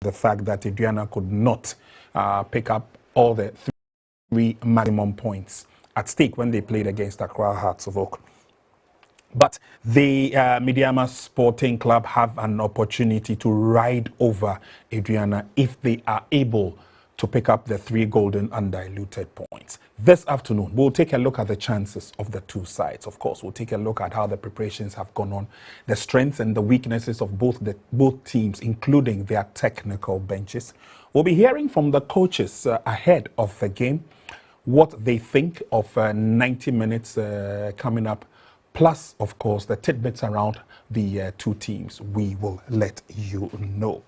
the fact that Adriana could not pick up all the three maximum points at stake when they played against Accra Hearts of Oak. But the Medeama Sporting Club have an opportunity to ride over Adriana if they are able to pick up the 3 golden undiluted points. This afternoon, we'll take a look at the chances of the two sides. Of course, we'll take a look at how the preparations have gone on, the strengths and the weaknesses of both teams, including their technical benches. We'll be hearing from the coaches ahead of the game, what they think of 90 minutes coming up, plus, of course, the tidbits around the two teams. We will let you know.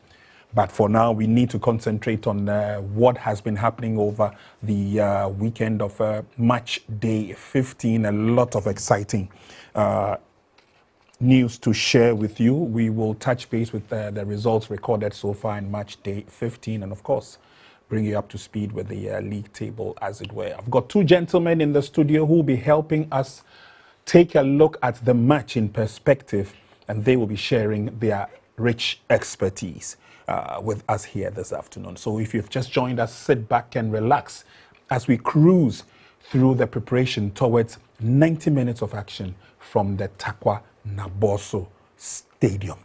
But for now, we need to concentrate on what has been happening over the weekend of match day 15. A lot of exciting news to share with you. We will touch base with the results recorded so far in match day 15. And of course, bring you up to speed with the league table, as it were. I've got 2 gentlemen in the studio who will be helping us take a look at the match in perspective, and they will be sharing their rich expertise with us here this afternoon. So if you've just joined us, sit back and relax as we cruise through the preparation towards 90 minutes of action from the Takwa Naboso Stadium.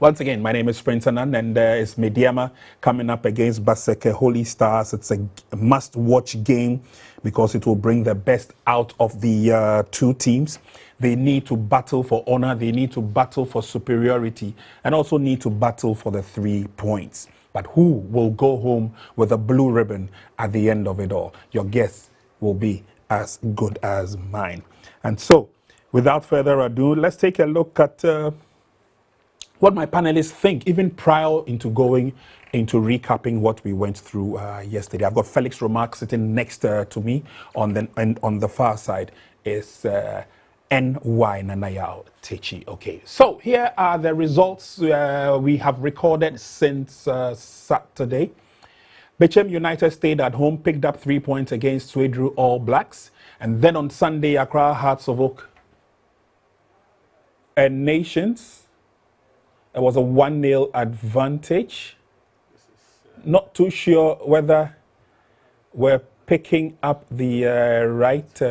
Once again, my name is Prince Anand, and it's Medeama coming up against Basake Holy Stars. It's a must-watch game because it will bring the best out of the two teams. They need to battle for honor, they need to battle for superiority, and also need to battle for the 3 points. But who will go home with a blue ribbon at the end of it all? Your guess will be as good as mine. And so, without further ado, let's take a look at what my panelists think, even prior into going into recapping what we went through yesterday. I've got Felix Romark sitting next to me on the far side is NY Nanayao Techi. Okay, so here are the results we have recorded since Saturday. Bechem United stayed at home, picked up 3 points against Swedru All Blacks. And then on Sunday, Accra Hearts of Oak and Nations. It was a 1-0 advantage. Not too sure whether we're picking up the right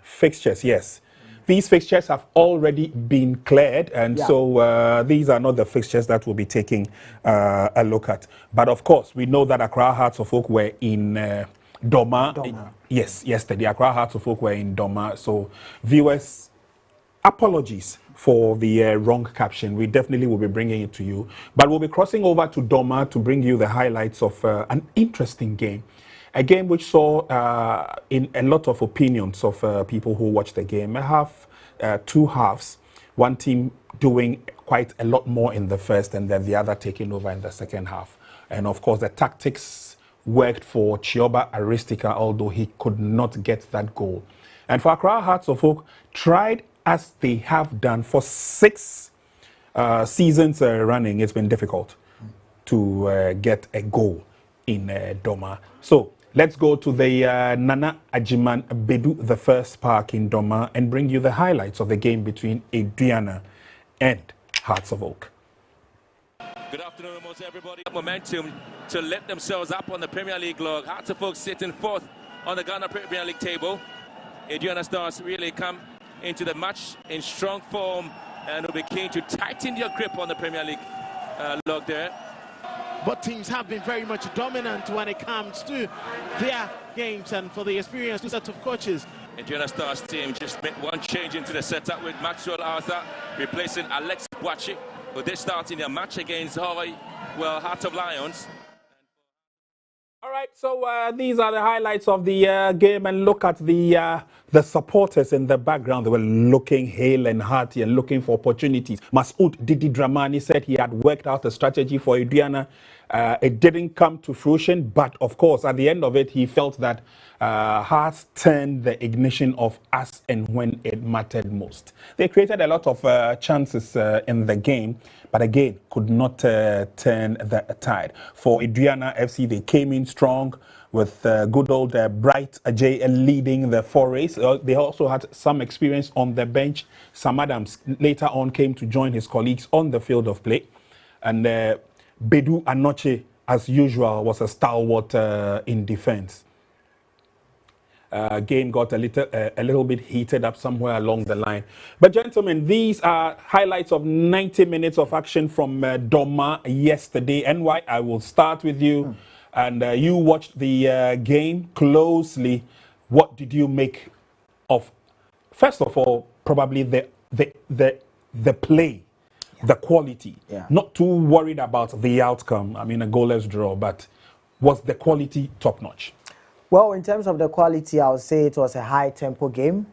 fixtures. Yes. These fixtures have already been cleared, and so these are not the fixtures that we'll be taking a look at. But of course, we know that Accra Hearts of Oak were in Doma. Yes, yesterday. Accra Hearts of Oak were in Doma. So viewers, apologies for the wrong caption. We definitely will be bringing it to you. But we'll be crossing over to Doma to bring you the highlights of an interesting game. A game which saw in a lot of opinions of people who watched the game. I have 2 halves. One team doing quite a lot more in the first, and then the other taking over in the second half. And of course, the tactics worked for Chioba Aristika, although he could not get that goal. And for Accra Hearts of Oak, tried as they have done for 6 seasons running, it's been difficult to get a goal in Doma. So let's go to the Nana Ajiman Bedu, the first park in Doma, and bring you the highlights of the game between Adriana and Hearts of Oak. Good afternoon, almost everybody. Momentum to lift themselves up on the Premier League log. Hearts of Oak sitting 4th on the Ghana Premier League table. Adriana Stars really come into the match in strong form and will be keen to tighten their grip on the Premier League log there. But teams have been very much dominant when it comes to their games, and for the experienced set of coaches. Adriana Stars team just made one change into the setup with Maxwell Arthur replacing Alex Boachi, who did start in their match against Heart of Lions. All right, so these are the highlights of the game, and look at the supporters in the background. They were looking hale and hearty and looking for opportunities. Masoud Didi Dramani said he had worked out a strategy for Adriana. It didn't come to fruition, but of course, at the end of it, he felt that Hearts turned the ignition of us and when it mattered most. They created a lot of chances in the game, but again, could not turn the tide. For Adriana FC, they came in strong with good old Bright Ajay leading the forays. They also had some experience on the bench. Sam Adams later on came to join his colleagues on the field of play. And Bedu Anoche, as usual, was a stalwart in defense. Game got a little bit heated up somewhere along the line. But gentlemen, these are highlights of 90 minutes of action from Doma yesterday. NY, I will start with you. And you watched the game closely. What did you make of, first of all, probably the play, the quality? Not too worried about the outcome. I mean, a goalless draw, but was the quality top notch? Well, in terms of the quality, I would say it was a high-tempo game.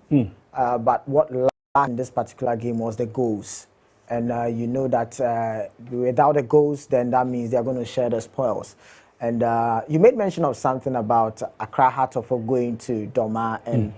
But what lacked in this particular game was the goals. And you know that without the goals, then that means they're going to share the spoils. And you made mention of something about Accra Heart of Oak going to Doma, and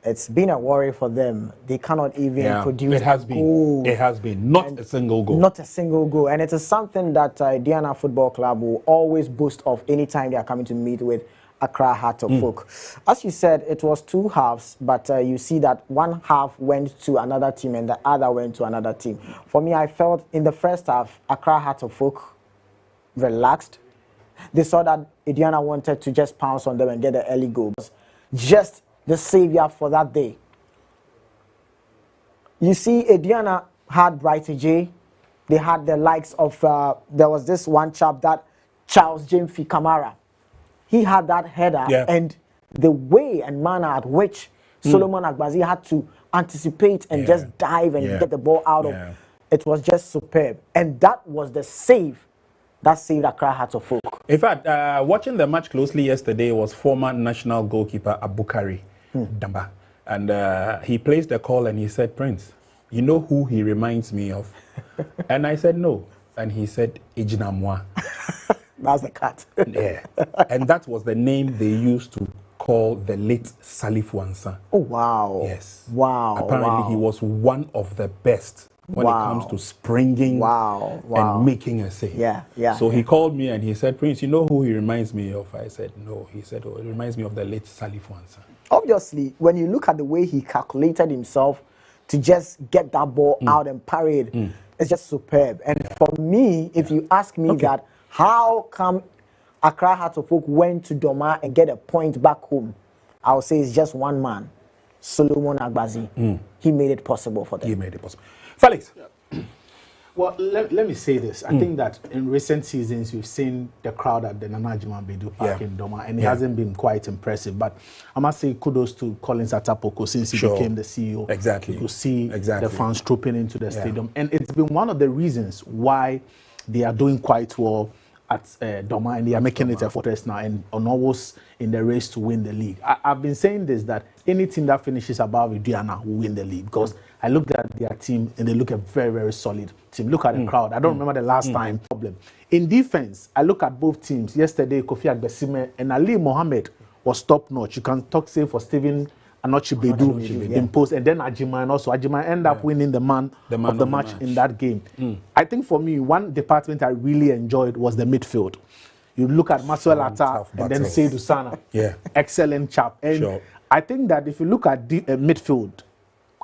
it's been a worry for them. They cannot even produce a goal. It has been. Not a single goal. Not a single goal. And it is something that Diana Football Club will always boast of anytime they are coming to meet with Accra Heart of Oak. As you said, it was two halves, but you see that one half went to another team and the other went to another team. For me, I felt in the first half, Accra Heart of Oak relaxed. They saw that Ediana wanted to just pounce on them and get the early goals. Just the savior for that day. You see, Ediana had Brighter J. They had the likes of, there was this one chap, that Charles James Kamara. He had that header, and the way and manner at which Solomon Agbazi had to anticipate and just dive and get the ball out of, it was just superb. And that was the save that saved Accra Heart of Oak. In fact, watching the match closely yesterday was former national goalkeeper Abukari Damba. And he placed the call and he said, "Prince, you know who he reminds me of?" And I said, "No." And he said, "Ejinamwa." That's the cat. And that was the name they used to call the late Salif Wansa. Oh, wow. Yes. Wow. Apparently, he was one of the best when it comes to springing and making a save. So he called me and he said, "Prince, you know who he reminds me of?" I said, "No." He said, "Oh, it reminds me of the late Salif Wansa." Obviously, when you look at the way he calculated himself to just get that ball out and parry it, it's just superb. And for me, if you ask me that, how come Accra Heart of Oak went to Doma and get a point back home? I would say it's just one man, Solomon Agbazi. He made it possible for them. He made it possible. Felix. Well, let me say this. I think that in recent seasons, we've seen the crowd at the Nana Ajima Bedu Park in Doma, and it hasn't been quite impressive. But I must say kudos to Collins Atapoko since he became the CEO. Exactly. You could see the fans trooping into the stadium. And it's been one of the reasons why they are doing quite well at Doma, and they are making it a fortress now and almost in the race to win the league. I've been saying this, that any team that finishes above Idiana will win the league, because I looked at their team and they look a very, very solid team. Look at the crowd. I don't remember the last time problem. In defense, I look at both teams. Yesterday, Kofi Agbesime and Ali Mohammed was top notch. You can talk same for Stephen Anochi Bedu in post, and then Ajima, and also Ajima end up winning the man of the match in that game. I think for me, one department I really enjoyed was the midfield. You look at Maxwell Atta and then Seydou Sana. Excellent chap. And I think that if you look at the midfield,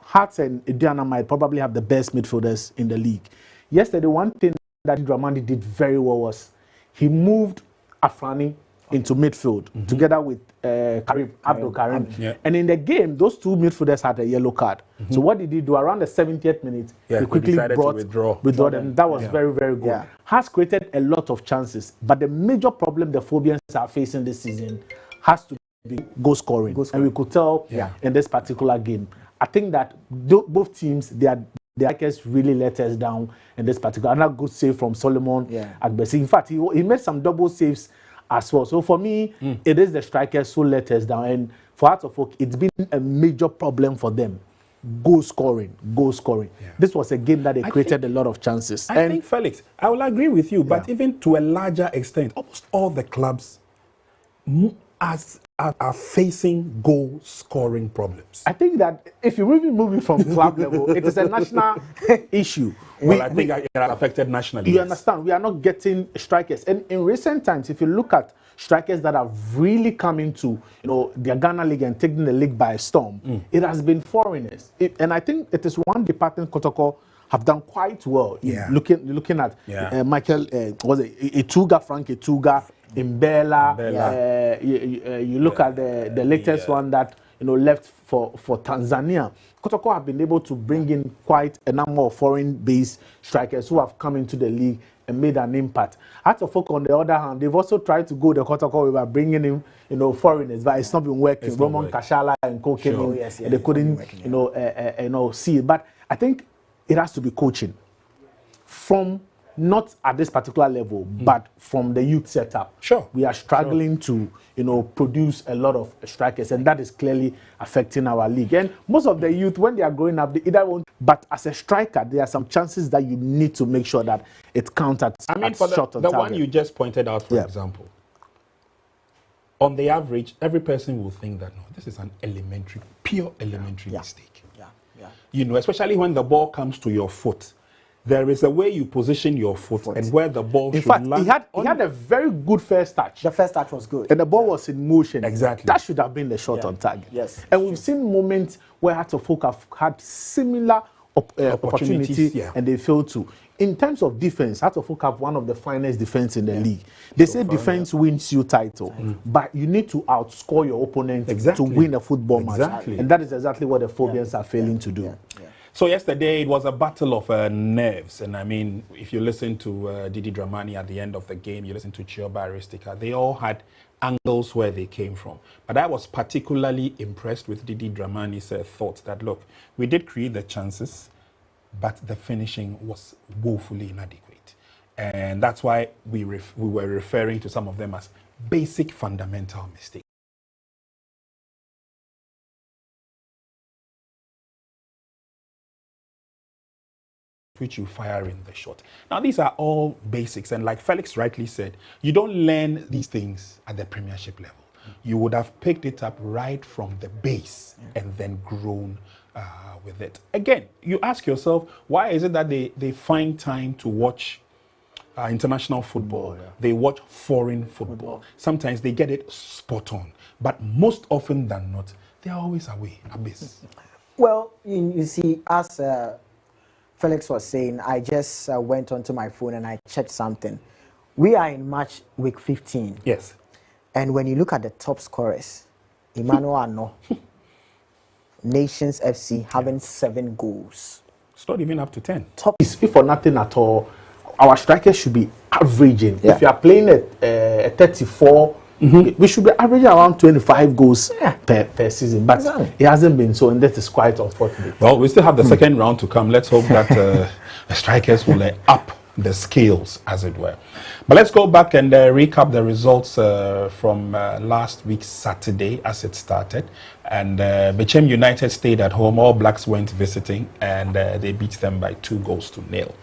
Hearts and Idiana might probably have the best midfielders in the league. Yesterday, one thing that Dramani did very well was he moved Afrani into midfield together with Abdul Karim. And in the game, those two midfielders had a yellow card. So what did he do? Around the 70th minute, he quickly withdraw them. That was very, very good. Has created a lot of chances. But the major problem the Phobians are facing this season has to be goal scoring. And we could tell in this particular game. I think that both teams, the strikers really let us down in this particular. Another good save from Solomon Agbesi. In fact, he made some double saves as well. So for me, it is the strikers who let us down. And for Hearts of Oak, it's been a major problem for them. Goal scoring. This was a game that they created a lot of chances. I think, Felix, I will agree with you, but even to a larger extent, almost all the clubs are facing goal scoring problems. I think that if you really move it from club level, it is a national issue. Well, I think it has affected nationally. You understand? We are not getting strikers. And in recent times, if you look at strikers that have really come into the Ghana League and taking the league by storm, it has been foreigners. And I think it is one department Kotoko have done quite well. Yeah. Looking at Michael, was it Etuga, Frank Etuga, Imbela. You look at the latest one that left for Tanzania. Kotoko have been able to bring in quite a number of foreign-based strikers who have come into the league and made an impact. Hearts of Oak, on the other hand, they've also tried to go the Kotoko by bringing in, foreigners, but it's not been working. Roman Kashala and Co came in, and they couldn't, see it. But I think it has to be coaching from not at this particular level, but from the youth setup. Sure. We are struggling to, produce a lot of strikers, and that is clearly affecting our league. And most of the youth, when they are growing up, they either won't. But as a striker, there are some chances that you need to make sure that it counts at. I mean, for the one you just pointed out, for example, on the average, every person will think that no, this is an pure elementary mistake. Especially when the ball comes to your foot. There is a way you position your foot and where the ball should land. In fact, he had a very good first touch. The first touch was good. And the ball was in motion. Exactly. That should have been the shot on target. Yes. And we've seen moments where Hearts of Oak have had similar opportunities and they failed to. In terms of defense, Hearts of Oak have one of the finest defense in the league. They say defense wins you title, but you need to outscore your opponent to win a football match. And that is exactly what the Phobians are failing to do. So yesterday it was a battle of nerves, and I mean, if you listen to Didi Dramani at the end of the game, you listen to Chioba Aristika, they all had angles where they came from. But I was particularly impressed with Didi Dramani's thoughts that, look, we did create the chances, but the finishing was woefully inadequate. And that's why we were referring to some of them as basic fundamental mistakes, which you fire in the shot. Now, these are all basics. And like Felix rightly said, you don't learn these things at the Premiership level. You would have picked it up right from the base and then grown with it. Again, you ask yourself, why is it that they find time to watch international football? They watch foreign football. Sometimes they get it spot on. But most often than not, they are always away, abyss. Well, you see, as Felix was saying, I just went onto my phone and I checked something. We are in match week 15. Yes. And when you look at the top scorers, Emmanuel Ano, Nations FC having 7 goals. It's not even up to 10. If for nothing at all, our strikers should be averaging. If you are playing at 34, we should be averaging around 25 goals per season. But it hasn't been so, and that is quite unfortunate. Well, we still have the second round to come. Let's hope that the strikers will up the scales, as it were. But let's go back and recap the results from last week Saturday as it started. And Bechem United stayed at home. All Blacks went visiting, and they beat them by 2-0.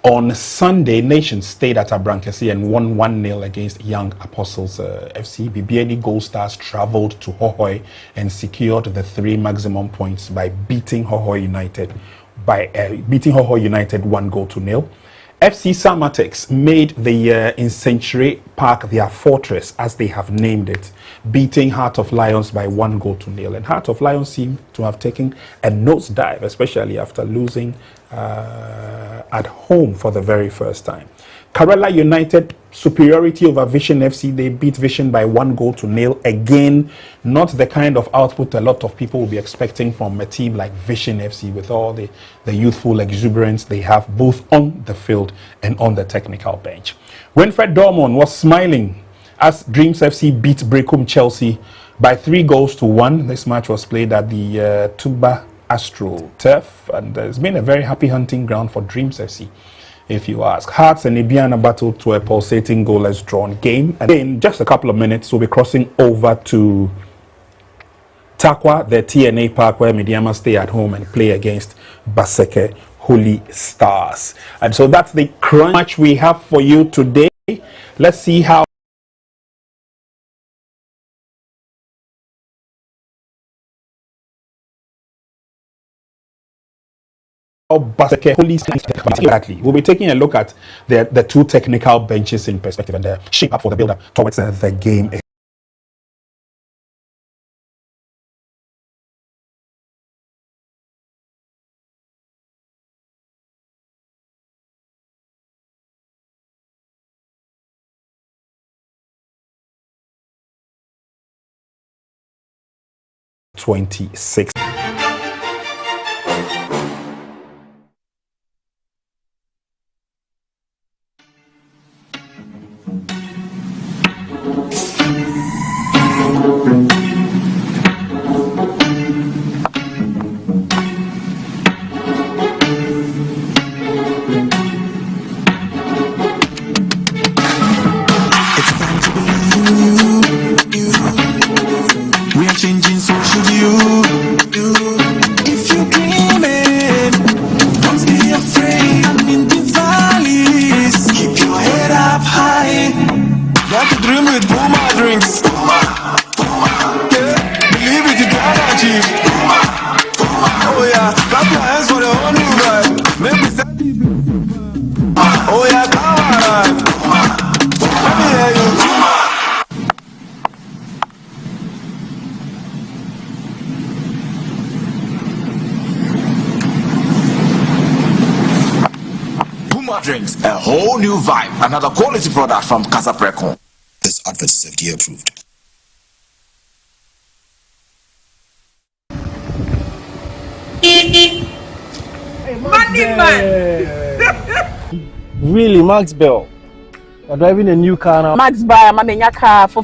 On Sunday, Nations stayed at Abrankesi and won 1-0 against Young Apostles FC. BBNE Gold Stars traveled to Hohoi and secured the 3 maximum points by beating Hohoi United 1-0. FC Samatex made the in Century Park their fortress, as they have named it, beating Heart of Lions by 1-0. And Heart of Lions seem to have taken a nosedive, especially after losing at home for the very first time. Karela United superiority over Vision FC. They beat Vision by 1-0. Again, not the kind of output a lot of people will be expecting from a team like Vision FC, with all the youthful exuberance they have both on the field and on the technical bench. Winfred Dormon was smiling as Dreams FC beat Brecum Chelsea by 3-1. This match was played at the Tuba Astro turf, and it's been a very happy hunting ground for Dreams FC, if you ask. Hearts and Medeama battled to a pulsating goalless drawn game. And in just a couple of minutes, we'll be crossing over to Takwa, the TNA Park, where Medeama stay at home and play against Basake Holy Stars. And so that's the crunch match we have for you today. Let's see how Basake Holy Stars. Exactly. We'll be taking a look at the 2 technical benches in perspective and the shape up for the build-up towards the game. 26. Drinks, a whole new vibe. Another quality product from Casa Precon. This advert is FDA approved. Money man! Really, Max Bell? You're driving a new car now. Max buy a car for.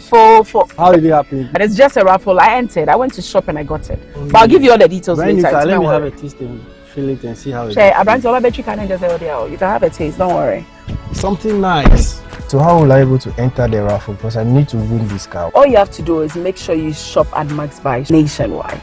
How did it happen? But it's just a raffle. I entered. I went to shop and I got it. But I'll give you all the details later. Let me have a taste and feel it and see how it is. I brought all battery can just say, you can have a taste. Don't worry. Something nice. So how will I be able to enter the raffle? Because I need to win this car. All you have to do is make sure you shop at Max Buy nationwide.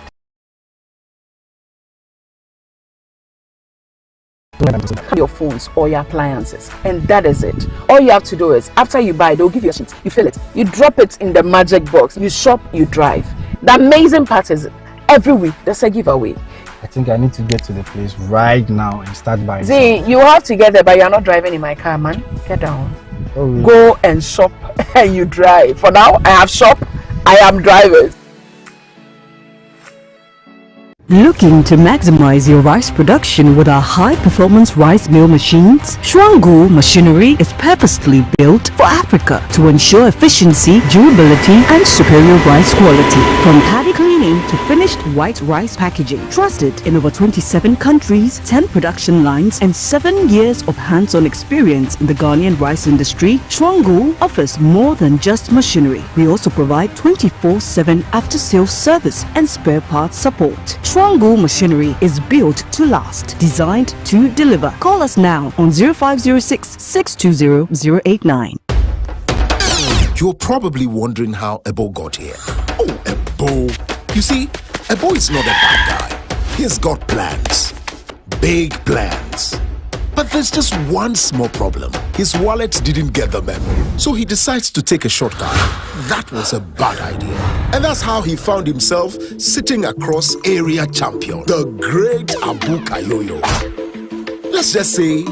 Your phones or your appliances, and that is it. All you have to do is after you buy, they'll give you a sheet, you fill it, you drop it in the magic box, you shop, you drive. The amazing part is every week there's a giveaway. I think I need to get to the place right now and start buying. See, you have to get there, but you're not driving in my car, man. Get down. Oh, really? Go and shop and you drive. For now, I have shop, I am driving. Looking to maximize your rice production with our high-performance rice mill machines? Shwangu Machinery is purposely built for Africa to ensure efficiency, durability, and superior rice quality. From paddy cleaning to finished white rice packaging. Trusted in over 27 countries, 10 production lines, and 7 years of hands-on experience in the Ghanaian rice industry, Shwangu offers more than just machinery. We also provide 24/7 after-sales service and spare parts support. Shwangu Machinery is built to last, designed to deliver. Call us now on 0506 620 089. You're probably wondering how Ebo got here. Oh, Ebo. You see, Ebo is not a bad guy. He's got plans. Big plans. But there's just one small problem. His wallet didn't get the memo. So he decides to take a shortcut. That was a bad idea. And that's how he found himself sitting across area champion, the great Abu Kayoyo. Let's just say,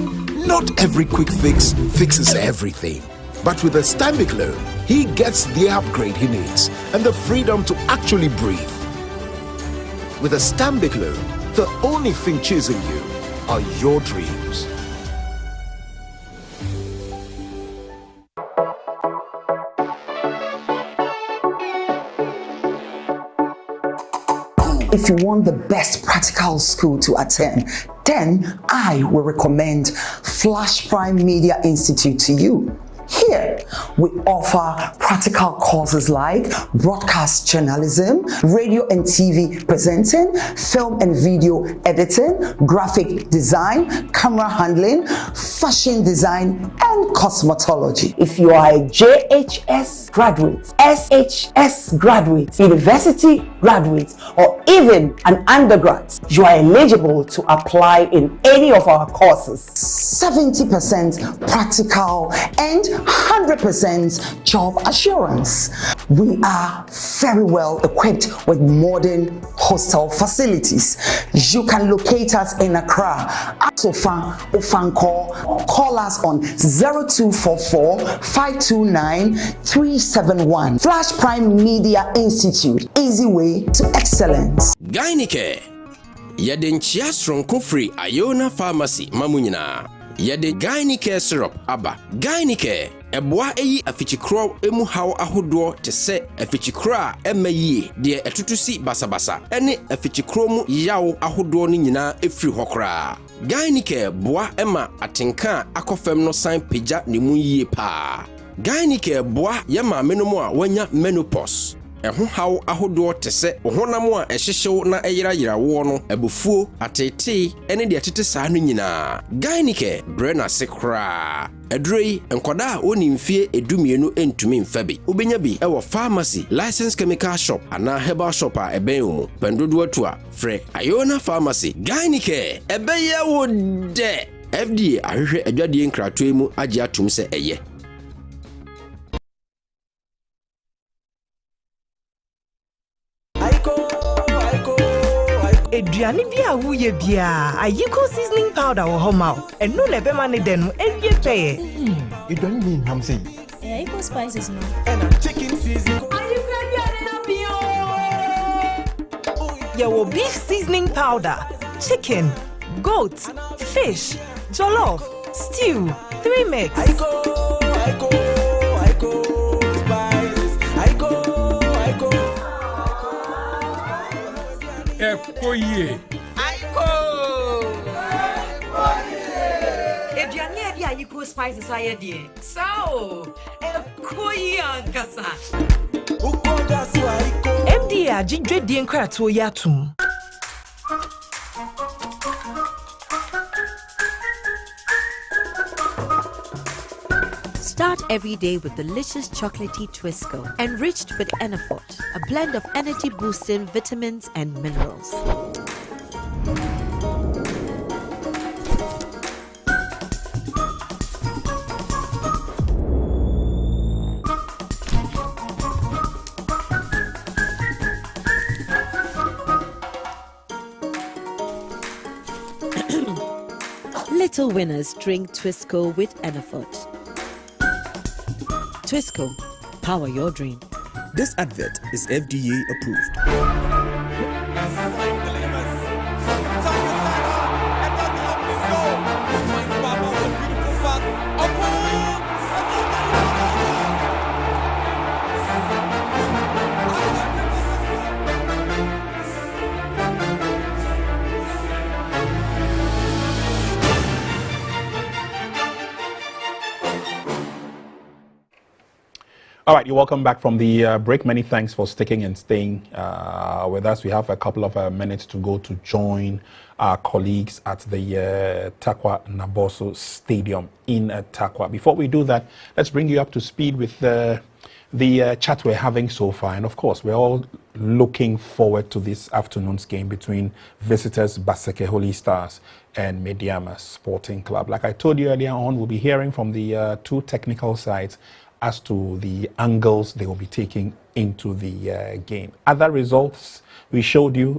not every quick fix fixes everything. But with a Stanbic loan, he gets the upgrade he needs and the freedom to actually breathe. With a Stanbic loan, the only thing chasing you are your dreams. If you want the best practical school to attend, then I will recommend Flash Prime Media Institute to you. Here, we offer practical courses like broadcast journalism, radio and TV presenting, film and video editing, graphic design, camera handling, fashion design, and cosmetology. If you are a JHS graduate, SHS graduate, university graduate, or even an undergrad, you are eligible to apply in any of our courses. 70% practical and 100% job assurance. We are very well equipped with modern hostel facilities. You can locate us in Accra at Sofa Ofanko. Call us on 0244-529-371. Flash Prime Media Institute. Easy way to excellence. Gainike. Yeden chia stronko free Iona Pharmacy mamunyina. Yede Gainike syrup aba. Gainike. Eboa eyi afichikro emu haw ahodo te se afichikro a emayi de etutusi basabasa ene afichikro mu yaw ahodo ni nyina efiri hokra. Gainike boa ema atenka akofem no san peja ne mu yie pa. Gainike boa yema menomu a wanya menopause. Eho haw ahodo te se honam a ehyehyew na eyira wo no abufuo atete ene de atete saa no nyina. Gainike brena sekra. Edrei enkoda oni mfie edumienu entumi mfabi. Ubenya bi ewo pharmacy, licensed chemical shop ana herbal shop a eben mu. Pendodo atu a frɛ Ayona Pharmacy. Gainike ebeye wo de FDA ahwehwe adwadie nkratoe mu agye atum se eye. Eduane bi a wuye bia ayiko seasoning powder wo homa enu na be ma ne de no ewie peye. Eduane ni ham sei. Ayiko spices no. And chicken seasoning. Your beef seasoning powder, chicken, goat, fish, jollof, stew, 3 mix. Ayiko spices. Ayiko. Ekoye. Eduane e dia ayiko spices aye die. So, ekoye ankasa. FDA ajidwe die nkrato yatum. Start every day with delicious chocolatey Twisco, enriched with Enafort, a blend of energy-boosting vitamins and minerals. Little winners drink Twisco with Enafort. Twisco, power your dream. This advert is FDA approved. All right, you're welcome back from the break. Many thanks for sticking and staying with us. We have a couple of minutes to go to join our colleagues at the Takwa Naboso Stadium in Takwa. Before we do that, let's bring you up to speed with the chat we're having so far. And of course, we're all looking forward to this afternoon's game between visitors Basake Holy Stars and Medeama Sporting Club. Like I told you earlier on, we'll be hearing from the two technical sides as to the angles they will be taking into the game. Other results, we showed you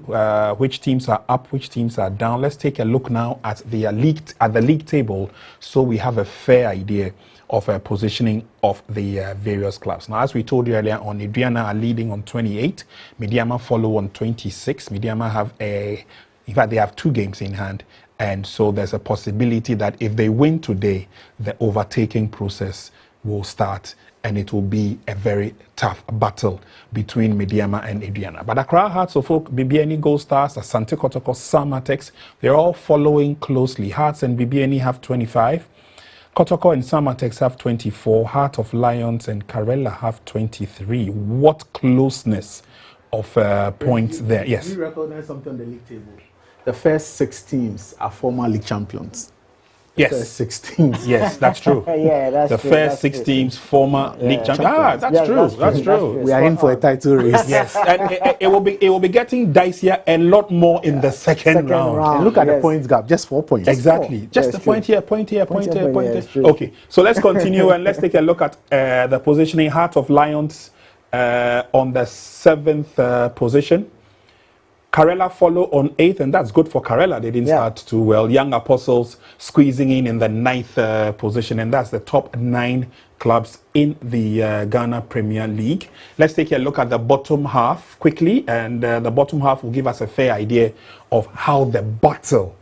which teams are up, which teams are down. Let's take a look now at the league table, so we have a fair idea of positioning of the various clubs. Now, as we told you earlier on, Medeama are leading on 28, Medeama follow on 26. Medeama have in fact, they have 2 games in hand. And so there's a possibility that if they win today, the overtaking process will start, and it will be a very tough battle between Medeama and Medeama. But Accra Hearts of Oak, BBNE Gold Stars, Asante Kotoko, Samatex, they're all following closely. Hearts and BBNE have 25. Kotoko and Samatex have 24. Heart of Lions and Karela have 23. What closeness of points there. Yes. We recognize something on the league table. The first 6 teams are former league champions. Yes. First 6 teams. Yes, that's true. Yeah, that's the true. First 6 teams, former league champions. That's true. That's true. We are in for a title race. Yes, and it will be getting dicier a lot more in the second round. And look at the points gap, just 4 points. Exactly. Just a point here, point here, point here, point here. Okay, so let's continue and let's take a look at the positioning. Heart of Lions on the 7th position. Karela follow on 8th, and that's good for Karela. They didn't start too well. Young Apostles squeezing in the 9th position, and that's the top 9 clubs in the Ghana Premier League. Let's take a look at the bottom half quickly, and the bottom half will give us a fair idea of how the battle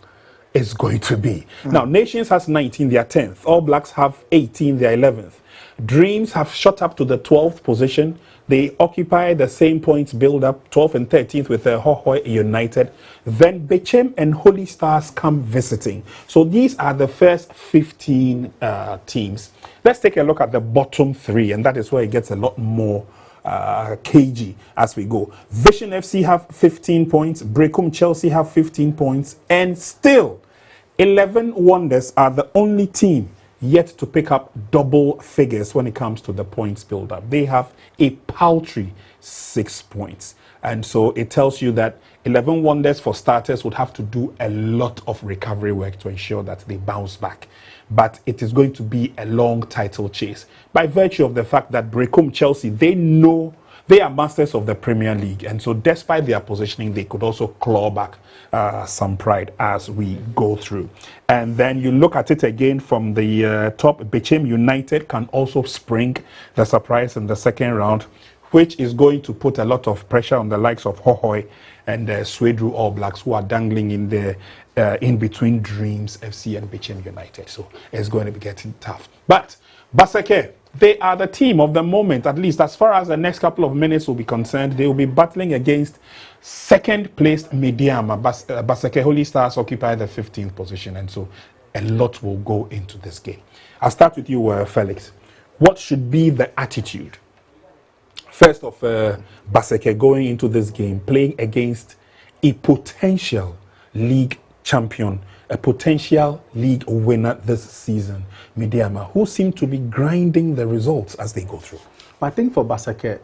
is going to be. Now, Nations has 19, they are 10th. All Blacks have 18, they are 11th. Dreams have shot up to the 12th position. They occupy the same points build up, 12th and 13th with Hohoe United. Then Bechem and Holy Stars come visiting. So these are the first 15 teams. Let's take a look at the bottom 3, and that is where it gets a lot more cagey as we go. Vision FC have 15 points. Brecum Chelsea have 15 points. And still, 11 Wonders are the only team yet to pick up double figures when it comes to the points build-up. They have a paltry 6 points. And so it tells you that 11 Wonders, for starters, would have to do a lot of recovery work to ensure that they bounce back. But it is going to be a long title chase by virtue of the fact that Brecum Chelsea, they know they are masters of the Premier League. And so despite their positioning, they could also claw back some pride as we go through. And then you look at it again from the top. Bechem United can also spring the surprise in the second round, which is going to put a lot of pressure on the likes of Hohoe and Swedru All Blacks, who are dangling in the in between Dreams FC and Bechem United. So it's going to be getting tough. But Basake, they are the team of the moment, at least as far as the next couple of minutes will be concerned. They will be battling against second-placed Medeama. Basake Holy Stars occupy the 15th position, and so a lot will go into this game. I'll start with you, Felix. What should be the attitude, first of Basake, going into this game, playing against a potential league champion, a potential league winner this season, Medeama, who seem to be grinding the results as they go through? I think for Basake,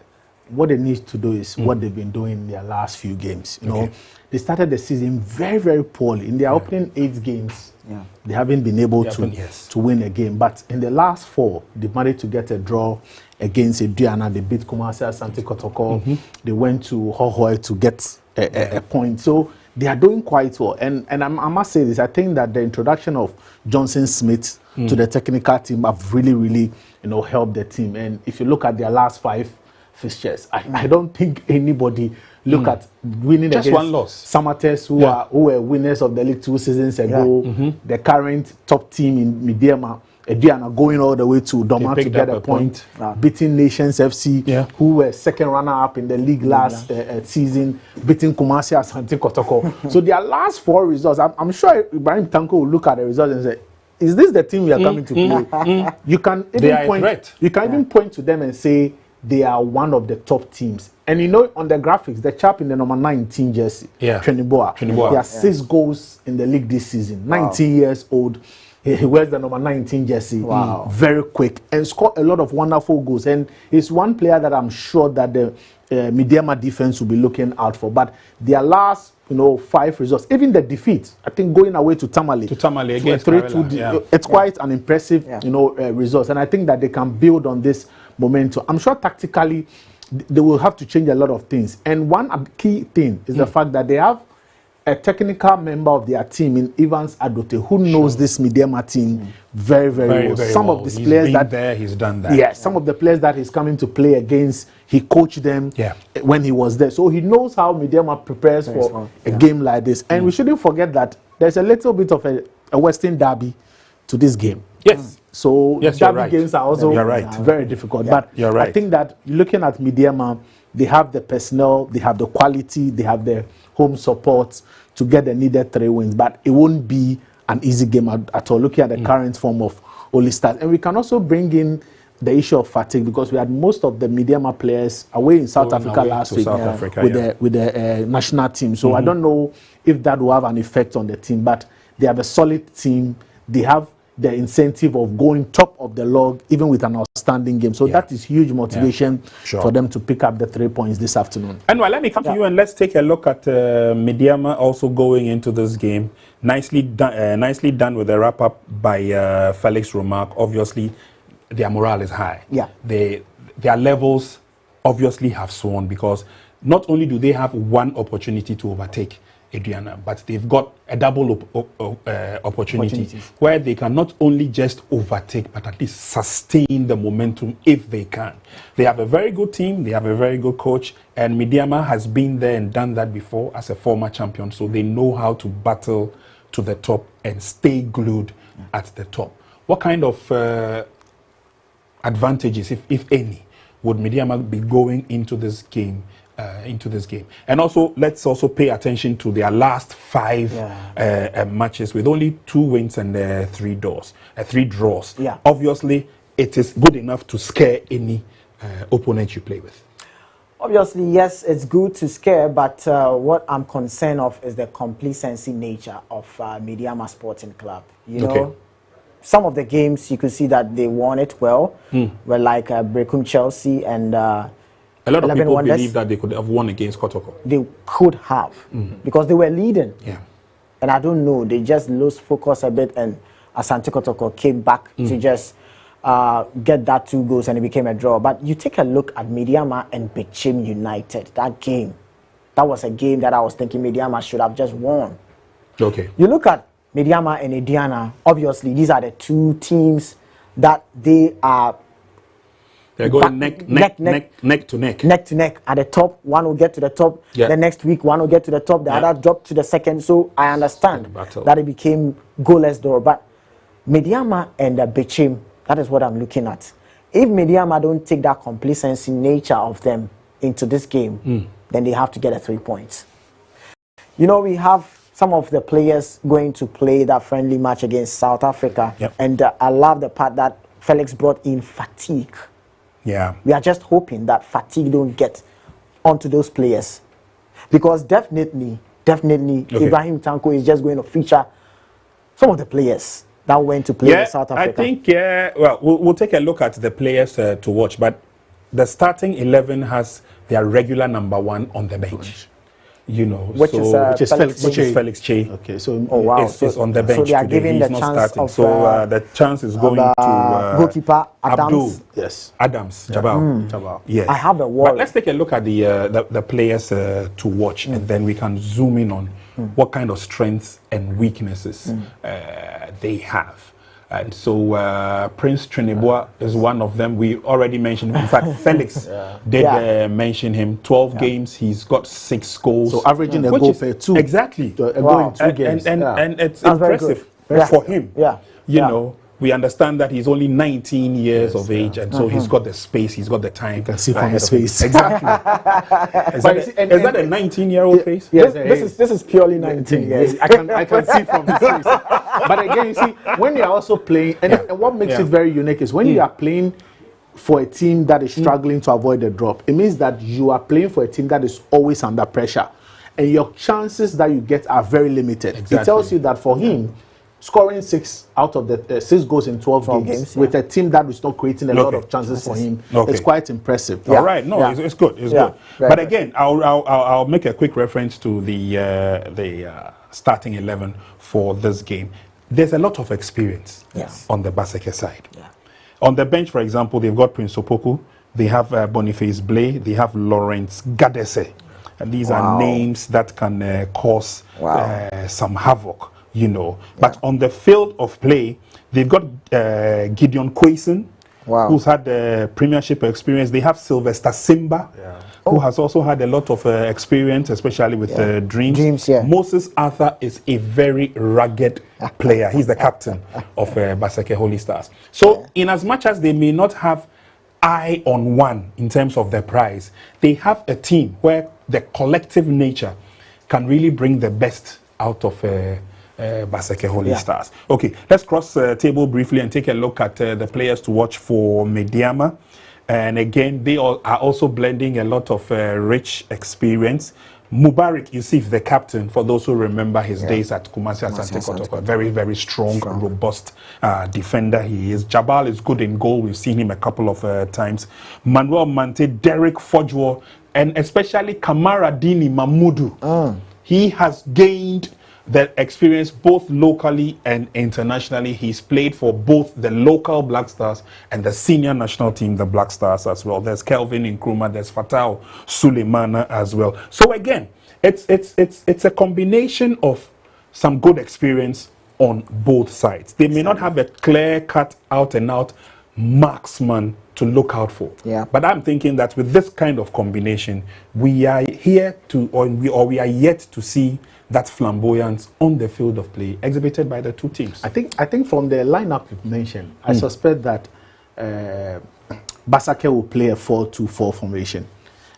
what they need to do is what they've been doing in their last few games. You know, they started the season very, very poorly. In their opening 8 games, they haven't been able to win a game. But in the last 4, they managed to get a draw against Medeama. They beat Kumasi Asante Kotoko. They went to Hohoe to get a point. So they are doing quite well. And I must say this, I think that the introduction of Johnson Smith to the technical team have really, really, helped the team. And if you look at their last 5 fixtures, I don't think anybody look at winning just against one loss. Samates, who were winners of the league 2 seasons ago. The current top team in Medeama, Medeama going all the way to Doma to get a point, beating Nations FC, who were second runner-up in the league last season, beating Kumasi Asante Kotoko. So their last 4 results, I'm sure Ibrahim Tanko will look at the results and say, is this the team we are coming to play? You can even point to them and say they are one of the top teams. And on the graphics, the chap in the number 19 jersey, Treniboa, he has 6 goals in the league this season. 19 years old. He wears the number 19 jersey. Very quick and scored a lot of wonderful goals. And he's one player that I'm sure that the Medeama defense will be looking out for. But their last 5 results, even the defeat, I think going away to Tamale against 3-2, it's quite an impressive results. And I think that they can build on this momentum. I'm sure tactically they will have to change a lot of things. And one key thing is the fact that they have a technical member of their team in Evans Adote who knows this Medeama team very, very well. Some of these players he's done that. Yeah, some of the players that he's coming to play against, he coached them when he was there. So he knows how Medeama prepares for a game like this. And we shouldn't forget that there's a little bit of a Western derby to this game. Yes. So derby games are also very difficult. But I think that looking at Medeama, they have the personnel, they have the quality, they have the home support to get the needed 3 wins. But it won't be an easy game at all, looking at the current form of Holy Stars. And we can also bring in the issue of fatigue, because we had most of the Medeama players away in South Africa last week with the national team. So I don't know if that will have an effect on the team, but they have a solid team. They have the incentive of going top of the log, even with an outstanding game. So that is huge motivation for them to pick up the 3 points this afternoon. And let me come to you and let's take a look at Medeama also going into this game. Nicely done with the wrap-up by Felix Remarque. Obviously, their morale is high. Their levels obviously have soared, because not only do they have one opportunity to overtake Adriana, but they've got a double opportunity where they can not only just overtake, but at least sustain the momentum if they can. They have a very good team, they have a very good coach, and Medeama has been there and done that before as a former champion, so they know how to battle to the top and stay glued at the top. What kind of advantages, if any, would Medeama be going into this game? And also, let's also pay attention to their last 5 matches with only 2 wins and 3 draws. Yeah. Obviously, it is good enough to scare any opponent you play with. Obviously, yes, it's good to scare, but what I'm concerned of is the complacency nature of Medeama Sporting Club. You know, some of the games you could see that they won it well, were like Brecum Chelsea and a lot of people Wonders. believe that they could have won against Kotoko. They could have, because they were leading. Yeah. And I don't know, they just lost focus a bit, and Asante Kotoko came back to just get that 2 goals, and it became a draw. But you take a look at Medeama and Bechim United, that game. That was a game that I was thinking Medeama should have just won. Okay. You look at Medeama and Indiana, obviously these are the 2 teams that they are. They're going neck to neck. Neck to neck. At the top, one will get to the top. Yeah. The next week, one will get to the top. The other drop to the second. So I understand that it became goalless draw. But Medeama and Bechim, that is what I'm looking at. If Medeama don't take that complacency nature of them into this game, then they have to get a 3 points. You know, we have some of the players going to play that friendly match against South Africa. Yep. And I love the part that Felix brought in fatigue. Yeah. We are just hoping that fatigue don't get onto those players, because definitely Ibrahim Tanko is just going to feature some of the players that went to play in South Africa. I think well, we'll take a look at the players to watch, but the starting 11 has their regular number 1 on the bench. You know, which is Felix Che. Okay, so is on the bench. So they are today. giving He's the not chance starting. of So the chance is going to goalkeeper Abdul. Yes, Adams, Jabal. Yes. I have a word. But let's take a look at the players to watch, and then we can zoom in on what kind of strengths and weaknesses they have. And so Prince Trinibua is one of them. We already mentioned him. In fact, Felix did mention him. 12 games, he's got 6 goals. So averaging a goal per 2. Exactly. A goal in 2 games. And it's That's impressive for him. You know, we understand that he's only 19 years of age, and so he's got the space, he's got the time. You can see from his face. Exactly. Is that a 19-year-old face? Yes, this is purely 19 years. I can see from his face. But again, you see, when you are also playing, and what makes it very unique is when you are playing for a team that is struggling to avoid the drop, it means that you are playing for a team that is always under pressure, and your chances that you get are very limited. Exactly. It tells you that for him, scoring 6 out of the 6 goals in 12 games with a team that is not creating a lot of chances for him, it's quite impressive. All right, it's good. It's good. But again, I'll make a quick reference to the starting 11 for this game. There's a lot of experience on the Basake side. On the bench, for example, they've got Prince Opoku, they have Boniface Blay, they have Lawrence Gadese. And these are names that can cause some havoc, you know. But on the field of play, they've got Gideon Quayson, who's had premiership experience. They have Sylvester Simba, who has also had a lot of experience, especially with Dreams. Moses Arthur is a very rugged player. He's the captain of Basake Holy Stars. So in as much as they may not have eye on one in terms of the prize, they have a team where the collective nature can really bring the best out of Basake Holy Stars. Okay, let's cross table briefly and take a look at the players to watch for Medeama. And again, they all are also blending a lot of rich experience. Mubarak Yusuf, the captain, for those who remember his days at Kumasi Asante Kotoko, very, very strong, robust defender he is. Jabal is good in goal. We've seen him a couple of times. Manuel Mante, Derek Fodjo, and especially Kamara Dini Mamudu. He has gained the experience both locally and internationally. He's played for both the local Black Stars and the senior national team, the Black Stars, as well. There's Kelvin Nkrumah, there's Fatau Suleimana as well. So again, it's a combination of some good experience on both sides. They may not have a clear-cut, out-and-out marksman to look out for. But I'm thinking that with this kind of combination, we are here to, or we are yet to see that flamboyance on the field of play exhibited by the two teams. I think from the lineup you mentioned, I suspect that Basake will play a 4-2-4 formation.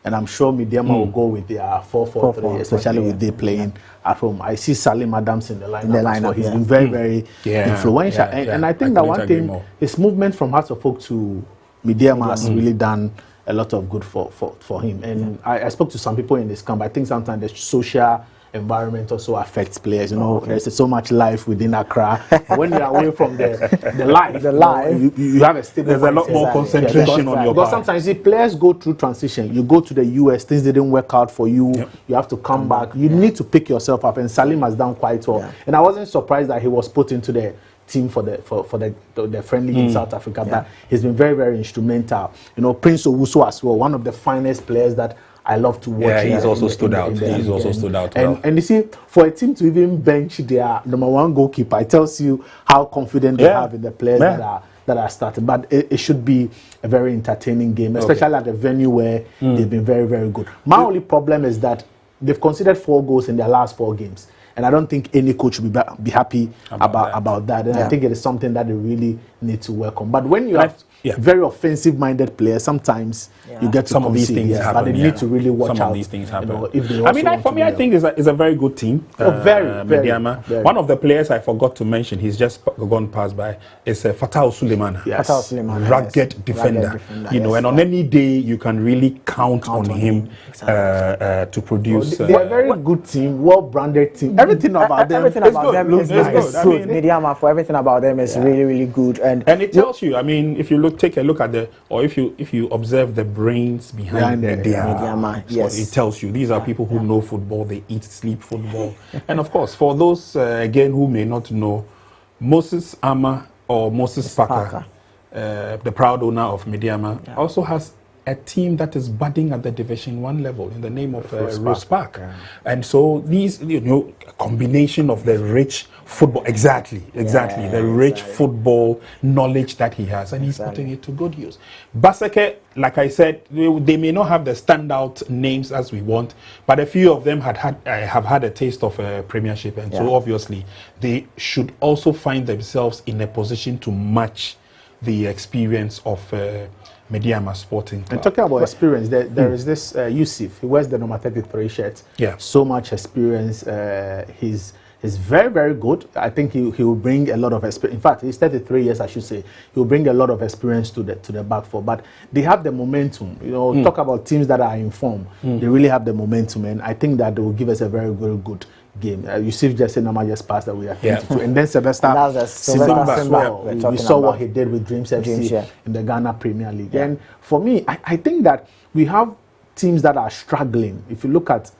And I'm sure Medeama will go with their 4-4-3, especially with they playing at home. I see Salim Adams in the lineup as well. He's been very, very influential. And I think that one thing, his movement from Hearts of Oak to Medeama has really done a lot of good for him. And I spoke to some people in this camp. I think sometimes the social environment also affects players. You know, there's so much life within Accra. When you're away from the life, you have a stable. There's a lot more concentration on your part. Because sometimes if players go through transition, you go to the US, things didn't work out for you. You have to come back. You need to pick yourself up. And Salim has done quite well. And I wasn't surprised that he was put into the team for the friendly in South Africa. But he's been very, very instrumental. You know, Prince Owusu as well, one of the finest players that I love to watch. Yeah, he's also stood out. He's also stood out well. And you see, for a team to even bench their number one goalkeeper, it tells you how confident they have in the players that are starting. But it should be a very entertaining game, especially at a venue where they've been very, very good. My only problem is that they've conceded 4 goals in their last 4 games. And I don't think any coach will be happy about that. And I think it is something that they really need to work on. But when you have very offensive-minded players, sometimes you get to some of these things happen, but they need to really watch out. Some of these things happen. You know, if they I mean, for me, I think it's a very good team. Medeama. One of the players I forgot to mention, he's just gone past by, is Fatah Suleiman. Fatah Suleiman, rugged defender. You know, and on any day you can really count on him to produce. They're a very good team, well-branded team. Everything about them is good. Medeama, for everything about them is really, really good. And it tells you, I mean, if you take a look at if you observe the brains behind Medeama, it tells you these are people who know football, they eat, sleep football. And of course, for those again who may not know, Moses Ama or Moses Parker, the proud owner of Medeama, also has a team that is budding at the Division 1 level in the name of Rose Park. And so these, combination of the rich football, the rich football knowledge that he has, and he's putting it to good use. Basake, like I said, they may not have the standout names as we want, but a few of them have had a taste of a premiership, and so obviously they should also find themselves in a position to match the experience of Medeama Sporting Club. And talking about experience, there is this Yusuf. He wears the number 33 shirt. So much experience. He's very, very good. I think he will bring a lot of experience. In fact, he's 33 years, I should say. He will bring a lot of experience to the back four. But they have the momentum. You know, talk about teams that are in form. They really have the momentum, and I think that they will give us a very, very good game. Yusuf just said Nama just passed away at 22. And then Sylvester Simba. We saw what he did with Dreams FC in the Ghana Premier League. And for me, I think that we have teams that are struggling. If you look at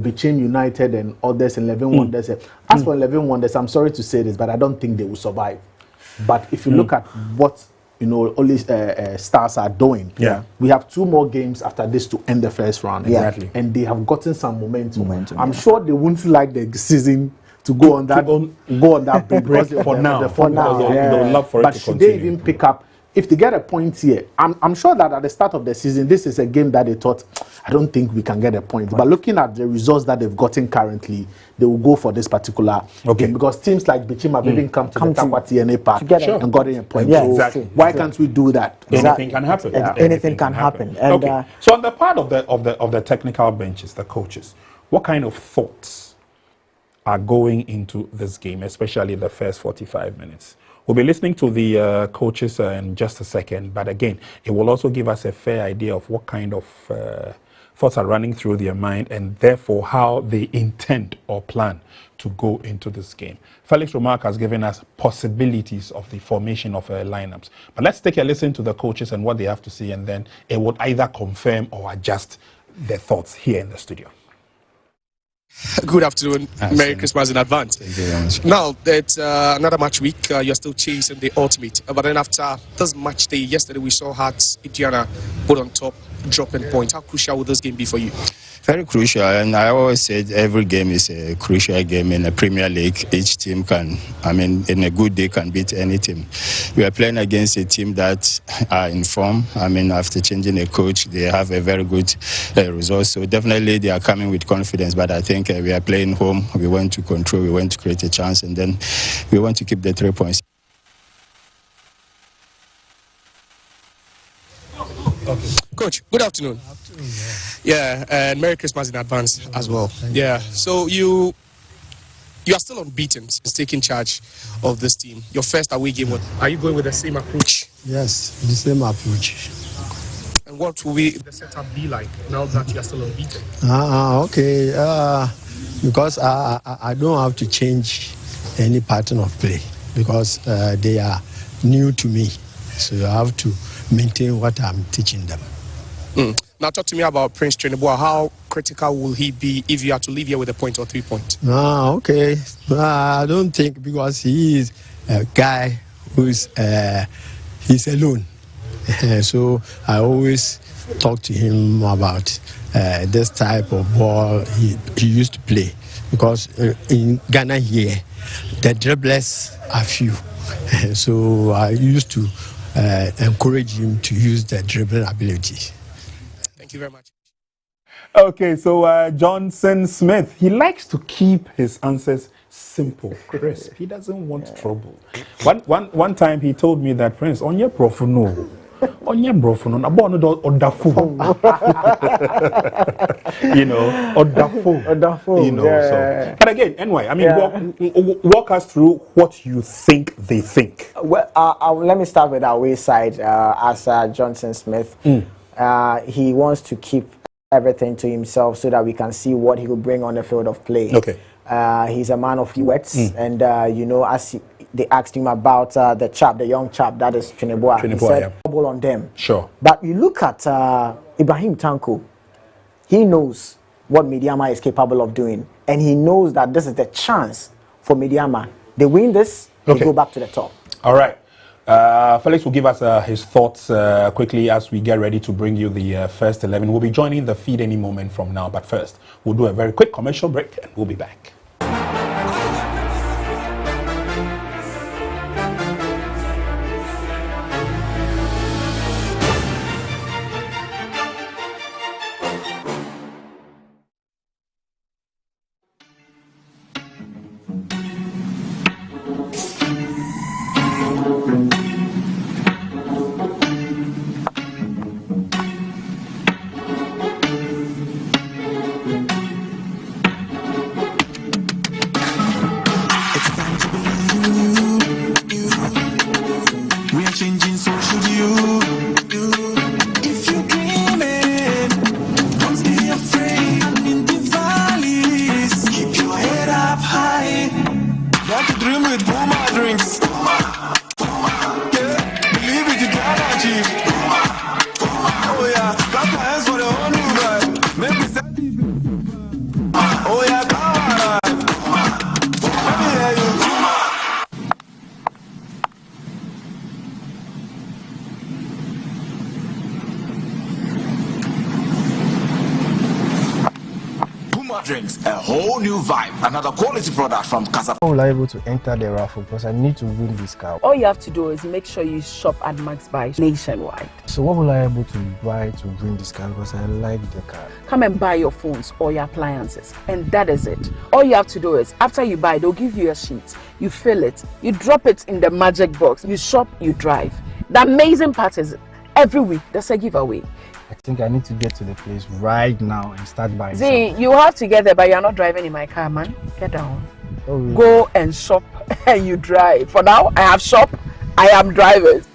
between United and others, 11 Wonders. As for 11 Wonders, I'm sorry to say this, but I don't think they will survive. But if you look at what all these stars are doing, we have 2 more games after this to end the first round. And they have gotten some momentum. I'm sure they wouldn't like the season to go on that break for now. They would love for it to continue. But should they even pick up? If they get a point here, I'm sure that at the start of the season, this is a game that they thought, I don't think we can get a point. But looking at the results that they've gotten currently, they will go for this particular game. Because teams like Bichim have even come to the Takwati NA Park and gotten a point. Why can't we do that? Anything can happen. Anything can happen. And, so on the part of the technical benches, the coaches, what kind of thoughts are going into this game, especially the first 45 minutes? We'll be listening to the coaches in just a second, but again, it will also give us a fair idea of what kind of thoughts are running through their mind, and therefore how they intend or plan to go into this game. Felix Romark has given us possibilities of the formation of lineups. But let's take a listen to the coaches and what they have to say, and then it would either confirm or adjust their thoughts here in the studio. Good afternoon. Merry Christmas in advance. Thank you very much. Now, it's another match week. You're still chasing the ultimate. But then after this match day, yesterday we saw Hearts Indiana put on top, dropping points. How crucial will this game be for you? Very crucial, and I always said every game is a crucial game in the Premier League. Each team can, in a good day, can beat any team. We are playing against a team that are in form. After changing a coach, they have a very good result. So definitely they are coming with confidence, but I think we are playing home. We want to control, we want to create a chance, and then we want to keep the 3 points. Okay. Coach, good afternoon. Yeah, and Merry Christmas in advance as well. Yeah, so you are still unbeaten since taking charge of this team. Your first away game, are you going with the same approach? Yes, the same approach. And what will the setup be like now that you are still unbeaten? Okay. Because I don't have to change any pattern of play because they are new to me. So you have to maintain what I'm teaching them. Now talk to me about Prince Trinidad. How critical will he be if you have to leave here with a point or 3 points? Okay. I don't think because he is a guy who's he's alone. So I always talk to him about this type of ball he used to play because in Ghana here the dribblers are few. So I used to encourage him to use the dribbling ability. Thank you very much. Okay, so Johnson Smith, he likes to keep his answers simple, crisp. He doesn't want trouble. One time he told me that, Prince, on your profile, no. On your profile, no. You know, Odafo. You know, so. But again, anyway, I mean, walk us through what you think they think. Well, let me start with our way side. As Johnson Smith, he wants to keep everything to himself so that we can see what he will bring on the field of play. Okay. He's a man of few words, and you know, as they asked him about the young chap that is Trinidad, he said double on them. Sure. But you look at Ibrahim Tanko, he knows what Medeama is capable of doing, and he knows that this is the chance for Medeama. They win this, they go back to the top. All right. Felix will give us his thoughts quickly as we get ready to bring you the first 11. We'll be joining the feed any moment from now, but first, we'll do a very quick commercial break and we'll be back. Drinks, a whole new vibe, another quality product from Casa. How will I be able to enter the raffle because I need to win this car? All you have to do is make sure you shop at Max Buy nationwide. So what will I be able to buy to win this car because I like the car? Come and buy your phones or your appliances, and that is it. All you have to do is after you buy, they'll give you a sheet. You fill it, you drop it in the magic box. You shop, you drive. The amazing part is every week there's a giveaway. I think I need to get to the place right now and start buying. See, you have to get there, but you're not driving in my car, man. Get down. Oh, really? Go and shop and you drive. For now, I have shop, I am drivers.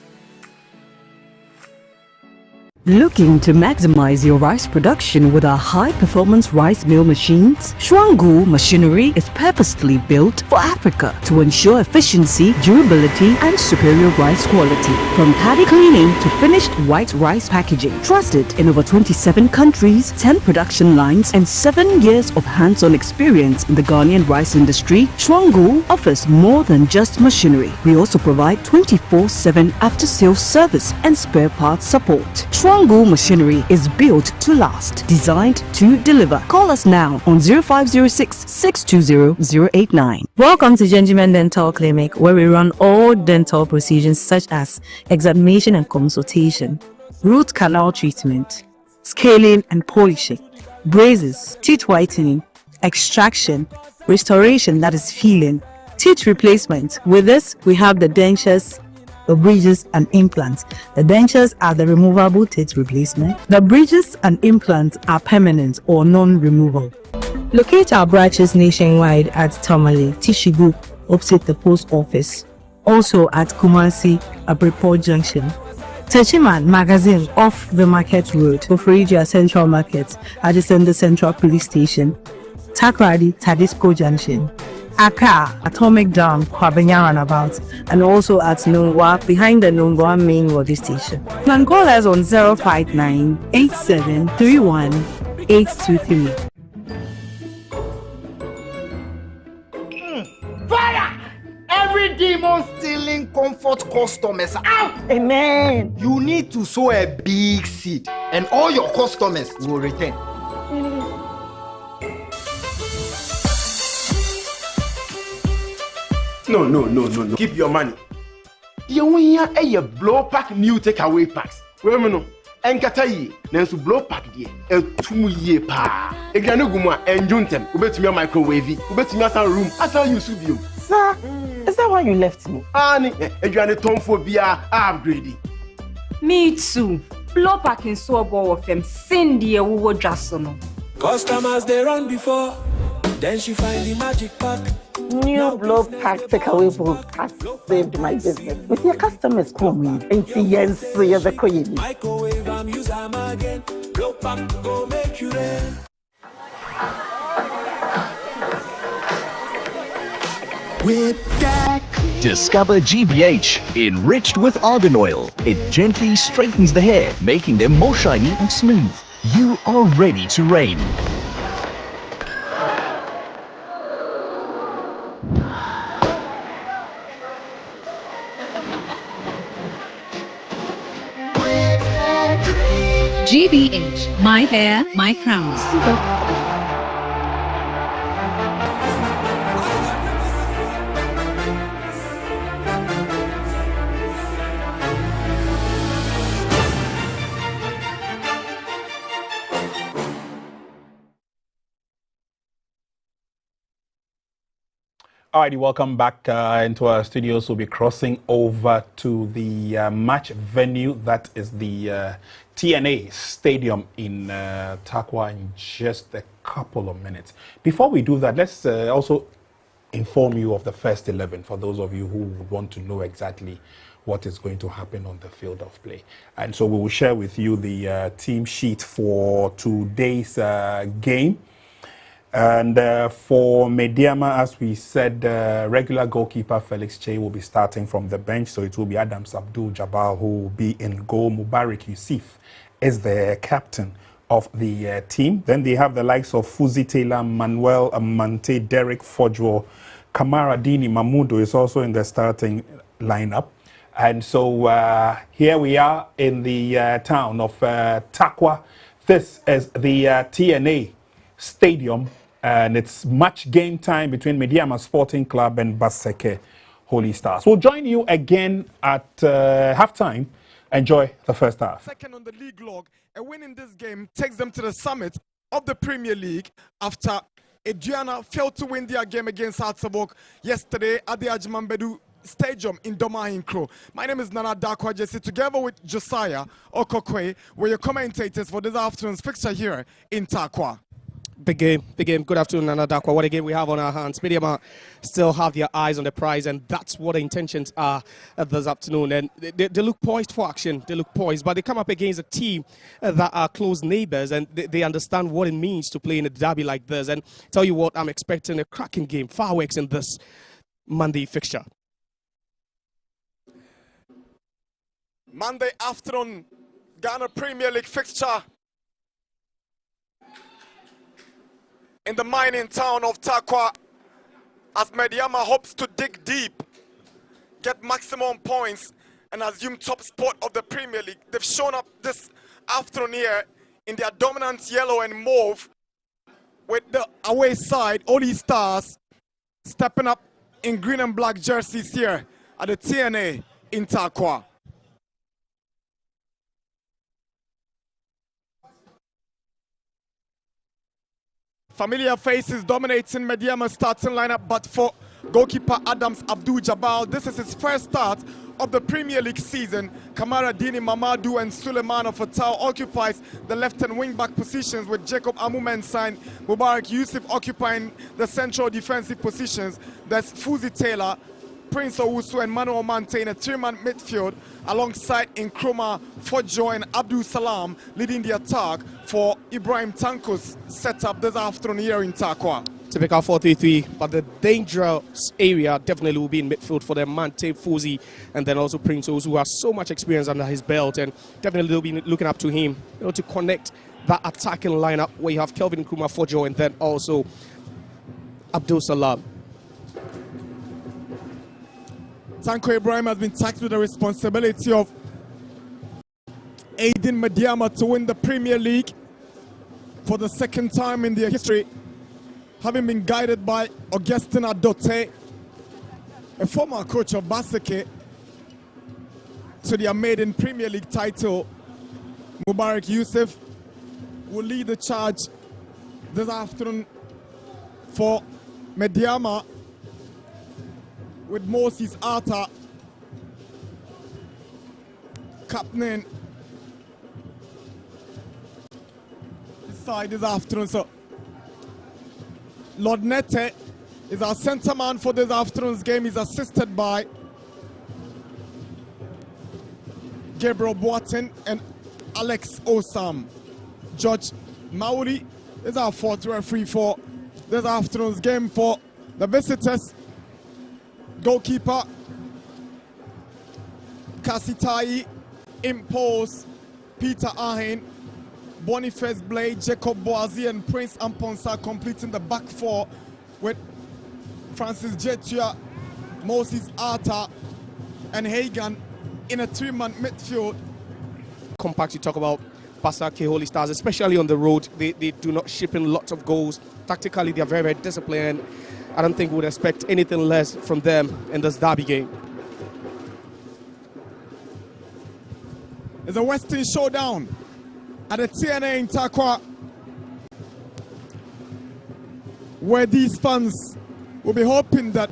Looking to maximize your rice production with our high-performance rice mill machines? Shwangu machinery is purposely built for Africa to ensure efficiency, durability, and superior rice quality. From paddy cleaning to finished white rice packaging. Trusted in over 27 countries, 10 production lines, and 7 years of hands-on experience in the Ghanaian rice industry, Shwangu offers more than just machinery. We also provide 24/7 after-sales service and spare parts support. Shwangu machinery is built to last, designed to deliver. Call us now on 0506 620 089. Welcome to Gentleman Dental Clinic, where we run all dental procedures such as examination and consultation, root canal treatment, scaling and polishing, braces, teeth whitening, extraction, restoration, that is filling, teeth replacement. With this, we have the dentures, the bridges and implants. The dentures are the removable teeth replacement. The bridges and implants are permanent or non-removable. Locate our branches nationwide at Tamale, Tishigu, opposite the post office. Also at Kumasi, Abreport Junction. Techiman Magazine off the Market Road, Kofrija Central Market, adjacent the Central Police Station. Takradi, Tadisco Junction. Accra, Atomic Dam, Kwabenya Runabout, and also at Nungwa, behind the Nungwa main road station. You can call us on 059 8731 823. Fire! Every demon stealing comfort customers out! Amen! You need to sow a big seed, and all your customers will return. No. Keep your money. You want here a blow pack new takeaway packs. Where me no? Enkata yi, nanso blow pack die. Etum ye pa. Egrane gumwa enjuntem. Ubetumi microwave. Ubetumi asan room. Asan use bio. Sir, is that why you left me? Ani, egrane tomphobia upgrade. Me too. Blow pack in so ball of them. Cindy a wo jasono. Customers they run before. Then she find the magic pack. New blow pack takeaway book has saved my business. With your customers coming, and see yes, you're the queen. Microwave, I'm use them again. Blow pack go make you rain. With that, discover GBH enriched with argan oil. It gently straightens the hair, making them more shiny and smooth. You are ready to reign. GBH, my hair, my crowns. All righty, welcome back into our studios. We'll be crossing over to the match venue. That is the TNA Stadium in Tarkwa in just a couple of minutes. Before we do that, let's also inform you of the first 11 for those of you who would want to know exactly what is going to happen on the field of play. And so we will share with you the team sheet for today's game. And for Medeama, as we said, regular goalkeeper Felix Che will be starting from the bench. So it will be Adams Abdul Jabbar who will be in goal. Mubarak Yusuf is the captain of the team. Then they have the likes of Fuzi Taylor, Manuel Amante, Derek Fodjo, Kamara Dini Mamudo is also in the starting lineup. And so here we are in the town of Tarkwa. This is the TNA Stadium, and it's match game time between Medeama Sporting Club and Basake Holy Stars. We'll join you again at halftime. Enjoy the first half. Second on the league log, a win in this game takes them to the summit of the Premier League after Adriana failed to win their game against Hatzabok yesterday at the Ajimambedu Stadium in Doma. My name is Nana Dakwa Jesse, together with Josiah Okokwe. We're your commentators for this afternoon's fixture here in Tarkwa. Big game. Good afternoon, Nana Dakwa. What a game we have on our hands. Medeama still have their eyes on the prize, and that's what the intentions are this afternoon. And they look poised for action. They look poised, but they come up against a team that are close neighbors, and they understand what it means to play in a derby like this. And tell you what, I'm expecting a cracking game, fireworks in this Monday fixture. Monday afternoon, Ghana Premier League fixture in the mining town of Tarkwa, as Medeama hopes to dig deep, get maximum points, and assume top spot of the Premier League. They've shown up this afternoon here in their dominant yellow and mauve, with the away side, Holy Stars, stepping up in green and black jerseys here at the TNA in Tarkwa. Familiar faces dominating Medeama's starting lineup, but for Goalkeeper Adams Abdul Jabal. This is his first start of the Premier League season. Kamara Dini Mamadou and Suleimana Fatal occupies the left and wing back positions, with Jacob Amumensan, Mubarak Yusuf occupying the central defensive positions. There's Fuzi Taylor, Prince Owusu and Manuel Mante in a three-man midfield, alongside Nkrumah, Fojo and Abdul Salam leading the attack for Ibrahim Tanko's setup this afternoon here in Tarkwa. Typical 4-3-3, but the dangerous area definitely will be in midfield for them. Mante, Fuzi, and then also Prince Owusu, who has so much experience under his belt, and definitely they'll be looking up to him, to connect that attacking lineup where you have Kelvin Nkrumah, Fojo, and then also Abdul Salam. Tanko Ibrahim has been tasked with the responsibility of aiding Medeama to win the Premier League for the second time in their history, having been guided by Augustin Adote, a former coach of Basake, to their maiden Premier League title. Mubarak Yusuf will lead the charge this afternoon for Medeama, with Moses Arthur captaining his side this afternoon. So Lord Nete is our centre man for this afternoon's game. He's assisted by Gabriel Boateng and Alex Osam. George Mauri is our fourth referee for this afternoon's game. For the visitors, goalkeeper Kasitai, Impulse, Peter Ahen, Boniface Blade, Jacob Boazi and Prince Amponsa completing the back four, with Francis Jetua, Moses Arta and Hagan in a three-man midfield. Compact, you talk about Basake Holy Stars, especially on the road. They do not ship in lots of goals. Tactically, they are very, very disciplined. I don't think we would expect anything less from them in this derby game. It's a Western showdown at the TNA in Tarkwa, where these fans will be hoping that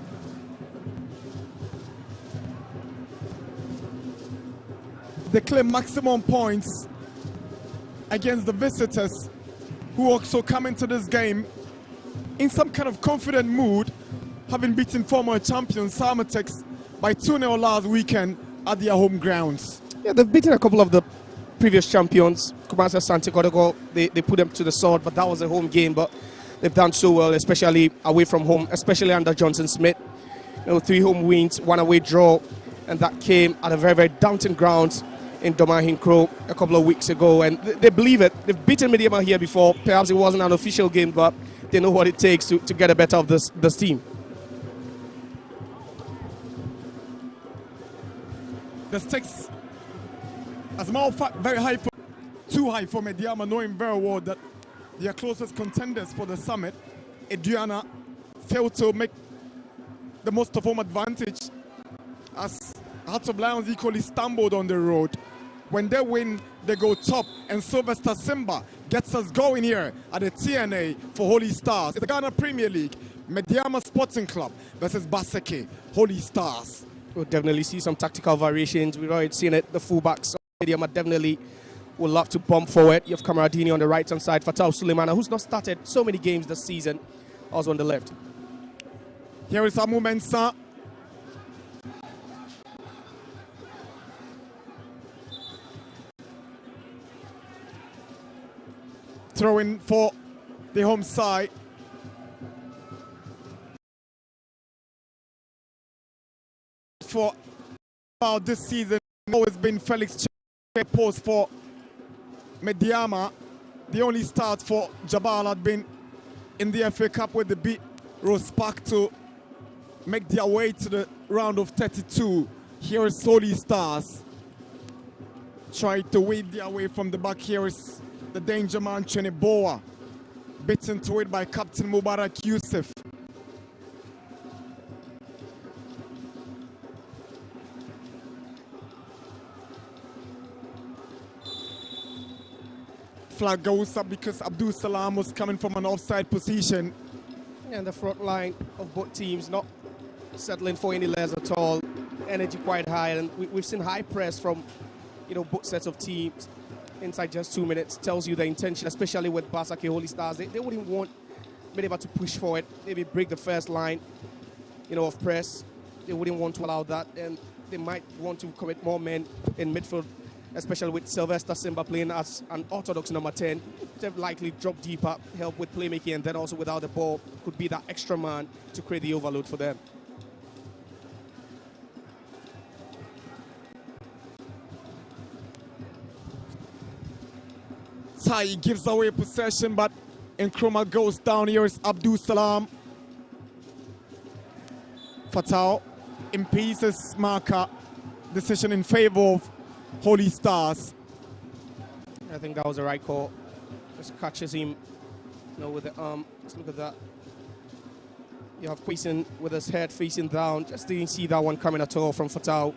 they claim maximum points against the visitors, who also come into this game in some kind of confident mood, having beaten former champion Samatex by 2-0 last weekend at their home grounds. Yeah, they've beaten a couple of the previous champions, Kumasi Asante Kotoko. They put them to the sword, but that was a home game. But they've done so well, especially away from home, especially under Johnson Smith. 3 home wins, 1 away draw, and that came at a very, very daunting ground in Domahinkro a couple of weeks ago, and they believe it. They've beaten Medeama here before. Perhaps it wasn't an official game, but they know what it takes to get the better of this team. The stakes, as a matter of fact, very high, too high for Medeama, knowing very well that their closest contenders for the summit, Aduana, failed to make the most of home advantage, as Hearts of Lions equally stumbled on the road. When they win, they go top, and Sylvester Simba gets us going here at the TNA for Holy Stars. It's the Ghana Premier League, Medeama Sporting Club versus Basake Holy Stars. We'll definitely see some tactical variations. We've already seen it. The fullbacks of Medeama definitely will love to bump forward. You have Kamaradini on the right-hand side, Fatal Suleimana, who's not started so many games this season, also on the left. Here is Amu Mensah. Throwing for the home side. For about this season, always been Felix post for Medeama. The only start for Jabal had been in the FA Cup, where they beat Rose Park to make their way to the round of 32. Here is Holy Stars trying to weave their way from the back. Here is the danger man Cheneboa, beaten to it by Captain Mubarak Yusuf. Flag goes up because Abdul Salam was coming from an offside position. And the front line of both teams not settling for any less at all. Energy quite high, and we've seen high press from, both sets of teams inside just 2 minutes. Tells you the intention, especially with Basake Holy Stars. They wouldn't want Medeama to push forward, maybe break the first line, of press. They wouldn't want to allow that, and they might want to commit more men in midfield, especially with Sylvester Simba playing as an orthodox number 10. They've likely drop deeper, help with playmaking, and then also without the ball, could be that extra man to create the overload for them. Tai gives away possession, but Nkrumah goes down. Here is Abdul Salam. Fatal impedes his marker. Decision in favor of Holy Stars. I think that was the right call. Just catches him, with the arm. Just look at that. You have Quaison with his head facing down. Just didn't see that one coming at all from Fatal.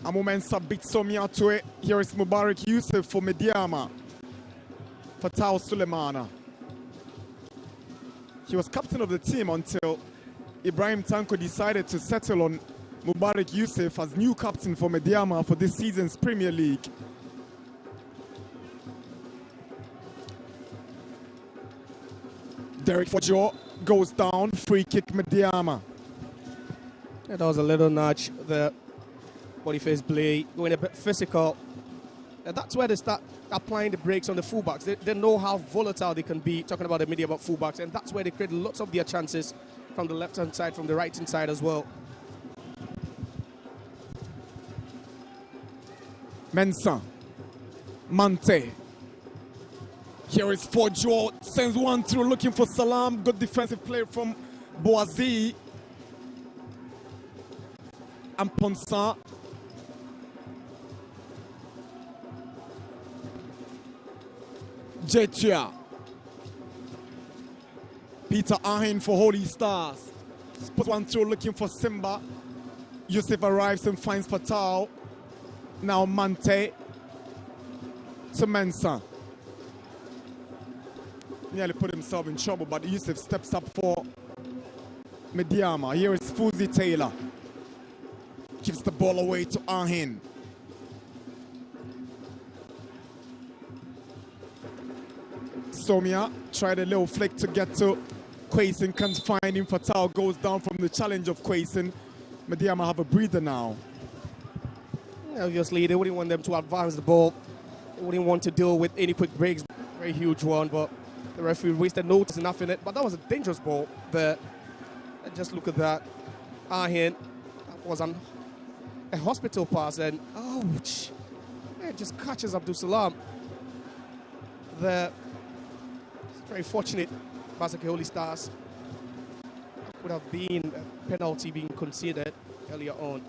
Amumensa beats Somia to it. Here is Mubarak Yusuf for Medeama. Fatal Sulemana. He was captain of the team until Ibrahim Tanko decided to settle on Mubarak Yusuf as new captain for Medeama for this season's Premier League. Derek Fojo goes down, free kick Medeama. Yeah, that was a little nudge there. Body face play, going a bit physical. And that's where they start applying the brakes on the fullbacks. They know how volatile they can be, talking about the media about fullbacks, and that's where they create lots of their chances from the left-hand side, from the right-hand side as well. Mensah, Mante. Here is Fojo, sends one through, looking for Salam. Good defensive play from Boazi. And Ponsa. Jetia. Peter Ahin for Holy Stars. Puts one through, looking for Simba. Yusuf arrives and finds Fatal. Now Mante to Mensah. Nearly put himself in trouble, but Yusuf steps up for Medeama. Here is Fuzi Taylor. Gives the ball away to Ahin. Somia tried a little flick to get to Quaison, can't find him. Fatal goes down from the challenge of Quaison. Medeama have a breather now. Obviously, they wouldn't want them to advance the ball. They wouldn't want to deal with any quick breaks. Very huge one, but the referee wasted no time enough in it. But that was a dangerous ball there. Just look at that. Ahin, that was a hospital pass, and ouch. It just catches Abdul Salam. There. Very fortunate, Basake Holy Stars. Would have been a penalty being considered earlier on.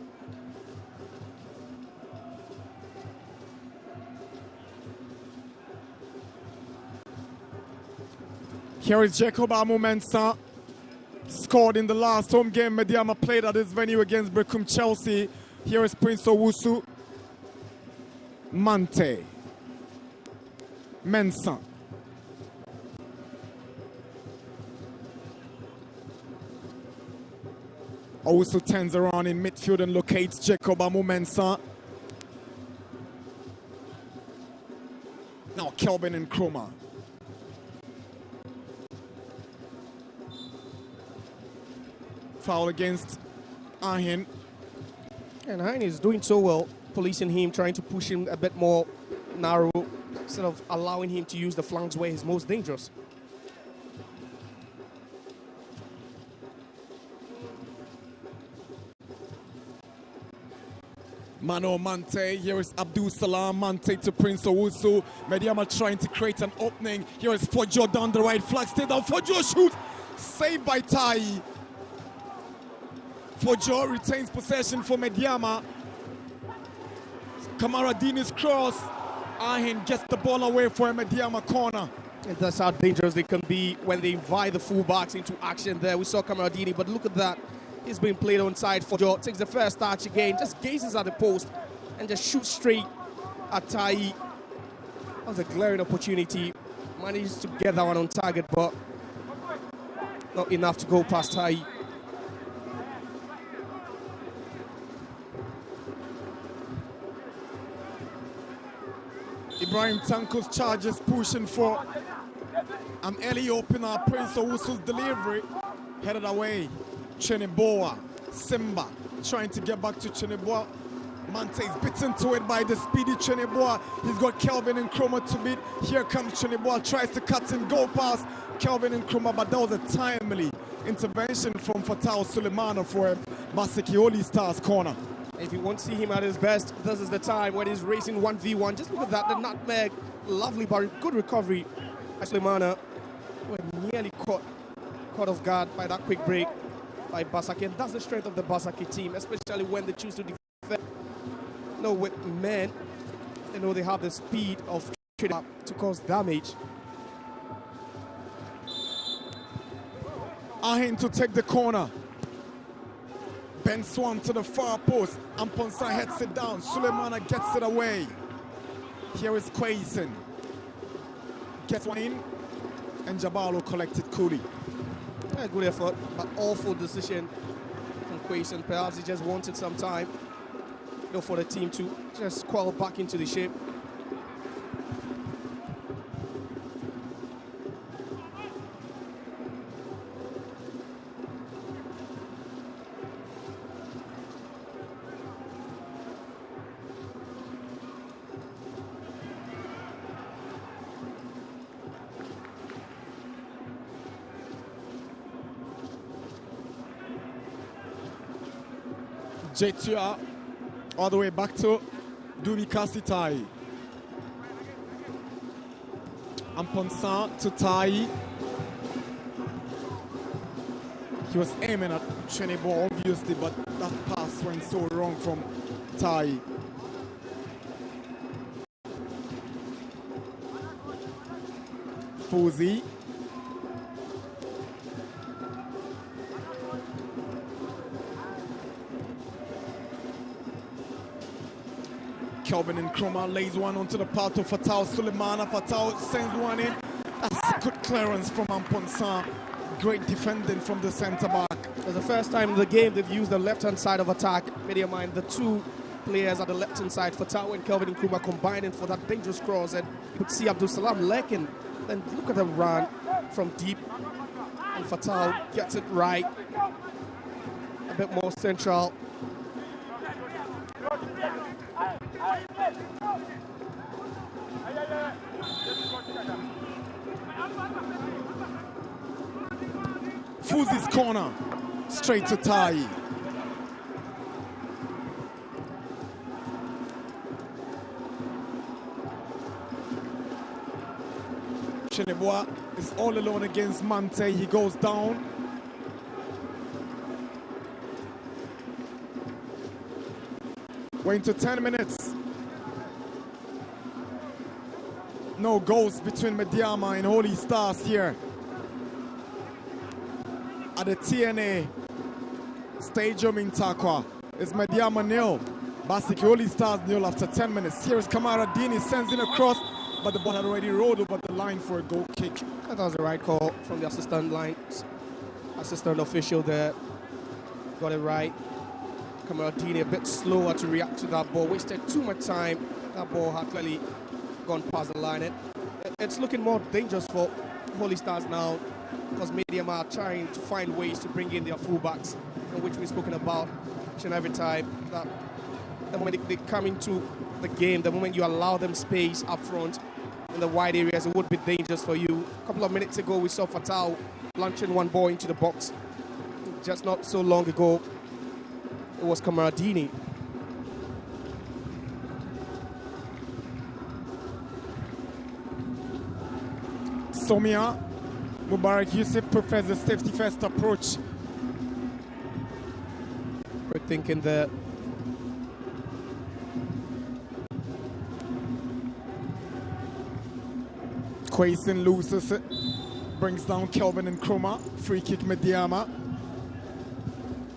Here is Jacob Amumensa. Scored in the last home game Medeama played at this venue against Brecum Chelsea. Here is Prince Owusu. Mante. Mensah. Also turns around in midfield and locates Jacob Amumensa. Now Kelvin Nkrumah. Foul against Ahin. And Ahin is doing so well, policing him, trying to push him a bit more narrow, instead of allowing him to use the flanks where he's most dangerous. Mano Mante, here is Abdul Salam. Mante to Prince Owusu. Medeama trying to create an opening. Here is Fojo down the right flag. Stay down. Fojo shoots. Saved by Tai. Fojo retains possession for Medeama. Kamaradini's cross. Ahin gets the ball away for a Medeama corner. And that's how dangerous they can be when they invite the fullbacks into action there. We saw Kamaradini, but look at that. He's being played on side. Fojo takes the first touch again, just gazes at the post and just shoots straight at Tai. That was a glaring opportunity. Managed to get that one on target, but not enough to go past Tai. Ibrahim Tanko's charges pushing for an early opener. Prince Owusu's delivery headed away. Cheneboa, Simba trying to get back to Cheneboa. Mante is bitten to it by the speedy Cheneboa. He's got Kelvin and Nkrumah to beat. Here comes Cheneboa, tries to cut and go past Kelvin and Nkrumah, but that was a timely intervention from Fatau Sulemana for Basake Holy Stars corner. If you want to see him at his best, this is the time when he's racing 1v1. Just look at that, the nutmeg, lovely but good recovery by Sulemana. We're nearly caught off guard by that quick break by Basake, and that's the strength of the Basake team, especially when they choose to defend. No, with men, they know they have the speed of to cause damage. Ahin to take the corner. Ben Swan to the far post. Amponsa heads it down. Sulemana gets it away. Here is Quaison. Gets one in. And Jabalo collected coolly. Yeah, good effort, but awful decision from Quaison. Perhaps he just wanted some time, for the team to just crawl back into the shape. Jetua all the way back to Dumi Kasitai. Amponsa to Tai. He was aiming at Cheneboa obviously, but that pass went so wrong from Tai. Fuzi. Kelvin and Nkrumah lays one onto the path of Fatau Sulemana. Fatau sends one in. That's good clearance from Amponsa. Great defending from the centre back. It's the first time in the game they've used the left-hand side of attack. Medeama, the two players at the left-hand side, Fatau and Kelvin and Nkrumah, combining for that dangerous cross. And you could see Abdul Salam lacking. Then look at the run from deep. And Fatau gets it right. A bit more central. Fuzi's corner, straight to Tai. Cheneboa is all alone against Mante. He goes down. We're into 10 minutes. No goals between Medeama and Holy Stars here at the TNA Stadium in Takwa. It's Medeama 0, Basake Holy Stars 0 after 10 minutes. Here is Kamara Dini, sends in a cross, but the ball had already rolled over the line for a goal kick. That was the right call from the assistant official there. Got it right. Kamara Dini a bit slower to react to that ball, wasted too much time. That ball had clearly gone past the line. It's looking more dangerous for Holy Stars now, because Medeama are trying to find ways to bring in their fullbacks, which we've spoken about each and every time. That the moment they come into the game, the moment you allow them space up front in the wide areas, it would be dangerous for you. A couple of minutes ago, we saw Fatau launching one ball into the box. Just not so long ago, it was Kamara Dini. Somia Mubarak Yusuf prefers the safety first approach. Quick thinking there. Quaison loses it, brings down Kelvin and Nkrumah. Free kick Medeama.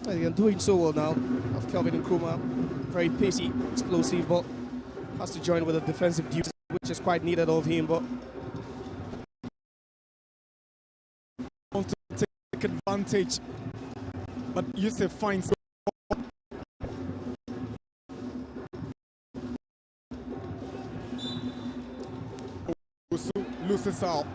They're doing so well now of Kelvin and Nkrumah. Very pacey, explosive, but has to join with a defensive duty, which which is quite needed of him, but wants to take advantage. But Yusuf finds loses out.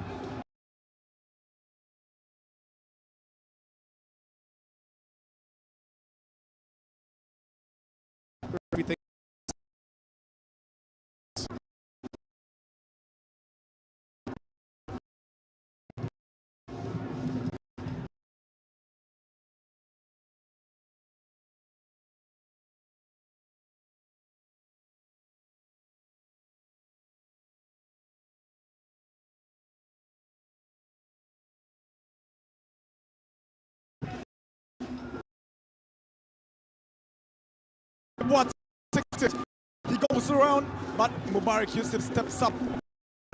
Everything. What? He goes around, but Mubarak Yusuf steps up.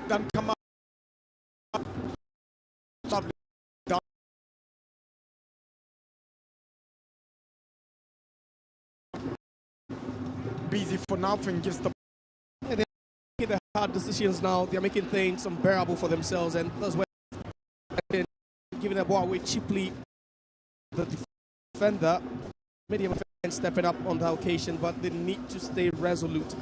Then come up. Down. Busy for nothing, gives the. They're making the hard decisions now. They're making things unbearable for themselves, and that's why they're giving the ball away cheaply. The defender, Medeama stepping up on the occasion, but they need to stay resolute.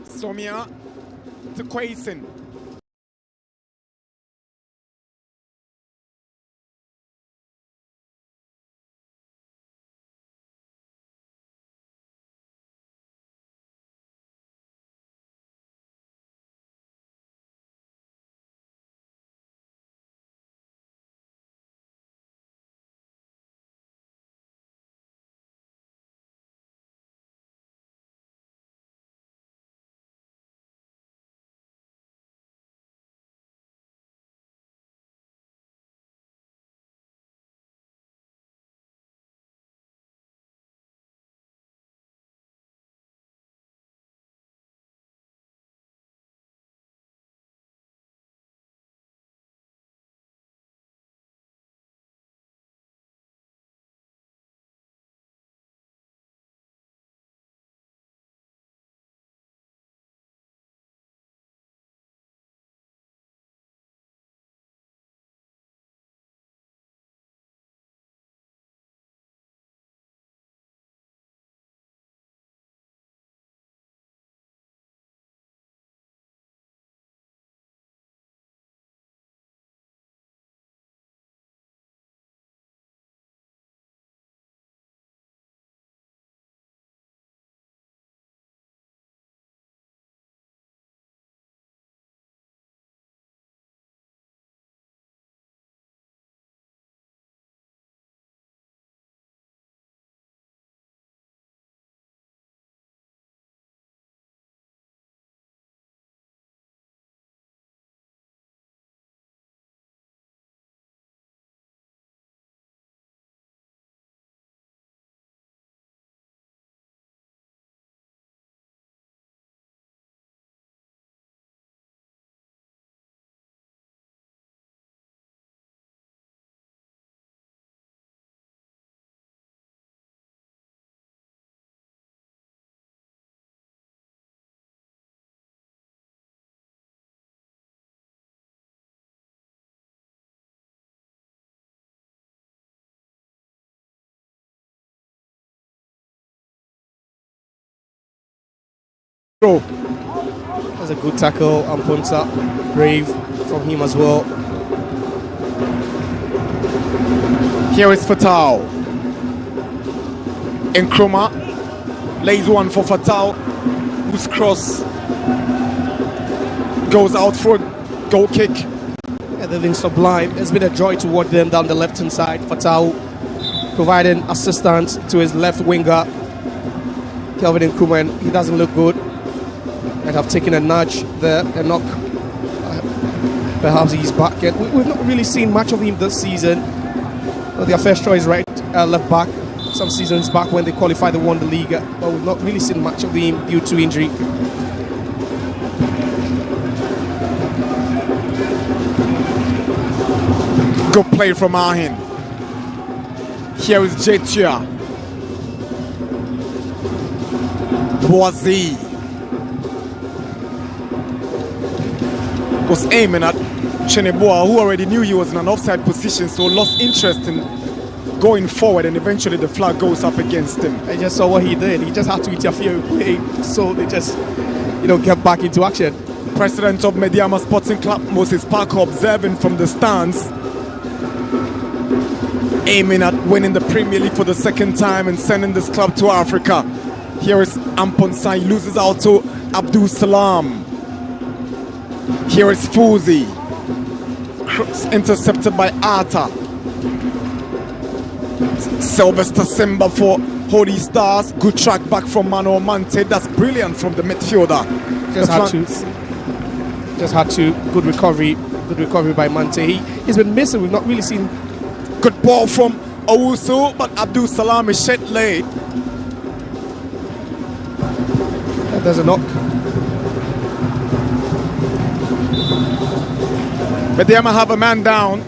Somia to Quaison. That's a good tackle. Amponsa, brave from him as well. Here is Fatau. Nkrumah lays one for Fatau, whose cross goes out for a goal kick. Yeah, they've been sublime. It's been a joy to watch them down the left-hand side. Fatau providing assistance to his left winger, Kelvin Nkrumah, and he doesn't look good. Might have taken a nudge there, a knock. Perhaps he's back. And we've not really seen much of him this season. Well, their first choice left back. Some seasons back when they qualified, they won the league, but we've not really seen much of him due to injury. Good play from Ahin. Here is Jetia. Boise was aiming at Cheneboa, who already knew he was in an offside position, so lost interest in going forward, and eventually the flag goes up against him. I just saw what he did. He just had to interfere with play, so they just, get back into action. President of Medeama Sporting Club, Moses Parker, observing from the stands, aiming at winning the Premier League for the second time and sending this club to Africa. Here is Amponsa, he loses out to Abdul Salam. Here is Fuzi, intercepted by Arta. Sylvester Simba for Holy Stars. Good track back from Mano Mante. That's brilliant from the midfielder. Just had to. Good recovery by Mante. He's been missing. We've not really seen. Good ball from Owusu, but Abdul Salam is shed late. There's a knock. Medeama have a man down.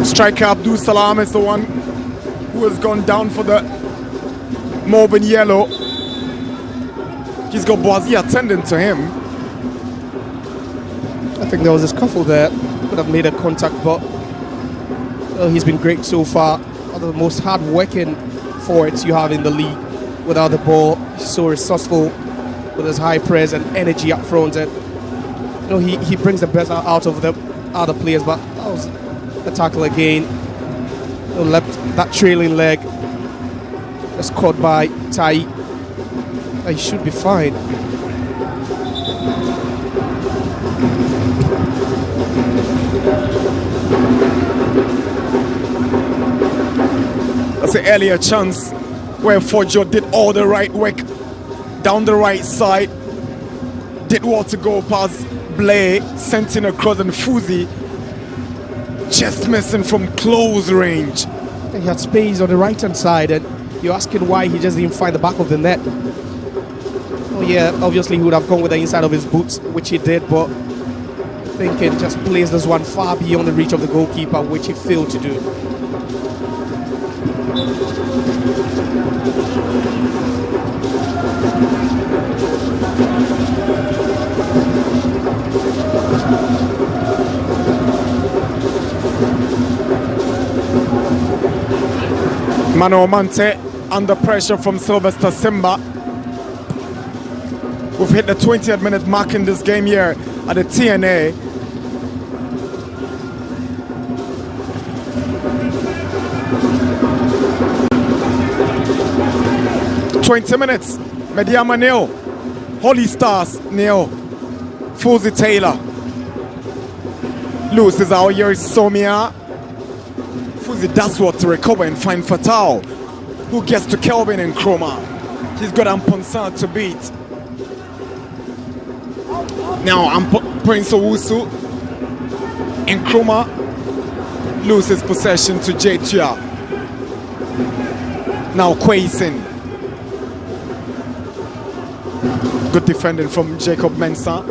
Striker Abdul Salam is the one who has gone down for the mauve and yellow. He's got Boise attending to him. I think there was a scuffle there. Could have made a contact, but he's been great so far. One of the most hard-working forwards you have in the league. Without the ball, he's so resourceful with his high press and energy up front. And he brings the best out of the other players. But that was a tackle again. Left that trailing leg. That's caught by Tai. He should be fine. That's an earlier chance where Fojo did all the right work down the right side. Did well to go past Blay, sent in across, and Fuzi just missing from close range. He had space on the right hand side, and you're asking why he just didn't find the back of the net. Oh yeah, obviously he would have gone with the inside of his boots, which he did, but I think it just placed this one far beyond the reach of the goalkeeper, which he failed to do. Mano Mante under pressure from Sylvester Simba. We've hit the 20th minute mark in this game here at the TNA. "20 minutes, Medeama nil, Holy Stars nil." Fuzi Taylor loses out. Here is Somia. Fuzi does what to recover and find Fatau, who gets to Kelvin Nkrumah. He's got Amponsa to beat. Now Prince Owusu. Nkrumah loses possession to Jetia. Now Kweisin. Good defending from Jacob Mensah.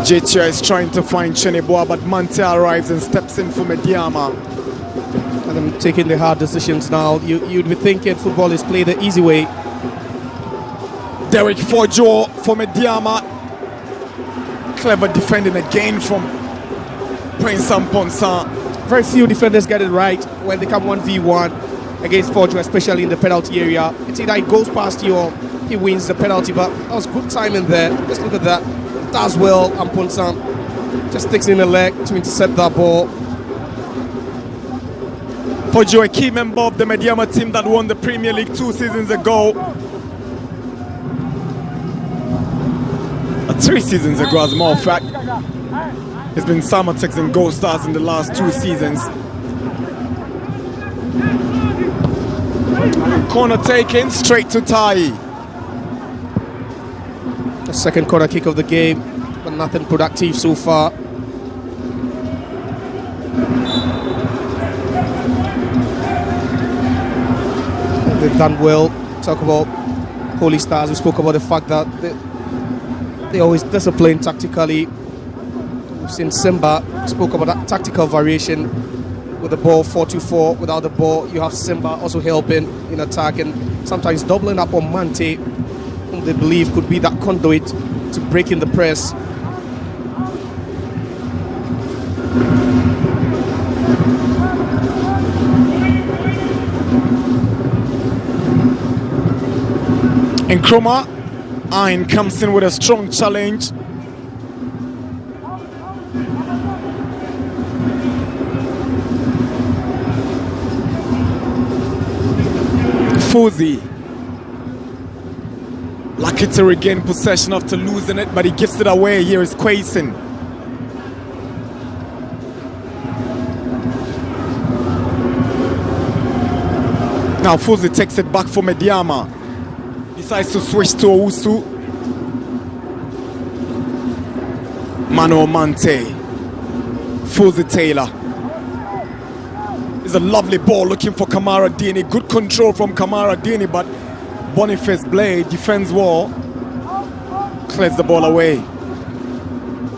Jetia is trying to find Cheneboa, but Mante arrives and steps in for Medeama. And I'm taking the hard decisions now. You'd be thinking football is played the easy way. Derek Fojo for Medeama. Clever defending again from Prince Amponsa. Very few defenders get it right when they come 1v1. against Forjo, especially in the penalty area. It's either he goes past you or he wins the penalty, but that was good timing there. Just look at that. Does well, and Ponsam just sticks in the leg to intercept that ball. Forjo, a key member of the Medeama team that won the Premier League 2 seasons ago. 3 seasons ago, as a matter of fact. He's been Summertex and Gold Stars in the last 2 seasons. Corner taken, straight to Tai. The second corner kick of the game, but nothing productive so far. They've done well. Talk about Holy Stars. We spoke about the fact that they always discipline tactically. We've seen Simba spoke about that tactical variation with the ball 4-2-4. Without the ball, you have Simba also helping in attack and sometimes doubling up on Mante, whom they believe could be that conduit to break in the press. And Kroma, Ayn comes in with a strong challenge. Fuzi, lucky to regain possession after losing it, but he gives it away. Here is Quason. Now Fuzi takes it back for Medeama. Decides to switch to Owusu. Mano Mante. Fuzi Taylor. It's a lovely ball looking for Kamara Dini. Good control from Kamara Dini, but Boniface Blade defends wall. Clears the ball away.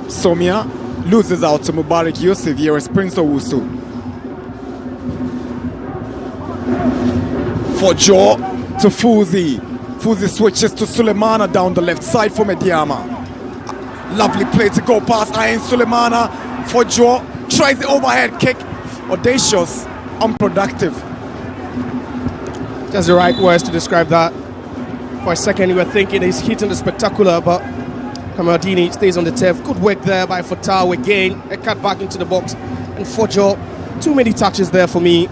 Somia loses out to Mubarak Yusuf. Here is Prince Owusu. For Joe to Fuzi. Fuzi switches to Sulemana down the left side for Medeama. Lovely play to go past Ayn Sulemana. For Joe tries the overhead kick. Audacious, unproductive. Just the right words to describe that. For a second you were thinking he's hitting the spectacular, but Kamaradini stays on the turf. Good work there by Fatau again. A cut back into the box. And Forjo, too many touches there for me,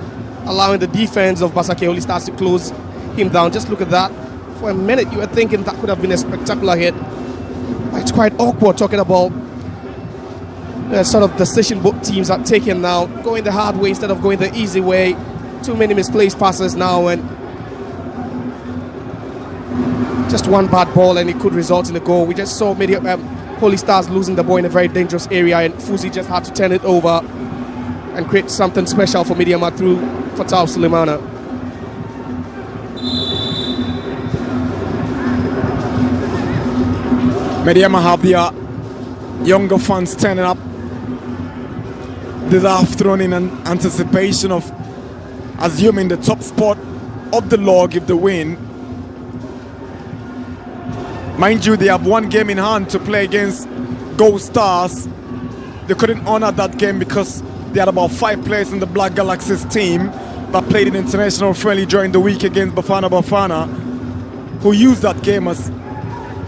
allowing the defense of Basake Holy Stars to close him down. Just look at that. For a minute you were thinking that could have been a spectacular hit. But it's quite awkward talking about the sort of decision both teams are taking now, going the hard way instead of going the easy way. Too many misplaced passes now, and just one bad ball and it could result in a goal. We just saw Holy Stars losing the ball in a very dangerous area, and Fuzi just had to turn it over and create something special for Medeama through Fatau Sulemana. Medeama have their younger fans turning up this afternoon in anticipation of assuming the top spot of the log if they win. Mind you, they have one game in hand to play against Gold Stars. They couldn't honor that game because they had about 5 players in the Black Galaxies team that played in international friendly during the week against Bafana, who used that game as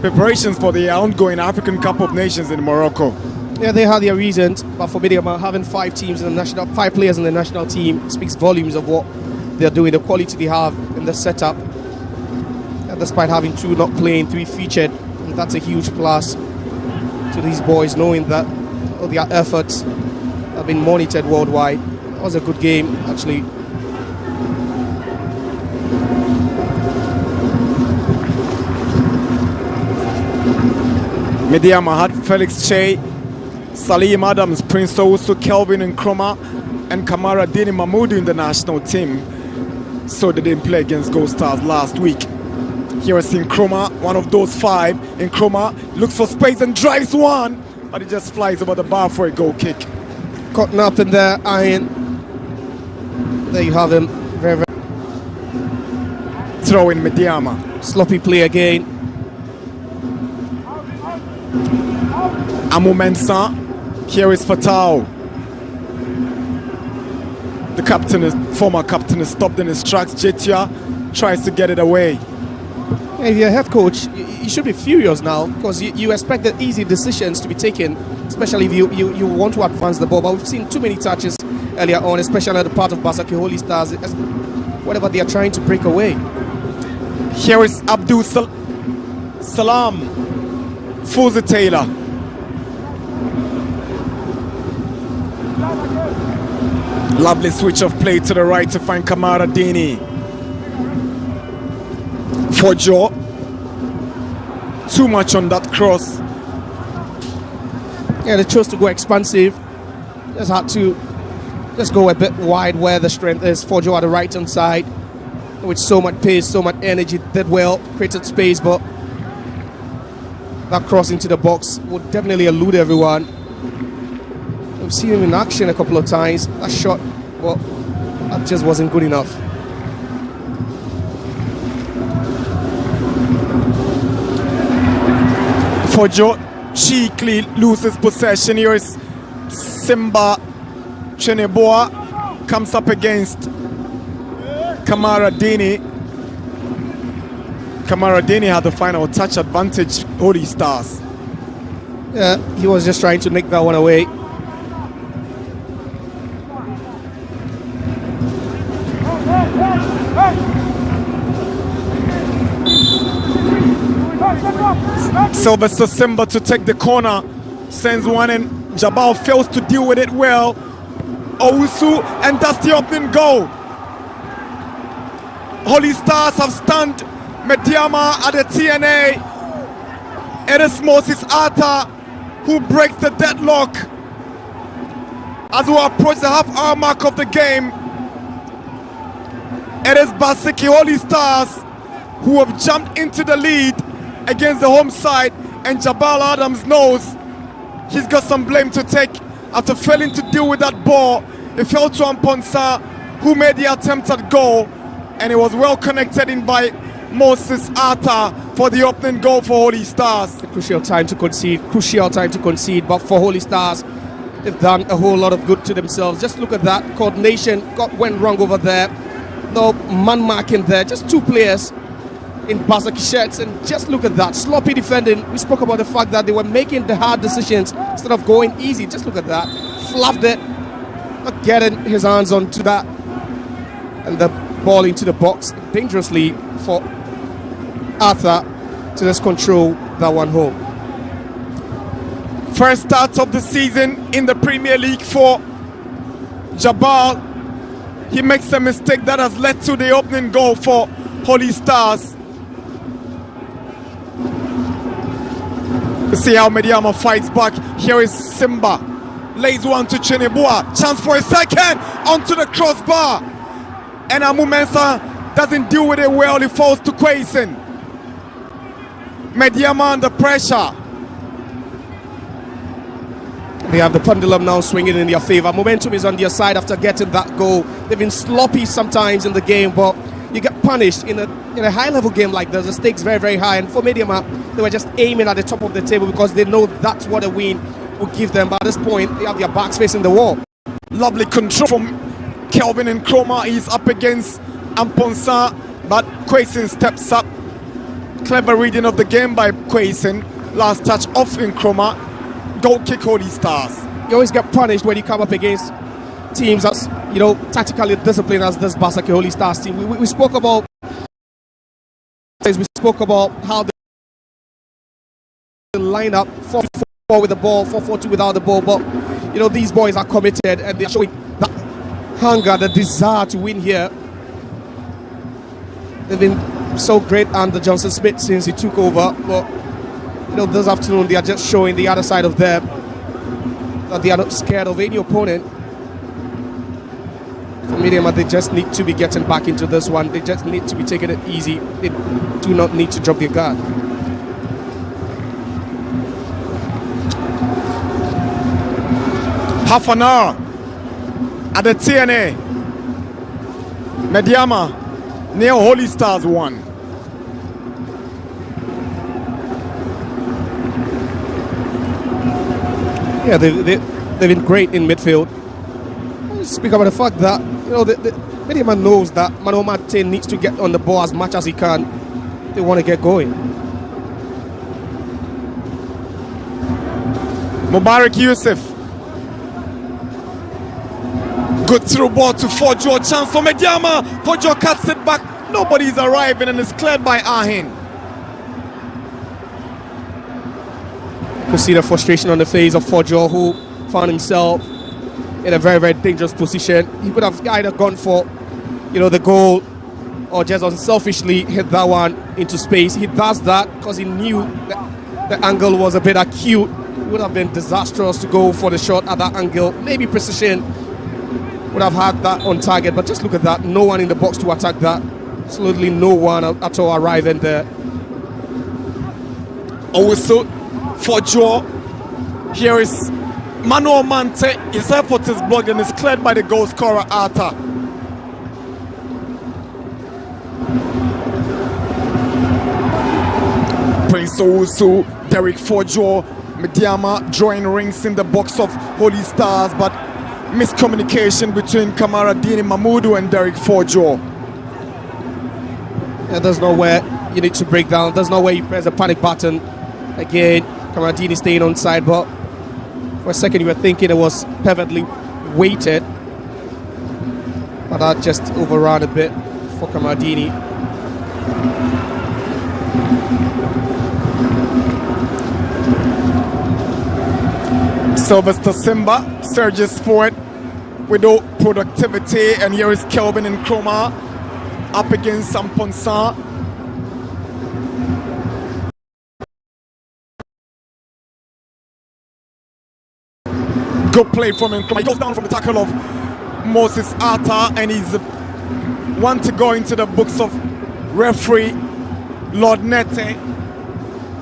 preparations for the ongoing African Cup of Nations in Morocco. Yeah, they had their reasons, but for Medeama, having 5 players in the national team speaks volumes of what they're doing, the quality they have in the setup. And despite having 2 not playing, 3 featured, and that's a huge plus to these boys, knowing that all their efforts have been monitored worldwide. It was a good game, actually. Medeama had Felix Che, Salim Adams, Prince Owusu, Kelvin and Kroma, and Kamara Dini Mahmoud in the national team. So they didn't play against Gold Stars last week. Here is Nkrumah, one of those 5. Nkrumah looks for space and drives one, but it just flies over the bar for a goal kick. Caught nothing there, Iron. There you have him. Very, very throw in Medeama. Sloppy play again. Amu Mensah. Here is Fatau. The former captain is stopped in his tracks. Jetia tries to get it away. Hey, if you're a head coach, you should be furious now because you expect the easy decisions to be taken, especially if you want to advance the ball. But we've seen too many touches earlier on, especially at the part of Basake Holy Stars, whatever they are trying to break away. Here is Abdul Salam Fuzi Taylor. Lovely switch of play to the right to find Kamara Dini. For Joe. Too much on that cross. Yeah, they chose to go expansive. Just had to go a bit wide where the strength is. For Joe at the right hand side. With so much pace, so much energy, did well, created space, but that cross into the box would definitely elude everyone. We've seen him in action a couple of times. That shot, well, that just wasn't good enough. For Joe, cheekily loses possession. Here is Simba Cheneboa, comes up against Kamara Dini. Kamara Dini had the final touch advantage, Holy Stars. Yeah, he was just trying to make that one away. Sylvester Simba to take the corner, sends one in. Jabal fails to deal with it well. Owusu, and that's the opening goal. Holy Stars have stunned Medeama at the TNA. It is Moses Arthur who breaks the deadlock as we approach the half-hour mark of the game. It is Basake Holy Stars who have jumped into the lead against the home side, and Jabal Adams knows he's got some blame to take after failing to deal with that ball. It fell to Amponsa, who made the attempt at goal, and it was well connected in by Moses Arthur for the opening goal for Holy Stars. A crucial time to concede, but for Holy Stars, they've done a whole lot of good to themselves. Just look at that coordination went wrong over there. No man marking there, just two players in Basake shirts, and just look at that sloppy defending. We spoke about the fact that they were making the hard decisions instead of going easy. Just look at that, fluffed it, not getting his hands onto that, and the ball into the box dangerously for Arthur to just control that one home. First start of the season in the Premier League for Jabal. He makes a mistake that has led to the opening goal for Holy Stars. Let's see how Medeama fights back. Here is Simba. Lays one to Cheneboa. Chance for a second. Onto the crossbar. And Amu Mensah doesn't deal with it well. He falls to Quaison. Medeama under pressure. They have the pendulum now swinging in their favor. Momentum is on their side after getting that goal. They've been sloppy sometimes in the game, but you get punished in a high-level game like this. The stakes very, very high. And for Medeama, they were just aiming at the top of the table because they know that's what a win will give them. But at this point, they have their backs facing the wall. Lovely control from Kelvin and Chroma. He's up against Amponsa, but Quaison steps up. Clever reading of the game by Quaison. Last touch off in Chroma. Goal kick Holy Stars. You always get punished when you come up against teams as, tactically disciplined as this Basake Holy Stars team. We spoke about how they line up 4-4 with the ball, 4-4-2 without the ball, but these boys are committed and they're showing that hunger, the desire to win here. They've been so great under Johnson Smith since he took over, but this afternoon they are just showing the other side of them, that they are not scared of any opponent. For Medeama, they just need to be getting back into this one. They just need to be taking it easy. They do not need to drop their guard. Half an hour at the TNA. Medeama near Holy Stars 1. Yeah, they've been great in midfield. Speak about the fact that You know, the Medeama knows that Mano Martin needs to get on the ball as much as he can. They want to get going. Mubarak Yusuf. Good through ball to Fojo. Chance for Medeama. Fojo cuts it back. Nobody's arriving and it's cleared by Ahin. You could see the frustration on the face of Fojo, who found himself in a very, very dangerous position. He could have either gone for, you know, the goal or just unselfishly hit that one into space. He does that because he knew that the angle was a bit acute. It would have been disastrous to go for the shot at that angle. Maybe precision would have had that on target, but just look at that. No one in the box to attack that. Absolutely no one at all arriving there. Also for Joe, here is Manuel Mante. His effort is blocked and is cleared by the goal scorer Arta. Prince Owusu, Derek Fojo, Medeama drawing rings in the box of Holy Stars, but miscommunication between Kamaradini Mahmoudou and Derek Fojo. Yeah, there's nowhere you need to break down. There's nowhere you press the panic button. Again, Kamaradini staying on side, but for a second you were thinking it was perfectly weighted. But that just overran a bit for Kamaradini. Sylvester Simba surges forward with no productivity, and here is Kelvin Nkrumah up against Samponsa. Good play from Nkrumah. He goes down from the tackle of Moses Arta, and he's one to go into the books of referee Lord Nete.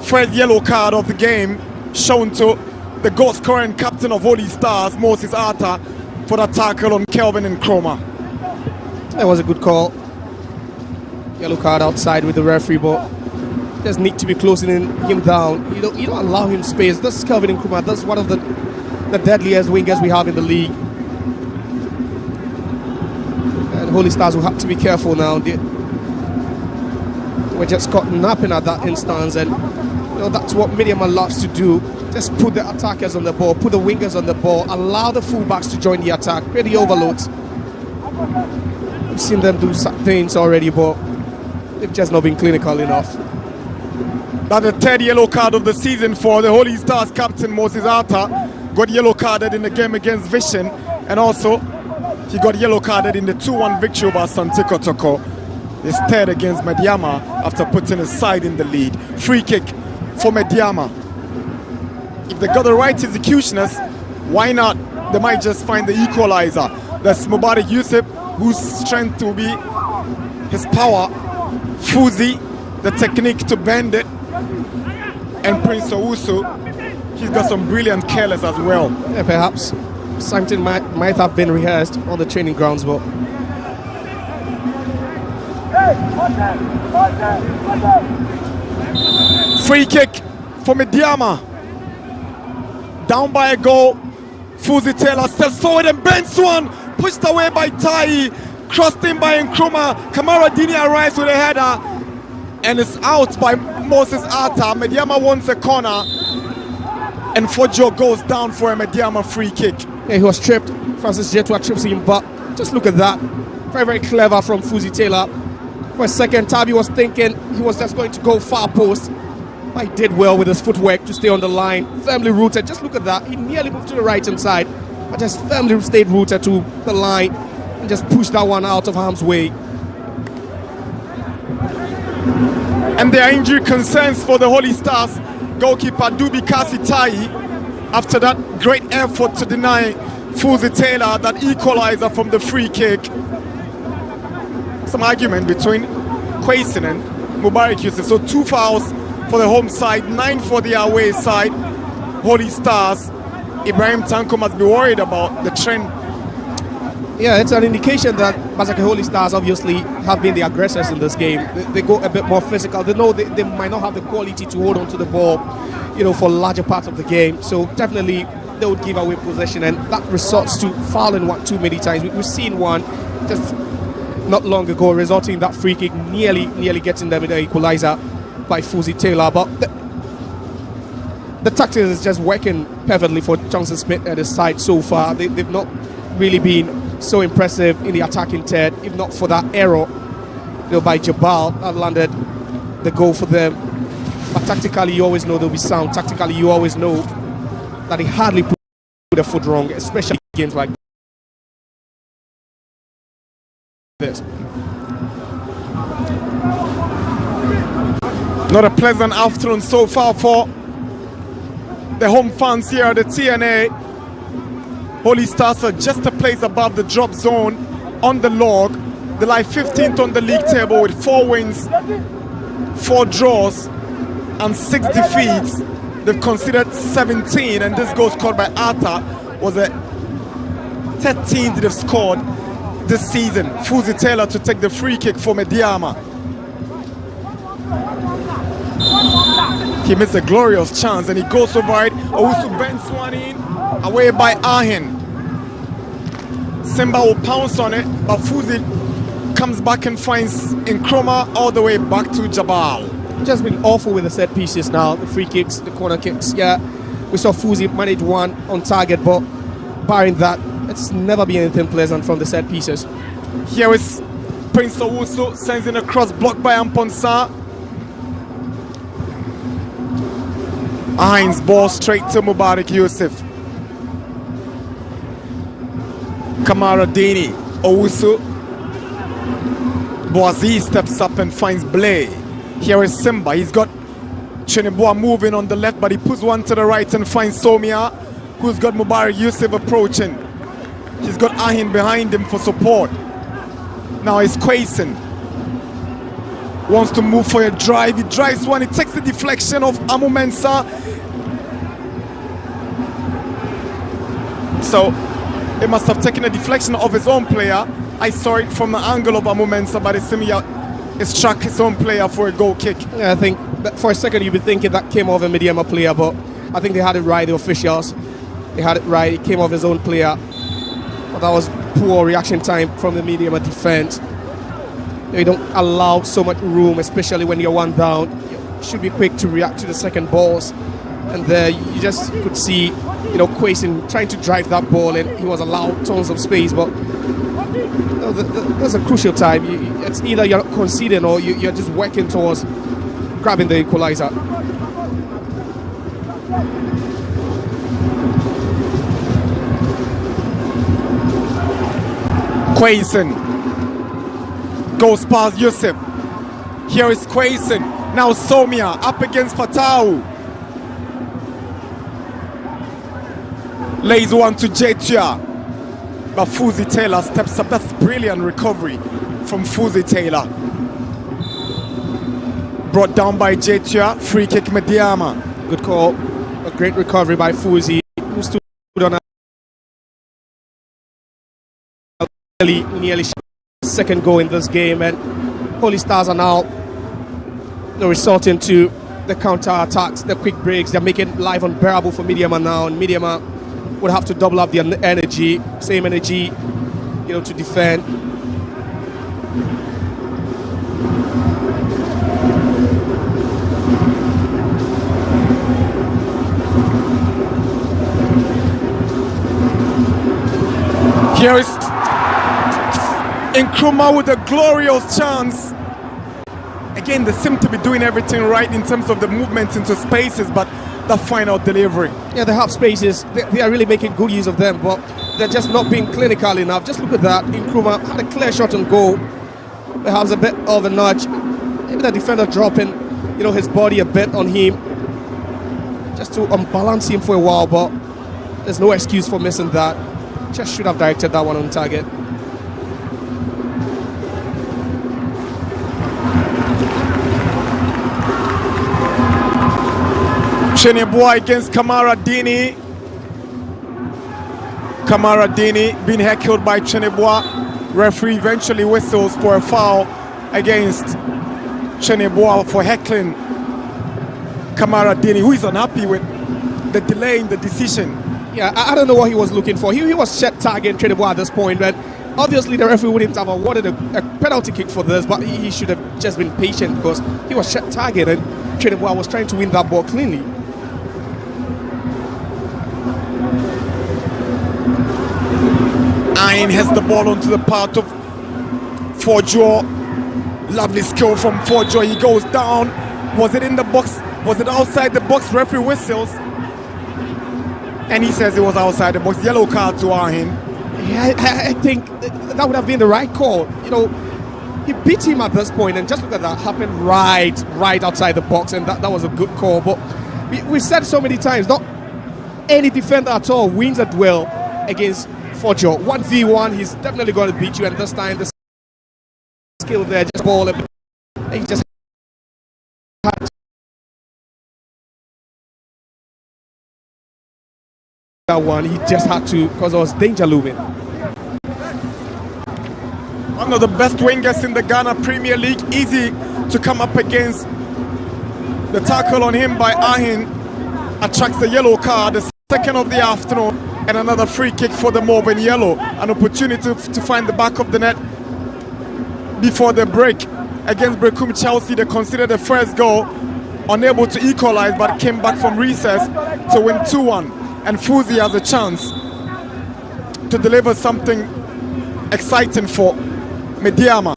First yellow card of the game shown to the goal scorer and captain of Holy Stars, Moses Arta, for the tackle on Kelvin Nkrumah. That was a good call. Yellow card outside with the referee, but just need to be closing him down. You don't allow him space. This is Kelvin Nkrumah. That's one of the deadliest wingers we have in the league. And Holy Stars will have to be careful now. We're just caught napping at that instance, and you know that's what Medeama loves to do. Just put the attackers on the ball, put the wingers on the ball, allow the fullbacks to join the attack, create the overloads. We've seen them do things already, but they've just not been clinical enough. That's the third yellow card of the season for the Holy Stars captain Moses Arta. Got yellow carded in the game against Vision, and also he got yellow carded in the 2-1 victory over Santi Kotoko. His third against Medeama after putting his side in the lead. Free kick for Medeama. If they got the right executioners, why not? They might just find the equalizer. That's Mubarak Yusuf, whose strength will be his power. Fuzi, the technique to bend it. And Prince Owusu, he's got some brilliant careless as well. Yeah, perhaps something might have been rehearsed on the training grounds, but free kick for Medeama. Down by a goal. Fuzi Taylor steps forward and bends one. Pushed away by Tai. Crossed in by Nkrumah. Kamaradini arrives with a header. And it's out by Moses Arta. Medeama wants a corner. And Fojo goes down for a Medeama free kick. Yeah, he was tripped. Francis Jetua trips him, but just look at that. Very, very clever from Fuzi Taylor. For a second, Tabi was thinking he was just going to go far post. But he did well with his footwork to stay on the line. Firmly rooted. Just look at that. He nearly moved to the right hand side, but just firmly stayed rooted to the line and just pushed that one out of harm's way. And there are injury concerns for the Holy Stars goalkeeper Dubi Kasitai after that great effort to deny Fuzi Taylor that equalizer from the free kick. Some argument between Quaison and Mubarak Yusuf. So 2 fouls for the home side, 9 for the away side. Holy Stars. Ibrahim Tanko must be worried about the trend. Yeah, it's an indication that Basake Holy Stars obviously have been the aggressors in this game. They go a bit more physical. They know they might not have the quality to hold on to the ball, you know, for larger parts of the game. So definitely they would give away possession, and that resorts to fouling one too many times. We've seen one just not long ago resulting in that free kick nearly getting them in the equalizer by Fuzi Taylor. But the tactics is just working perfectly for Johnson Smith at the side so far. They've not really been so impressive in the attacking third, if not for that error by Jabal that landed the goal for them. But tactically, you always know they'll be sound. Tactically, you always know that they hardly put their foot wrong, especially games like this. Not a pleasant afternoon so far for the home fans here at the TNA. Holy Stars are just a place above the drop zone on the log. They lie 15th on the league table with 4 wins, 4 draws, and 6 defeats. They've considered 17, and this goal scored by Arthur was the 13th they've scored this season. Fuzi Taylor to take the free kick for Medeama. He missed a glorious chance and he goes over it. Owusu bends one in, away by Ahin. Simba will pounce on it, but Fuzi comes back and finds Nkrumah all the way back to Jabal. Just been awful with the set pieces now, the free kicks, the corner kicks. Yeah, we saw Fuzi manage one on target, but barring that, it's never been anything pleasant from the set pieces. Here is Prince Owusu, sends in a cross blocked by Amponsa. Hines ball straight to Mubarak Yusuf. Kamara Dini, Owusu. Boazi steps up and finds Blay. Here is Simba. He's got Cheneboa moving on the left, but he puts one to the right and finds Somia, who's got Mubarak Yusuf approaching. He's got Ahin behind him for support. Now it's Quayson. Wants to move for a drive. He drives one. He takes the deflection of Amu Mensah. So he must have taken a deflection of his own player. I saw it from the angle of Amu Mensah, but it struck his own player for a goal kick. Yeah, I think that for a second you'd be thinking that came off a Medeama player, but I think they had it right, the officials. They had it right. It came off his own player. But that was poor reaction time from the Medeama defense. They don't allow so much room, especially when you're one down. You should be quick to react to the second balls. And there you just could see, Quayson trying to drive that ball, and he was allowed tons of space. But that's a crucial time. It's either you're not conceding or you're just working towards grabbing the equalizer. Quayson goes past Yusuf. Here is Quayson. Now Somia up against Fatau. Lays one to Jetia. But Fuzi Taylor steps up. That's brilliant recovery from Fuzi Taylor. Brought down by Jetia. Free kick Medeama. Good call. A great recovery by Fuzi, who stood on a nearly second goal in this game, and Holy Stars are now resorting to the counter attacks, the quick breaks. They're making life unbearable for Medeama now, and Medeama would have to double up their energy, same energy, to defend. Here is Nkrumah with a glorious chance. Again, they seem to be doing everything right in terms of the movements into spaces, but the final delivery. Yeah, they have spaces. They are really making good use of them, but they're just not being clinical enough. Just look at that. Nkrumah had a clear shot on goal. Perhaps a bit of a nudge. Maybe the defender dropping, his body a bit on him, just to unbalance him for a while, but there's no excuse for missing that. Just should have directed that one on target. Cheneboa against Kamara Dini. Kamara Dini being heckled by Cheneboa. Referee eventually whistles for a foul against Cheneboa for heckling Kamara Dini, who is unhappy with the delay in the decision. Yeah, I don't know what he was looking for. He was set target tradable at this point, but obviously the referee wouldn't have awarded a penalty kick for this, but he should have just been patient because he was set target and tradable was trying to win that ball cleanly. Ayin has the ball onto the part of Forjo. Lovely skill from Forjo. He goes down. Was it in the box? Was it outside the box? Referee whistles. And he says it was outside the box. Yellow card to Ayin. Yeah, I think that would have been the right call. You know, he beat him at this point, and just look at that, happened right outside the box, and that was a good call. But we've said so many times, not any defender at all wins a duel against Forjo. 1v1, he's definitely going to beat you, and this time the skill there, just ball a bit. He just had that one, he just had to, because there was danger looming. One of the best wingers in the Ghana Premier League, easy to come up against. The tackle on him by Ayin attracts the yellow card, the second of the afternoon, and another free kick for the Mob in yellow. An opportunity to find the back of the net before the break against Brecum Chelsea. They considered the first goal, unable to equalize, but came back from recess to win 2-1. And Fuzi has a chance to deliver something exciting for Medeama.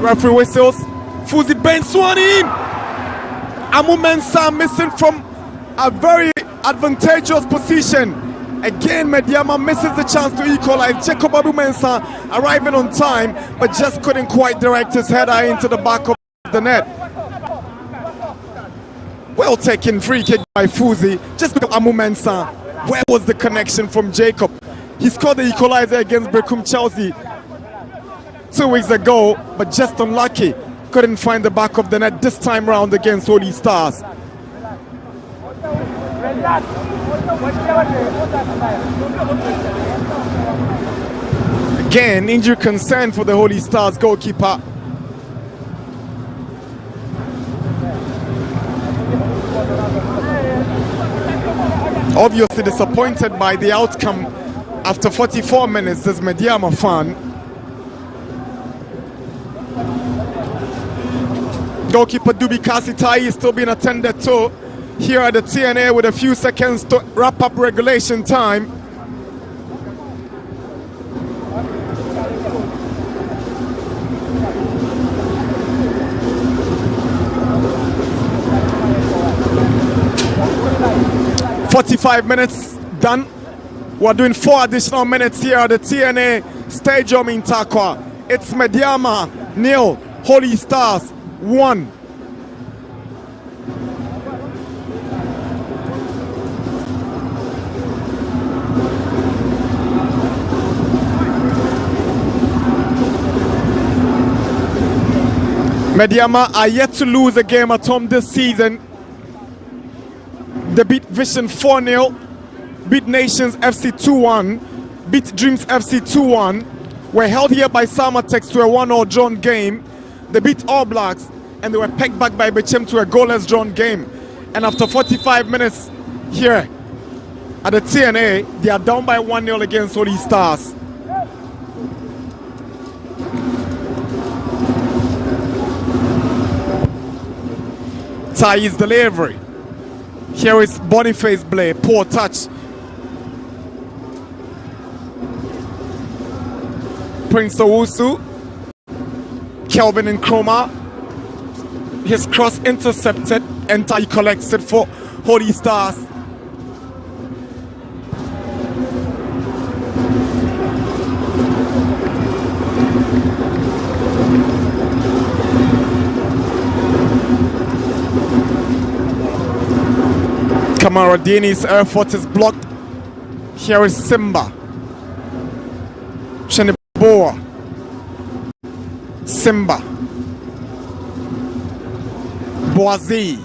Referee whistles. Fuzi bends one in. Amu Mensah missing from a very advantageous position. Again, Medeama misses the chance to equalize. Jacob Abu Mensah arriving on time, but just couldn't quite direct his header into the back of the net. Well taken free kick by Fuzi. Just look at Amu Mensah. Where was the connection from Jacob? He scored the equalizer against Brecum Chelsea 2 weeks ago, but just unlucky. Couldn't find the back of the net this time round against Holy Stars. Again, injury concern for the Holy Stars goalkeeper. Obviously disappointed by the outcome after 44 minutes, this Medeama fan. Goalkeeper Dubi Kasitai is still being attended to here at the TNA with a few seconds to wrap up regulation time. "45 minutes done." We're doing 4 additional minutes here at the TNA Stadium in Takwa. It's Medeama 0, Holy Stars 1. Medeama are yet to lose a game at home this season. They beat Vision 4-0, beat Nations FC 2-1, beat Dreams FC 2-1, were held here by Samatex to a 1-0 drawn game. They beat All Blacks and they were pegged back by Bechem to a goalless drawn game. And after 45 minutes here at the TNA, they are down by 1-0 against Holy Stars. Tai's delivery. Here is Boniface Blay, poor touch. Prince Owusu, Kelvin Nkrumah, his cross intercepted, and Tai collects it for Holy Stars. Kamaradini's effort is blocked. Here is Simba. Sheniboa. Simba. Boazi.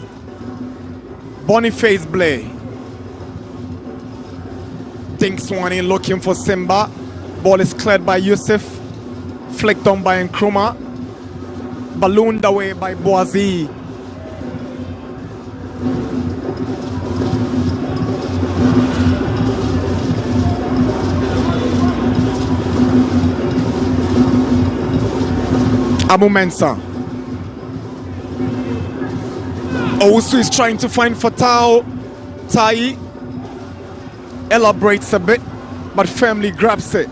Boniface Blay. Thinks one in looking for Simba. Ball is cleared by Yusuf. Flicked on by Nkrumah. ballooned away by Boazi. Amu Mensah. Owusu is trying to find Fatao. Tai elaborates a bit, but firmly grabs it.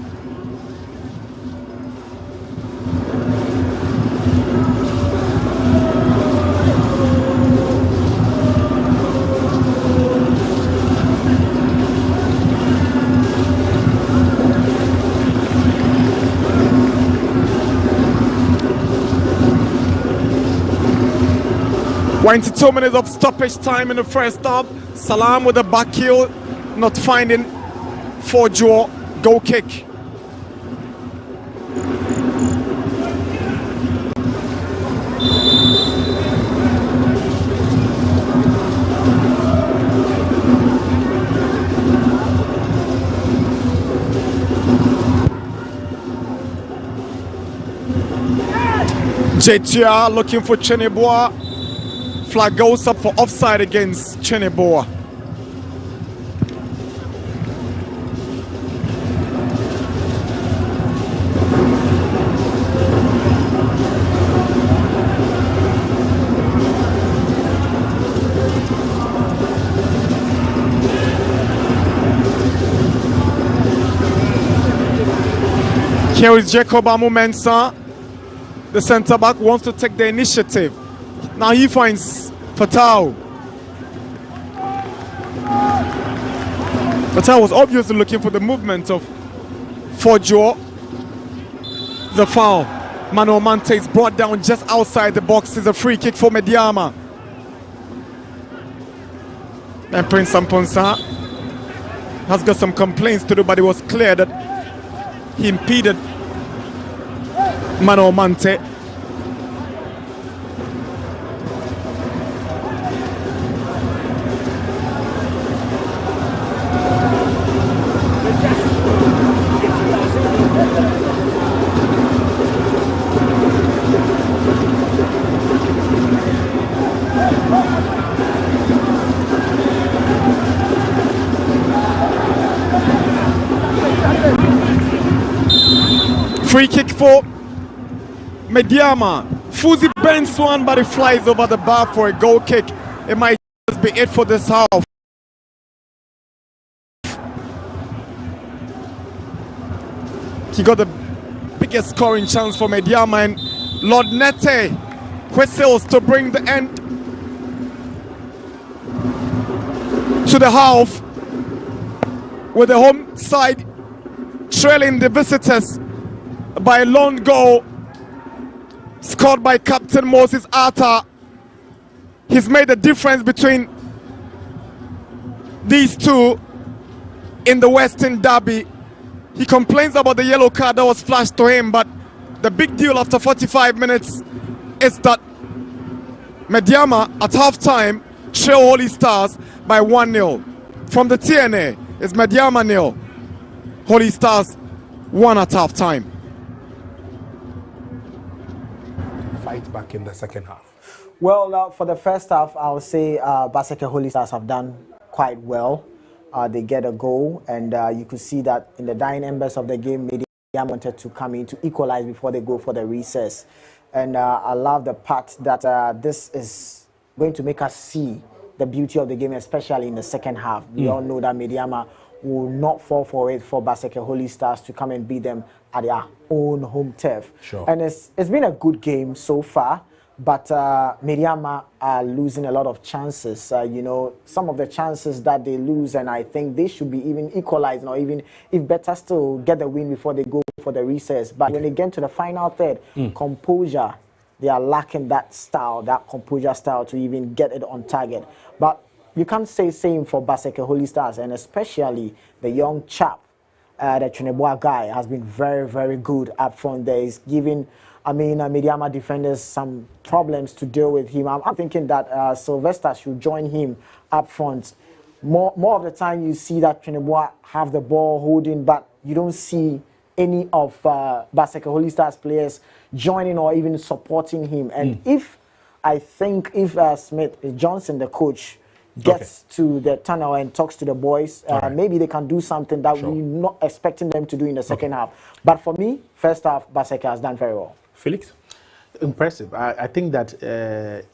Two minutes of stoppage time in the first half. Salam with a back heel, not finding Fojo. Goal kick. JTR looking for Cheneboa. Flag goes up for offside against Cheneboa. Here is Jacob Amu Mensah. The centre back wants to take the initiative. Now he finds Fatau. Fatau was obviously looking for the movement of Fojo. The foul. Mano Mante is brought down just outside the box. It's a free kick for Medeama. And Prince Samponsa has got some complaints to do, but it was clear that he impeded Mano Mante. Free kick for Medeama. Fuzi bends one, but it flies over the bar for a goal kick. It might just be it for this half. He got the biggest scoring chance for Medeama, and Lord Nete whistles to bring the end to the half, with the home side trailing the visitors by a lone goal scored by Captain Moses Atta. He's made the difference between these two in the Western Derby. He complains about the yellow card that was flashed to him, but the big deal after 45 minutes is that Medeama at halftime trail Holy Stars by 1-0. From the TNA, it's Medeama 0, Holy Stars 1 at halftime. Fight back in the second half. Well, for the first half, I would say Basake Holy Stars have done quite well. They get a goal, and you could see that in the dying embers of the game, Medeama wanted to come in to equalize before they go for the recess. And I love the part that this is going to make us see the beauty of the game, especially in the second half. We all know that Medeama will not fall for it for Basake Holy Stars to come and beat them at their own home turf. Sure. And it's been a good game so far, but Medeama are losing a lot of chances. You know, some of the chances that they lose, and I think they should be even equalizing, or even, if better still, get the win before they go for the recess. But when they get to the final third, composure, they are lacking that style, that composure style to even get it on target. But you can't say same for Basake Holy Stars, and especially the young chap, the Cheneboa guy, has been very, very good up front there. He's giving, Medeama defenders some problems to deal with him. I'm thinking that Sylvester should join him up front. More of the time you see that Cheneboa have the ball holding, but you don't see any of Basake Holy Stars players joining or even supporting him. And if Smith Johnson, the coach, gets to the tunnel and talks to the boys, maybe they can do something that we're not expecting them to do in the second half. But for me, first half, Basake has done very well. Felix? Impressive. I think that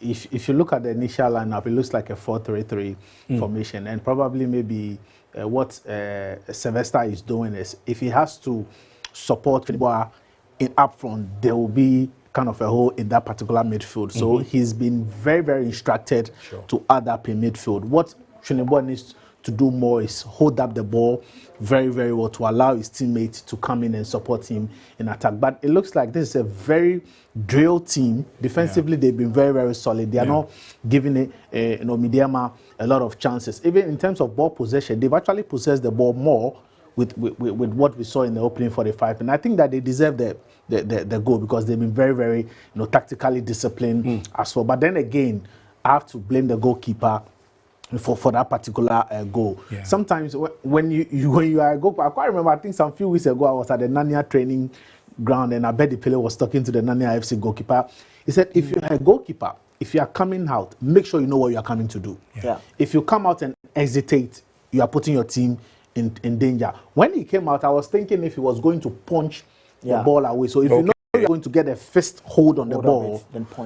if you look at the initial lineup, it looks like a 4-3-3 formation, and probably maybe what Sylvester is doing is if he has to support Finboa in up front, there will be kind of a hole in that particular midfield. So he's been very, very instructed to add up in midfield. What Finboa needs to do more is hold up the ball very, very well to allow his teammates to come in and support him in attack. But it looks like this is a very drilled team. Defensively, they've been very, very solid. They are not giving Medeama a lot of chances. Even in terms of ball possession, they've actually possessed the ball more with what we saw in the opening 45. And I think that they deserve the goal because they've been very, very tactically disciplined as well. But then again, I have to blame the goalkeeper for that particular goal. Sometimes when you are a goalkeeper, I quite remember, I think some few weeks ago I was at the Nanya training ground and Abedi Pele was talking to the Nanya FC goalkeeper. He said, if you're a goalkeeper, if you are coming out, make sure you know what you are coming to do. If you come out and hesitate, you are putting your team in danger. When he came out, I was thinking if he was going to punch the ball away. So if you know you're going to get a fist hold on the ball,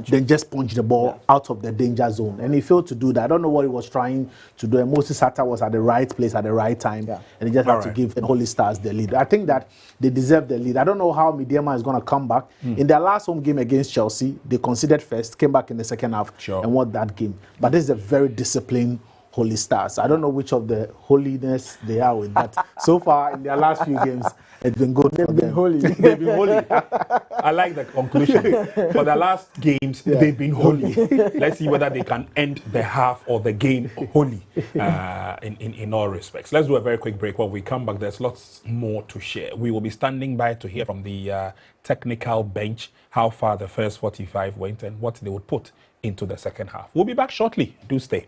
then just punch the ball out of the danger zone. And he failed to do that. I don't know what he was trying to do. And Moses Sata was at the right place at the right time. And he just had to give the Holy Stars the lead. I think that they deserve the lead. I don't know how Medeama is going to come back. In their last home game against Chelsea, they conceded first, came back in the second half and won that game. But this is a very disciplined Holy Stars. I don't know which of the holiness they are with, but so far in their last few games, it's been good. They've been holy. They've been holy. I like the conclusion. For the last games, they've been holy. Let's see whether they can end the half or the game holy in all respects. Let's do a very quick break. When we come back, there's lots more to share. We will be standing by to hear from the technical bench how far the first 45 went and what they would put into the second half. We'll be back shortly. Do stay.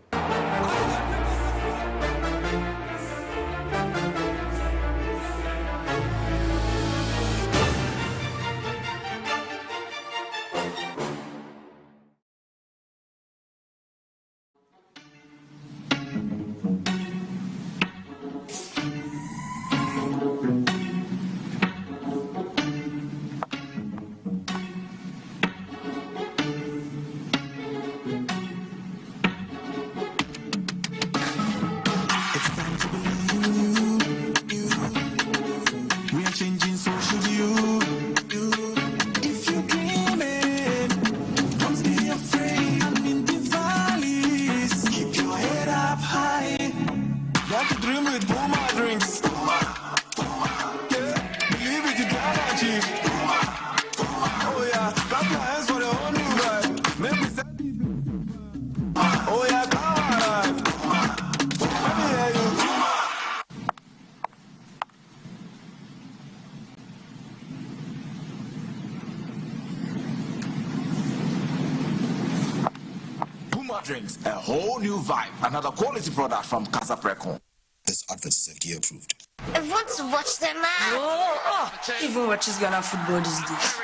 Drinks, a whole new vibe. Another quality product from Casa Precon. This advert is FDA approved. I want to watch the match. Even watches Ghana football these days.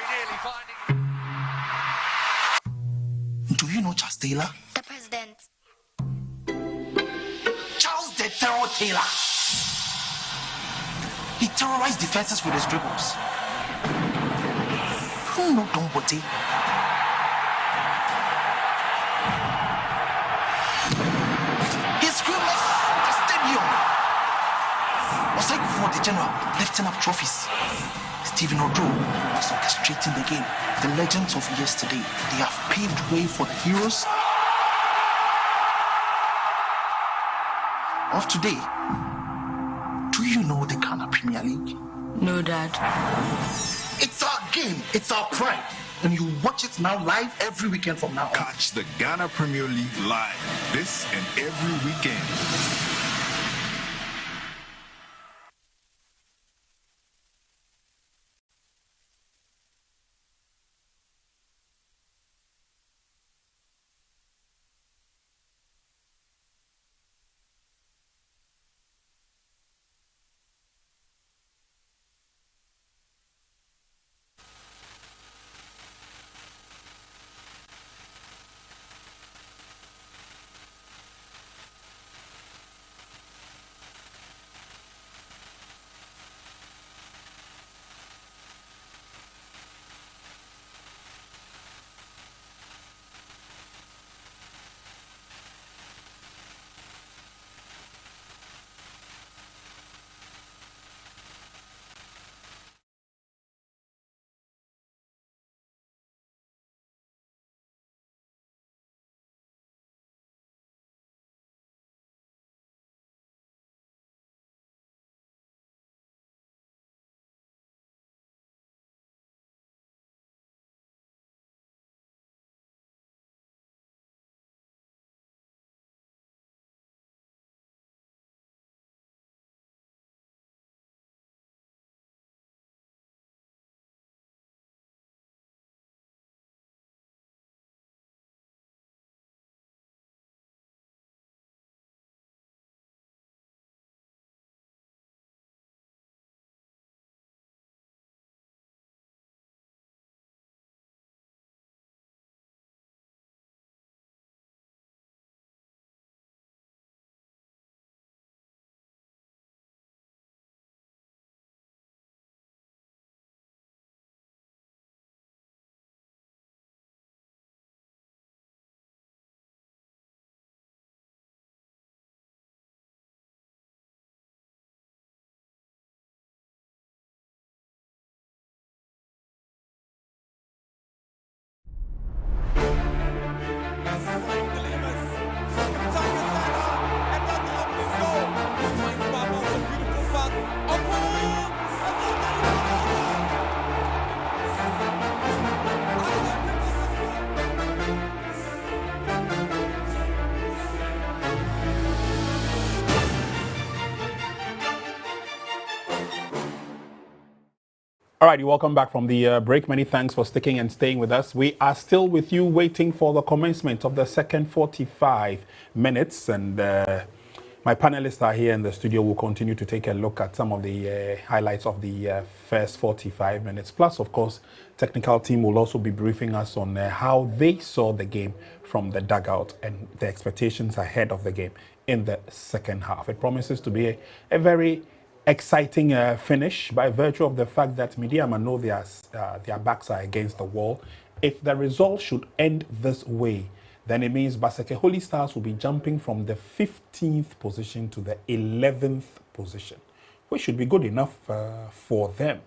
Do you know Charles Taylor? The president. Charles the Terror Taylor. He terrorized defenses with his dribbles. Who know Don Bote? For the general, lifting up trophies. Stephen Odo was orchestrating the game. The legends of yesterday, they have paved way for the heroes of today. Do you know the Ghana Premier League? No, Dad. It's our game. It's our pride. And you watch it now live every weekend from now on. Catch the Ghana Premier League live this and every weekend. All right, welcome back from the break. Many thanks for sticking and staying with us. We are still with you waiting for the commencement of the second 45 minutes. And my panelists are here in the studio. We'll continue to take a look at some of the highlights of the first 45 minutes. Plus, of course, technical team will also be briefing us on how they saw the game from the dugout and the expectations ahead of the game in the second half. It promises to be a very exciting finish by virtue of the fact that Medeama know their backs are against the wall. If the result should end this way, then it means Basake Holy Stars will be jumping from the 15th position to the 11th position, which should be good enough for them.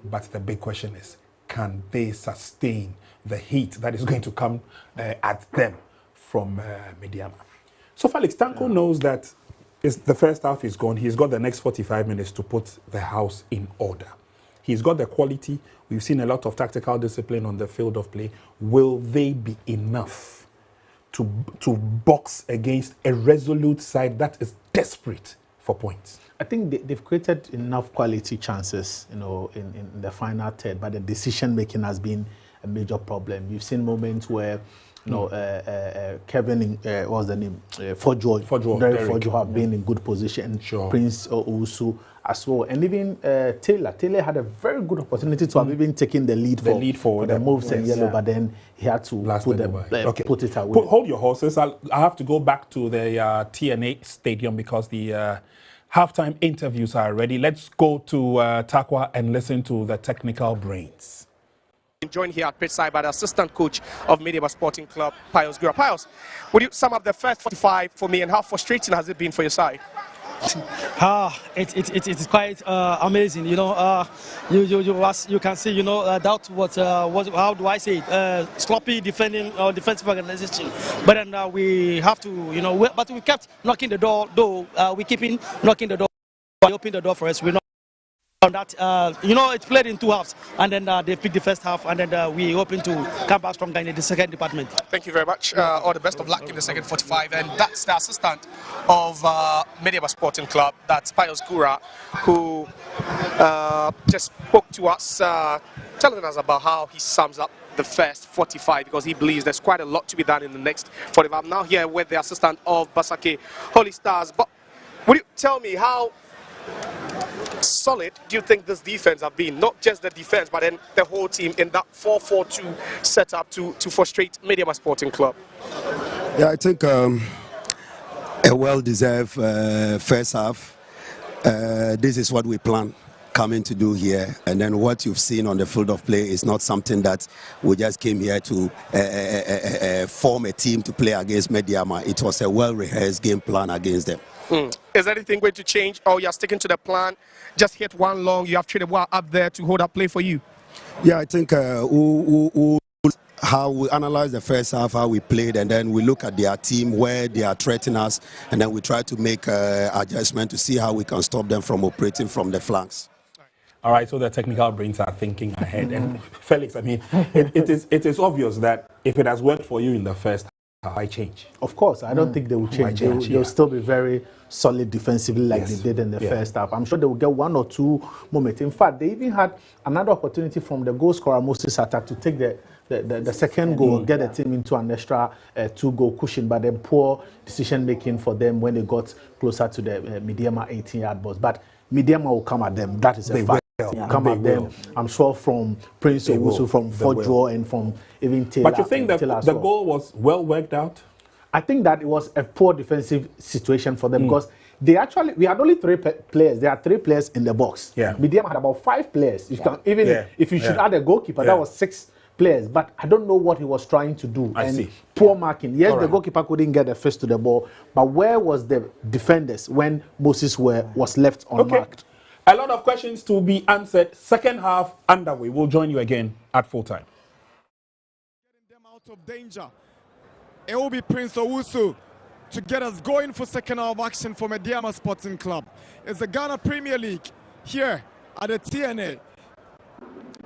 But the big question is, can they sustain the heat that is going to come at them from Medeama? So Felix, Tanko knows that the first half is gone. He's got the next 45 minutes to put the house in order. He's got the quality. We've seen a lot of tactical discipline on the field of play. Will they be enough to box against a resolute side that is desperate for points? I think they've created enough quality chances, in the final third, but the decision making has been a major problem. We've seen moments where Kevin, what's the name? Forjo have been in good position. Sure. Prince Owusu as well, and even Taylor. Taylor had a very good opportunity to have even taken the lead for the moves and yellow, but then he had to put it away. Hold your horses. I have to go back to the TNA Stadium because the halftime interviews are ready. Let's go to Takwa and listen to the technical brains. Joined here at pitchside by the assistant coach of Medeama Sporting Club, Pius Gura. Pius, would you sum up the first 45 for me, and how frustrating has it been for your side? It's quite amazing, you can see, that was how do I say it, sloppy defending or defensive organization. But then we have to, but we kept knocking the door, though we keep knocking the door. They opened the door for us. We're not on that, it's played in two halves, and then they picked the first half, and then we hoping to come back stronger in the second department. Thank you very much. All the best of luck in the second 45. And that's the assistant of Medeama Sporting Club, that's Pius Gura, who just spoke to us, telling us about how he sums up the first 45, because he believes there's quite a lot to be done in the next 45. I'm now here with the assistant of Basake Holy Stars. But would you tell me how solid do you think this defense have been? Not just the defense, but then the whole team in that 4-4-2 setup to frustrate Medeama Sporting Club. Yeah, I think a well-deserved first half. This is what we plan coming to do here, and then what you've seen on the field of play is not something that we just came here to form a team to play against Medeama. It was a well-rehearsed game plan against them. Is anything going to change, or you're sticking to the plan? Just hit one long, you have traded well up there to hold up play for you? Yeah, I think how we analyze the first half, how we played, and then we look at their team, where they are threatening us, and then we try to make adjustment to see how we can stop them from operating from the flanks. All right, so the technical brains are thinking ahead. And Felix, I mean, it is obvious that if it has worked for you in the first half, why change? Of course, I don't think they will change. They'll still be very solid defensively like they did in the first half. I'm sure they will get one or two moments. In fact, they even had another opportunity from the goal scorer Moses attack to take the second goal, get the team into an extra 2-goal cushion, but then poor decision making for them when they got closer to the Medeama 18-yard box. But Medeama will come at them. That is a fact. Come at them. I'm sure from Prince Owusu, from Forjo, and from even Taylor. But you think that the goal was well worked out? I think that it was a poor defensive situation for them because we had only 3 players. There are 3 players in the box. Yeah. Medeama had about 5 players. If you should add a goalkeeper, that was 6 players. But I don't know what he was trying to do. I see. Poor marking. Yes, the goalkeeper couldn't get a fist to the ball, but where was the defenders when Moses was left unmarked? A lot of questions to be answered. Second half underway. We'll join you again at full time. Getting them out of danger. It will be Prince Owusu to get us going for second half action for Medeama Sporting Club. It's the Ghana Premier League here at the TNA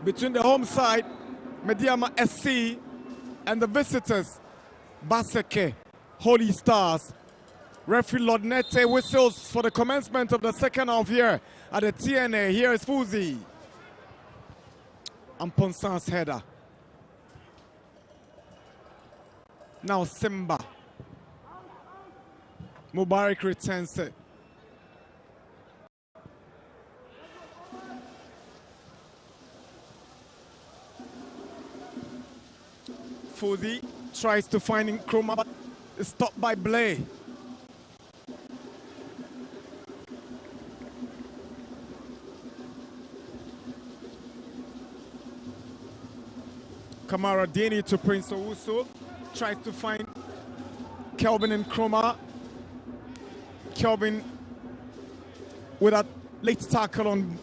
between the home side, Medeama SC, and the visitors, Basake Holy Stars. Referee Lord Nete whistles for the commencement of the second half here at the TNA. Here is Fuzi. And Ponsan's header. Now Simba. Mubarak returns it. Fuzi tries to find Nkrumah, but is stopped by Blay. Kamara Dini to Prince Owusu. Tries to find Kelvin Nkrumah. Kelvin with a late tackle on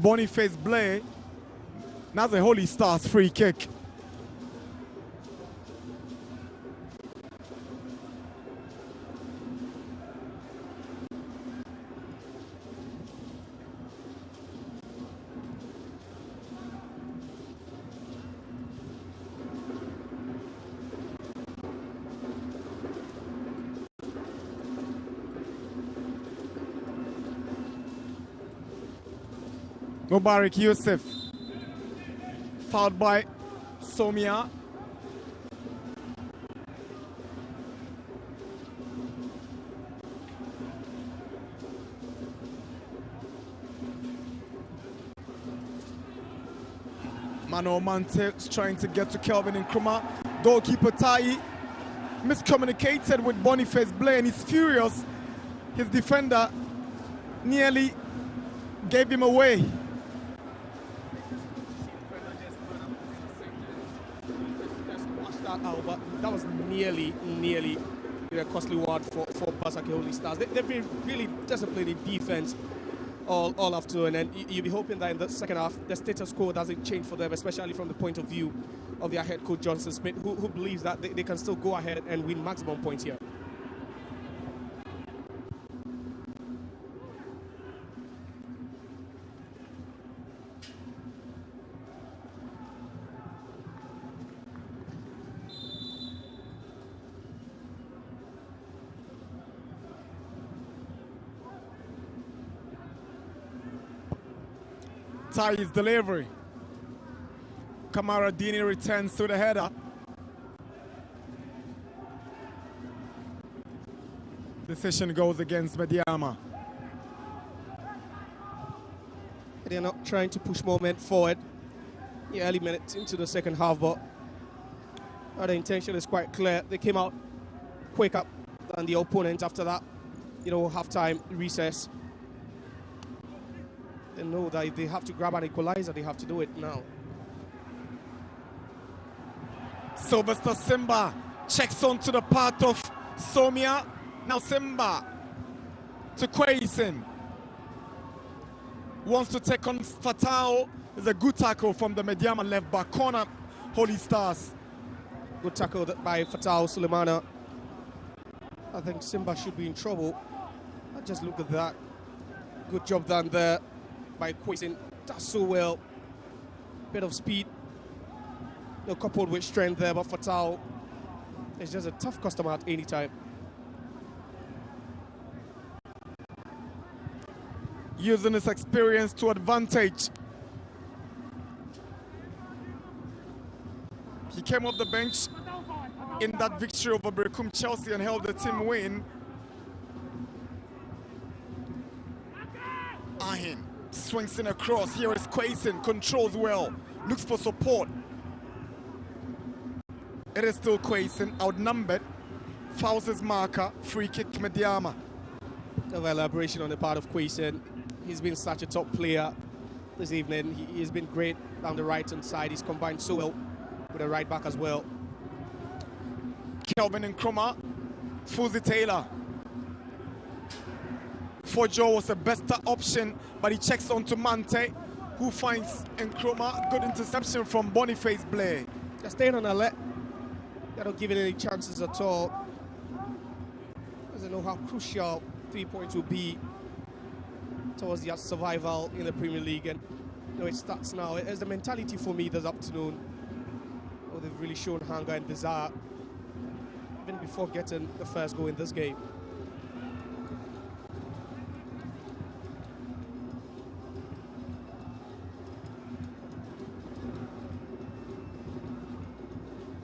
Boniface Blay. Now the Holy Stars free kick. Mubarak Yusuf, fouled by Somia. Mano Mante is trying to get to Kelvin Nkrumah. Goalkeeper Tai miscommunicated with Boniface Blay and he's furious. His defender nearly gave him away. But that was nearly a costly one for Basake Holy Stars. They've been really disciplined in defense all afternoon, and you'll be hoping that in the second half the status quo doesn't change for them, especially from the point of view of their head coach Johnson Smith, who believes that they can still go ahead and win maximum points here. Tai's delivery. Kamara Dini returns to the header. Decision goes against Medeama. They're not trying to push momentum forward the early minutes into the second half, but the intention is quite clear. They came out quicker than the opponent after that, halftime recess. They know that if they have to grab an equalizer, they have to do it now. Sylvester Simba checks onto the path of Somia. Now Simba to Kweisin. Wants to take on Fatao. There's a good tackle from the Medeama left back corner. Holy Stars. Good tackle by Fatao Sulemana. I think Simba should be in trouble. Just look at that. Good job done there by Kweisin. Does so well. Bit of speed. Coupled with strength there, but Fatao is just a tough customer at any time. Using his experience to advantage. He came off the bench in that victory over Berekum Chelsea and helped the team win. Ahin swings in across. Here is Kweisin, controls well, looks for support. It is still Kweisin, outnumbered. Fouls his marker, free kick Medeama. Of elaboration on the part of Kweisin. He's been such a top player this evening. He's been great down the right-hand side. He's combined so well with the right back as well. Kelvin Nkrumah, Fuzi Taylor. Fojo was a better option, but he checks onto Mante, who finds Nkrumah. Good interception from Boniface Blay. They're staying on alert. They're not giving any chances at all. Doesn't know how crucial 3 points will be towards their survival in the Premier League. And it starts now. It's the mentality for me this afternoon. They've really shown hunger and desire even before getting the first goal in this game.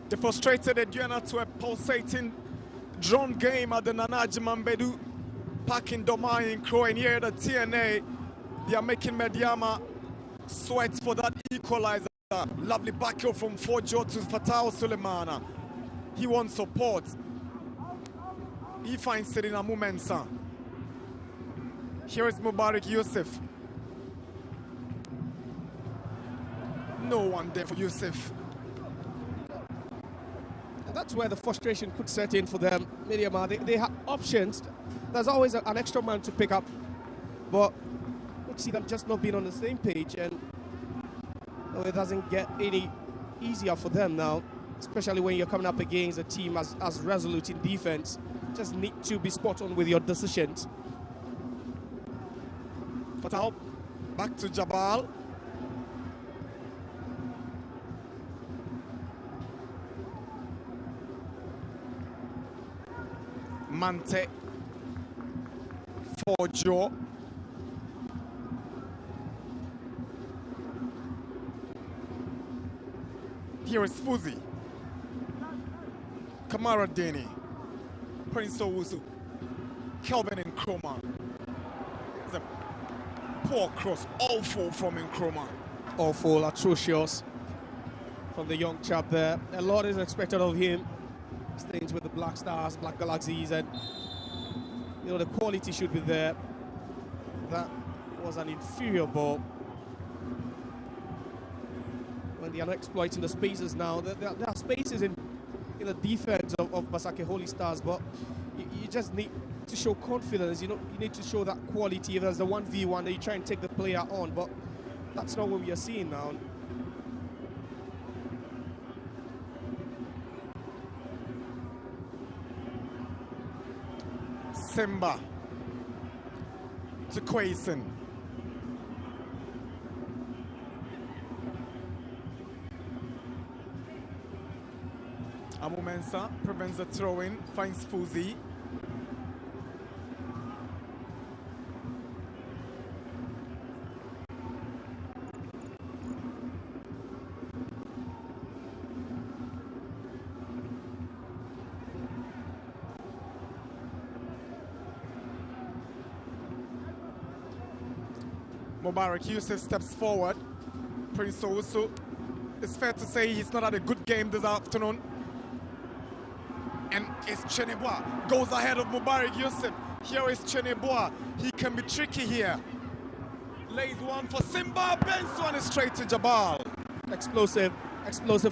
They frustrated Aduana to a pulsating drawn game at the Nanaji Mambedu Park in Doma in Crow, and here at the TNA, they are making Medeama sweat for that equalizer. Lovely back heel from Fojo to Fatao Sulemana. He wants support. He finds it in a moment, sir. Here is Mubarak Yusuf. No one there for Yusuf. And that's where the frustration could set in for them. Medeama, they have options. There's always an extra man to pick up, but we see them just not being on the same page, and it doesn't get any easier for them now, especially when you're coming up against a team as resolute in defense. Just need to be spot on with your decisions. Fatah, back to Jabal. Mante for Joe. Here is Fuzi. Kamara Deni. Prince Owusu. Kelvin Nkrumah. It's a poor cross. Awful from Nkrumah. Awful, atrocious from the young chap there. A lot is expected of him. Stays with the Black Stars, Black Galaxies, and you know the quality should be there. That was an inferior ball. When they are not exploiting the spaces now, there are spaces in the defense of Basake Holy Stars, but you just need to show confidence. You need to show that quality. If there's the 1v1, that you try and take the player on, but that's not what we are seeing now. Simba to Quason. Amu Mensah prevents the throw-in, finds Fuzi. Mubarak Yusuf steps forward. Prince Owusu, it's fair to say he's not had a good game this afternoon. And it's Cheneboa, goes ahead of Mubarak Yusuf. Here is Cheneboa, he can be tricky here. Lays one for Simba, bends one straight to Jabal. Explosive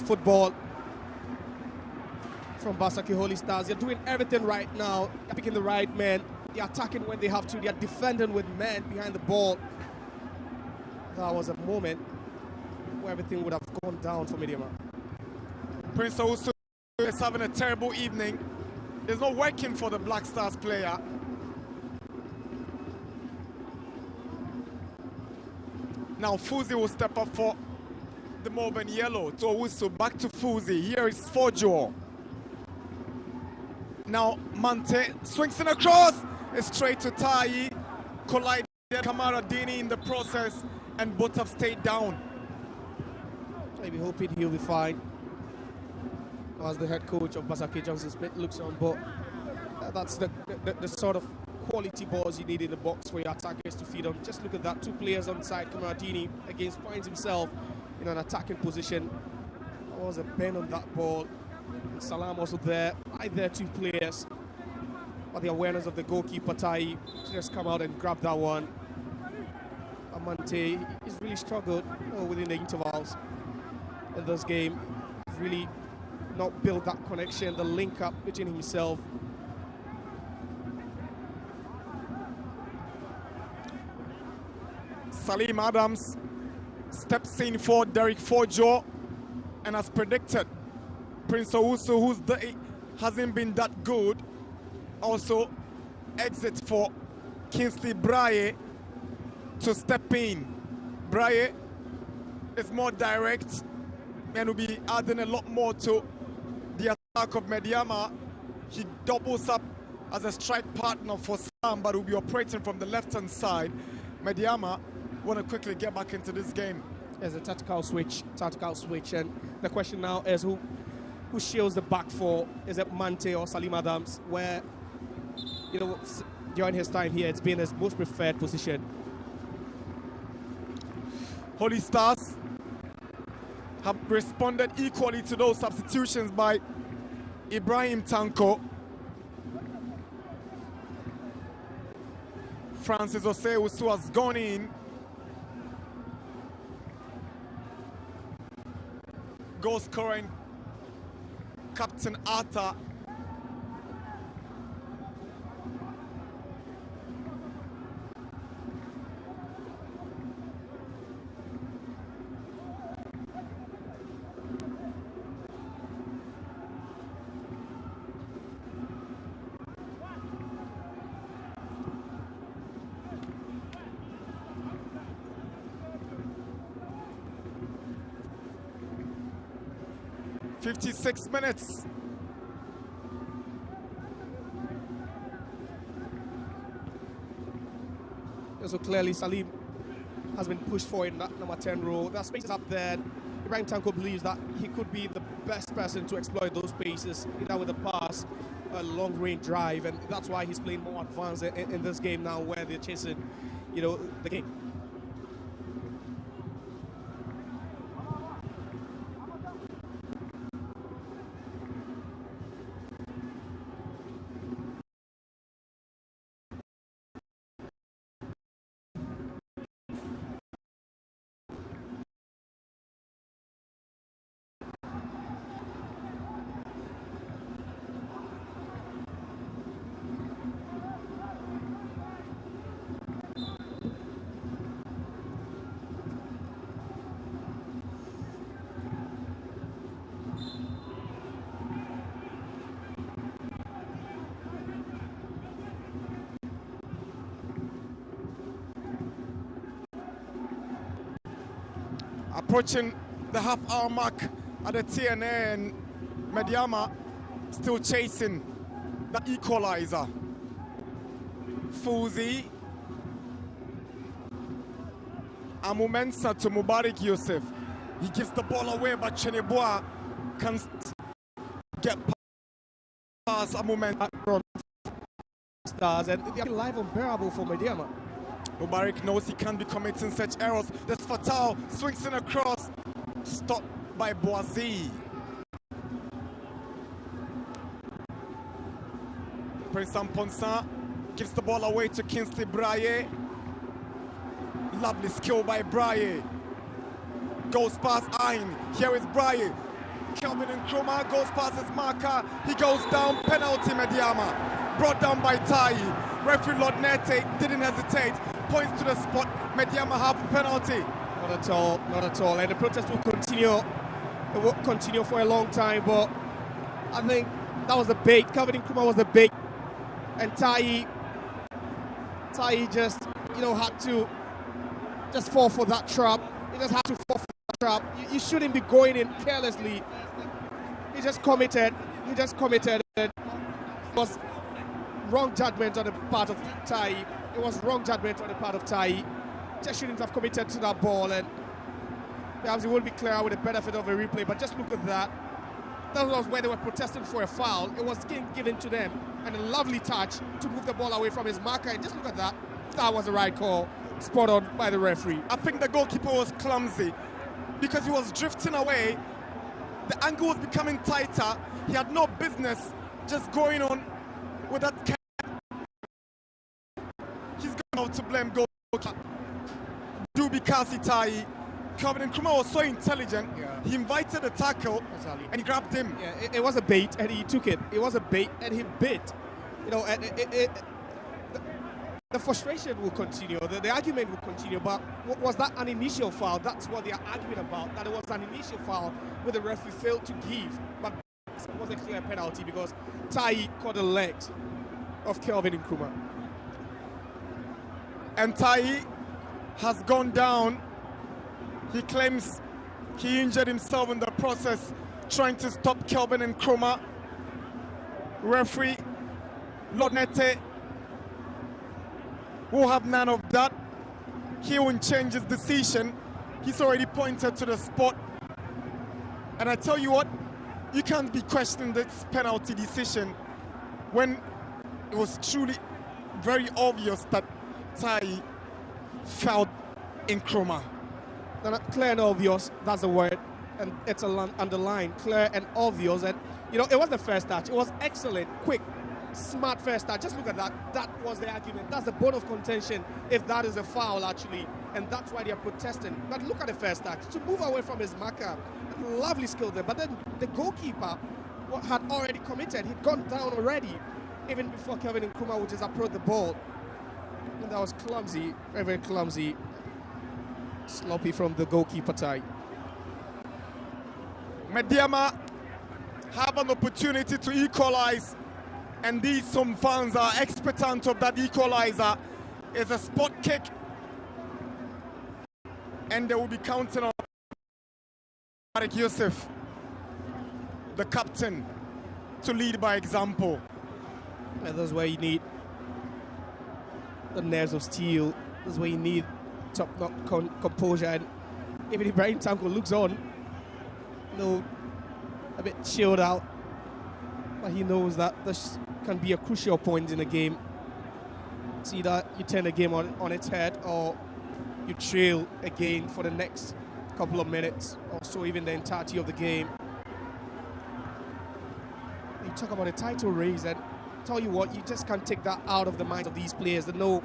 football from Basake Holy Stars. They're doing everything right now. They're picking the right men. They're attacking when they have to. They're defending with men behind the ball. That was a moment where everything would have gone down for Medeama. Prince Owusu is having a terrible evening. It's not working for the Black Stars player. Now Fuzi will step up for the mauve and yellow to Owusu. Back to Fuzi. Here is Fojo. Now Mante swings in across. It's straight to Tai. Collide Kamara Dini in the process, and both have stayed down. Maybe hoping he'll be fine as the head coach of Basake, Johnson Smith, looks on, but that's the sort of quality balls you need in the box for your attackers to feed on. Just look at that, two players on side. Kamaradini against finds himself in an attacking position. There was a bend on that ball. And Salam also there. Right there, two players. But the awareness of the goalkeeper, Tai, just come out and grab that one. Amante, he's really struggled within the intervals in this game. He's really not built that connection, the link up between himself. Salim Adams steps in for Derek Fojo, and as predicted, Prince Owusu, hasn't been that good, also exits for Kingsley Braye to step in. Braye is more direct and will be adding a lot more to the attack of Medeama. He doubles up as a strike partner for Sam, but will be operating from the left-hand side. Medeama want to quickly get back into this game. There's a tactical switch, and the question now is who who shields the back four. Is it Mante or Salim Adams? Where, you know, during his time here, it's been his most preferred position. Holy Stars have responded equally to those substitutions by Ibrahim Tanko. Francis Osei has gone in. Goal scoring Captain Arthur. "56 minutes. So clearly Salim has been pushed forward in that number 10 role. That space is up there. Ibrahim Tanko believes that he could be the best person to exploit those spaces, either with a pass, a long-range drive, and that's why he's playing more advanced in this game now, where they're chasing, you know, the game. Approaching the half-hour mark at the TNA, and Medeama still chasing the equalizer. Fuzi Amumensa to Mubarak Yusuf. He gives the ball away, but Cheneboa can get past Amumensa from Stars, and they're live unbearable for Medeama. Mubarak knows he can't be committing such errors. This Fatal swings in across, stopped by Boazi. Prince Amponsa gives the ball away to Kingsley Braye. Lovely skill by Braye. Goes past Ayn. Here is Braye. Kelvin Nkrumah goes past his marker. He goes down. Penalty, Medeama. Brought down by Tai. Referee Lord Nete didn't hesitate. Points to the spot. Medeama have a penalty. Not at all, not at all. And the protest will continue. It will continue for a long time, but I think that was the bait. Kelvin Nkrumah was the bait. And Tai just, you know, had to just fall for that trap. He just had to fall for that trap. You shouldn't be going in carelessly. He just committed. It was wrong judgment on the part of Tai. It was wrong judgment on the part of Tai. Just shouldn't have committed to that ball, and perhaps it will be clearer with the benefit of a replay, but just look at that. That was where they were protesting for a foul. It was given to them, and a lovely touch to move the ball away from his marker, and just look at that. That was the right call, spot on by the referee. I think the goalkeeper was clumsy because he was drifting away. The angle was becoming tighter. He had no business just going on with that. He's going to blame goalkeeper. Dubi Kasi. Kelvin Nkrumah was so intelligent. Yeah. He invited a tackle and he grabbed him. Yeah, it was a bait and he took it. It was a bait and he bit. You know, and the frustration will continue. The argument will continue. But was that an initial foul? That's what they are arguing about. That it was an initial foul where the referee failed to give. But it was a clear penalty because Tai caught the legs of Kelvin Nkrumah. And Tai has gone down. He claims he injured himself in the process trying to stop Kelvin Nkrumah. Referee Lord Nete will have none of that. He won't change his decision. He's already pointed to the spot. And I tell you what, you can't be questioning this penalty decision when it was truly very obvious that Tai fouled Nkrumah. Clear and obvious, that's the word, and it's underlined, clear and obvious. And you know, it was the first touch. It was excellent, quick, smart first touch. Just look at that. That was the argument. That's the bone of contention, if that is a foul actually, and that's why they're protesting. But look at the first touch. To move away from his marker, lovely skill there. But then the goalkeeper had already committed. He'd gone down already, even before Kevin Nkrumah would just approach the ball. And that was clumsy, very, very clumsy. Sloppy from the goalkeeper tie. Medeama have an opportunity to equalize, and these some fans are expectant of that equalizer. It's a spot kick, and they will be counting on Mubarak Yusuf, the captain, to lead by example. And that's where you need the nerves of steel. That's where you need top-notch composure. And even Ibrahim Tanko looks on, you know, a bit chilled out, but he knows that this can be a crucial point in a game. It's either you turn the game on its head, or you trail again for the next couple of minutes, or so even the entirety of the game. You talk about a title race, and tell you what, you just can't take that out of the minds of these players. They know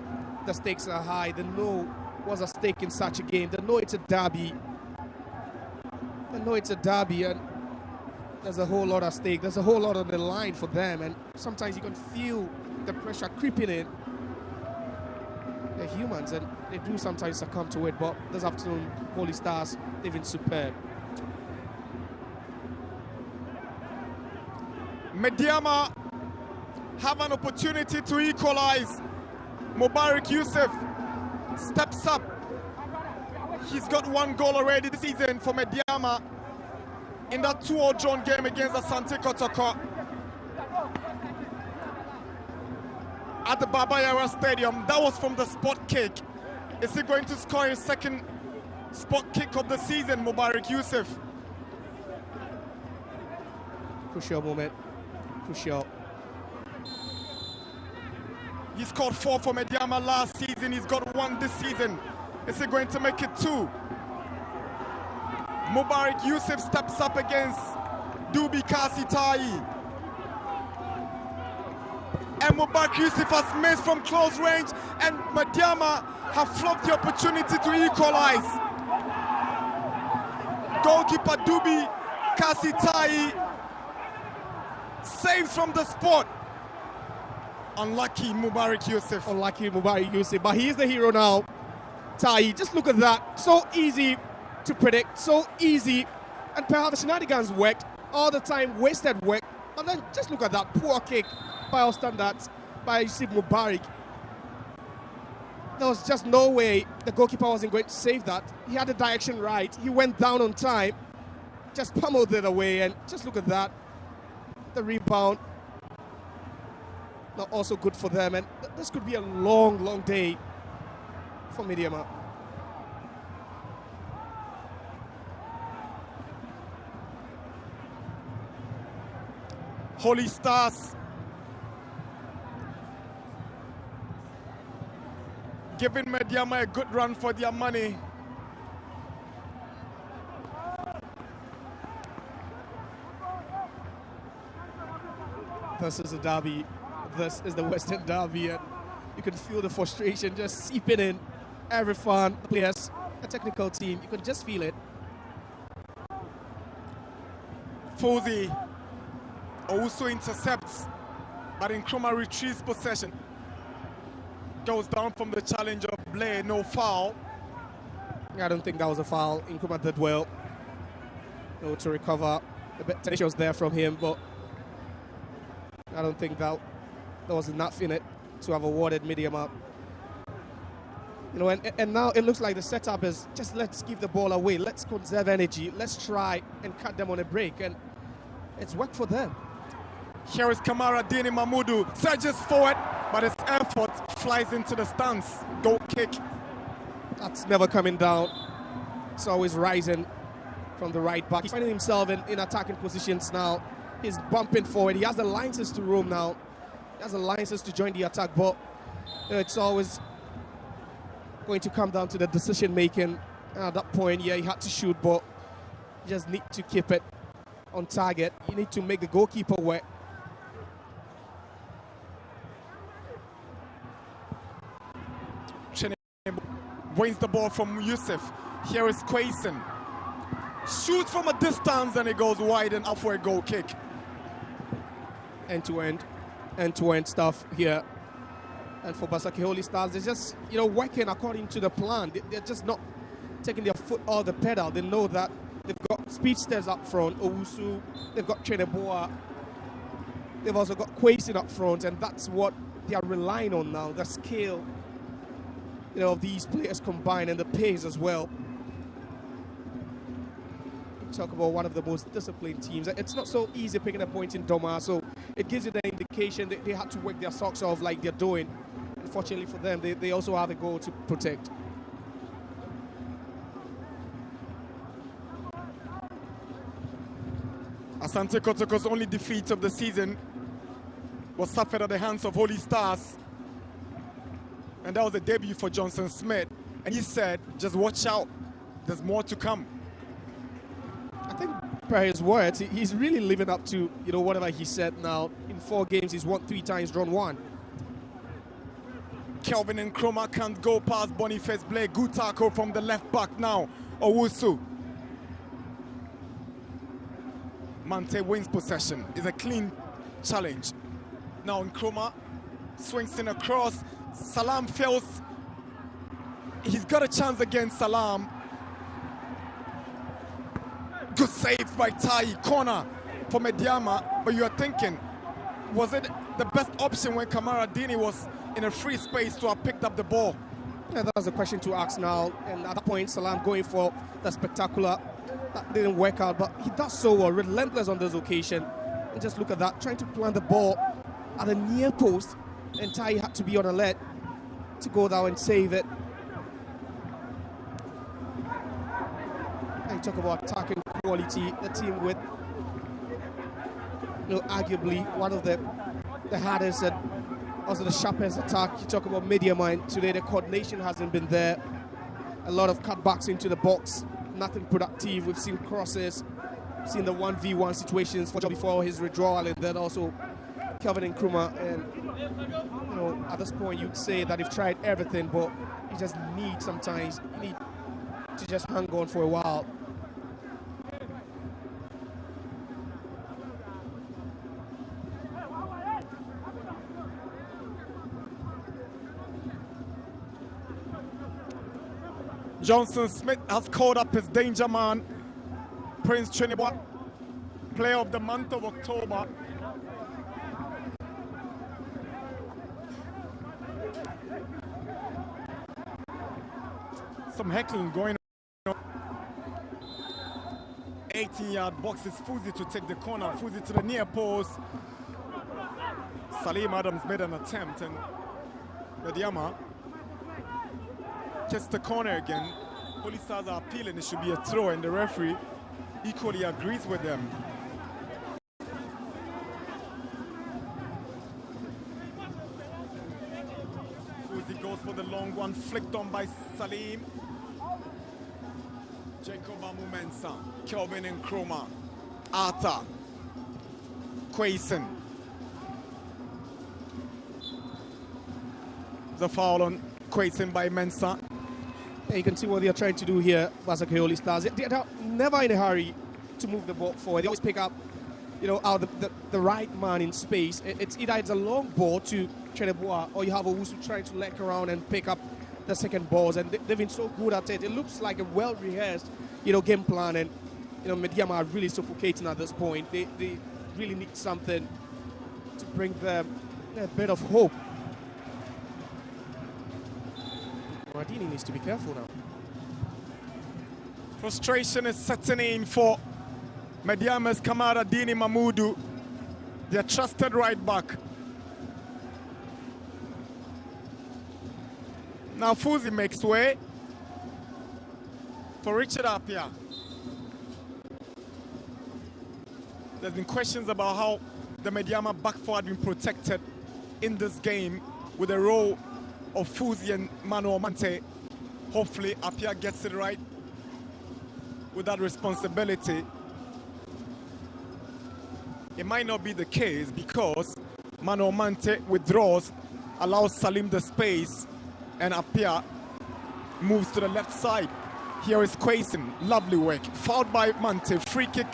the stakes are high. They know what's at stake in such a game. They know it's a derby. They know it's a derby, and there's a whole lot at stake. There's a whole lot on the line for them, and sometimes you can feel the pressure creeping in. They're humans, and they do sometimes succumb to it, but this afternoon, Holy Stars, they've been superb. Medeama have an opportunity to equalize. Mubarak Yusuf steps up. He's got one goal already this season for Medeama in that 2-0 drawn game against Asante Kotoko at the Baba Yara Stadium. That was from the spot kick. Is he going to score his second spot kick of the season, Mubarak Yusuf? Crucial moment. Crucial. He scored 4 for Medeama last season. He's got 1 this season. Is he going to make it 2? Mubarak Yusuf steps up against Dubi Kasitai. And Mubarak Yusuf has missed from close range, and Medeama have flopped the opportunity to equalize. Goalkeeper Dubi Kasitai saves from the spot. Unlucky Mubarak Yusuf. Unlucky Mubarak Yusuf, but he is the hero now. Tai, just look at that. So easy to predict, so easy. And perhaps the shenanigans worked all the time, wasted work. And then just look at that poor kick by our standards by Yusuf Mubarak. There was just no way the goalkeeper wasn't going to save that. He had the direction right. He went down on time, just pummeled it away. And just look at that. The rebound. Not also good for them, and this could be a long, long day for Medeama. Holy Stars giving Medeama a good run for their money. This is a derby. This is the Western Derby, and you can feel the frustration just seeping in. Every fan, the players, the technical team, you can just feel it. Fozi also intercepts, but Nkrumah retrieves possession. Goes down from the challenge of Blair, no foul. I don't think that was a foul. Nkrumah did well. No, to recover. A bit tension was there from him, but I don't think that there was enough in it to have awarded Medeama. You know, and now it looks like the setup is just let's give the ball away, let's conserve energy, let's try and cut them on a break, and it's worked for them. Here is Kamara Dini Mahmudu, surges forward, but his effort flies into the stands. Goal kick. That's never coming down. It's always rising from the right back. He's finding himself in attacking positions now. He's bumping forward. He has the license to roam now. He has the license to join the attack, but it's always going to come down to the decision making. And at that point, yeah, he had to shoot, but you just need to keep it on target. You need to make the goalkeeper work. Wins the ball from Yusuf. Here is Quaison. Shoots from a distance and it goes wide and up for a goal kick. End-to-end stuff here. And for Basake Holy Stars, they're just, working according to the plan. They're just not taking their foot off the pedal. They know that they've got speedsters up front, Owusu, they've got Cheneboa, they've also got Quaison up front, and that's what they are relying on now, the skill of these players combined and the pace as well. You talk about one of the most disciplined teams. It's not so easy picking a point in Doma, so it gives you the indication that they had to work their socks off like they're doing. Unfortunately for them, they also have a goal to protect. Asante Kotoko's only defeat of the season was suffered at the hands of Holy Stars. And that was a debut for Johnson Smith. And he said, just watch out, there's more to come. I think per his words, he's really living up to, whatever he said now. In 4 games, he's won 3 times, drawn 1. Kelvin Nkrumah can't go past Boniface Blake. Good tackle from the left back now. Owusu. Mante wins possession. It's a clean challenge. Now Nkrumah swings in across. Salam fails. He's got a chance against Salam. Good save by Tai. Corner for Medeama. But you are thinking, was it the best option when Kamara Dini was in a free space to have picked up the ball? Yeah, that's the question to ask now. And at that point, Salam going for the spectacular. That didn't work out, but he does so well, relentless on this occasion. And just look at that, trying to plant the ball at the near post. And Tai had to be on alert to go down and save it. And you talk about attacking quality, the team with, arguably one of the hardest and also the sharpest attack. You talk about Medeama, and today the coordination hasn't been there. A lot of cutbacks into the box, nothing productive. We've seen crosses, seen the 1v1 situations before his withdrawal, and then also Kelvin Nkrumah. And at this point you'd say that they've tried everything, but you just need sometimes, you need to just hang on for a while. Johnson Smith has called up his danger man, Prince Cheneboa, player of the month of October. Some heckling going on. 18-yard box is Fuzi to take the corner. Fuzi to the near post. Salim Adams made an attempt, and Medeama gets the corner again. Holy Stars are appealing. It should be a throw, and the referee equally agrees with them. Fuzi goes for the long one, flicked on by Salim. Jacob Amumensa, Kelvin Nkrumah, Arthur, Quaison. The foul on Quaison by Mensah. Yeah, you can see what they are trying to do here, Basake Holy Stars. They're never in a hurry to move the ball forward. They always pick up, out the right man in space. It's either it's a long ball to Cheneboa, or you have Owusu trying to lurk around and pick up the second balls, and they've been so good at it. It looks like a well-rehearsed, game plan, and Medeama are really suffocating at this point. They really need something to bring them a bit of hope. Mardini needs to be careful now. Frustration is setting in for Medeama's Kamara Dini Mahmudu, their trusted right back. Now Fuzi makes way for Richard Appiah. There's been questions about how the Medeama back four had been protected in this game with the role of Fuzi and Mano Mante. Hopefully Apia gets it right with that responsibility. It might not be the case because Mano Mante withdraws, allows Salim the space, and Apia moves to the left side. Here is Quason, lovely work. Fouled by Mante, free kick,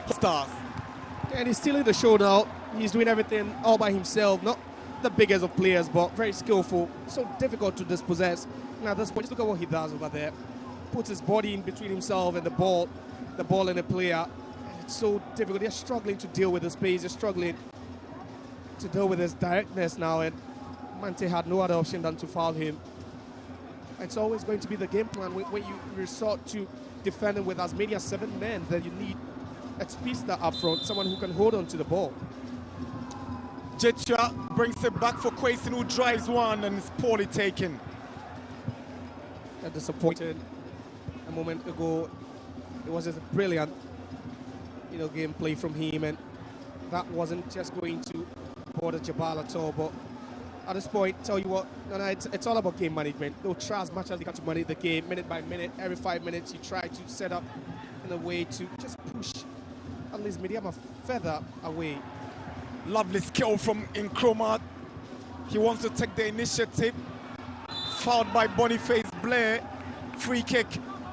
Stars. And he's stealing the show now. He's doing everything all by himself. Not the biggest of players, but very skillful. So difficult to dispossess. Now, at this point, just look at what he does over there. Puts his body in between himself and the ball and the player. And it's so difficult. They're struggling to deal with the space. They're struggling to deal with his directness now. And Mante had no other option than to foul him. It's always going to be the game plan when you resort to defending with as many as 7 men. Then you need a speedster up front, someone who can hold on to the ball. Jetia brings it back for Quason, who drives one and is poorly taken. Disappointed a moment ago. It was just a brilliant, gameplay from him, and that wasn't just going to bother Jabal at all. But at this point, tell you what, it's all about game management. They'll try as much as they can to manage the game, minute by minute. Every 5 minutes, you try to set up in a way to just push at least Medeama further away. Lovely skill from Nkrumah. He wants to take the initiative. Fouled by Boniface Blair. Free kick.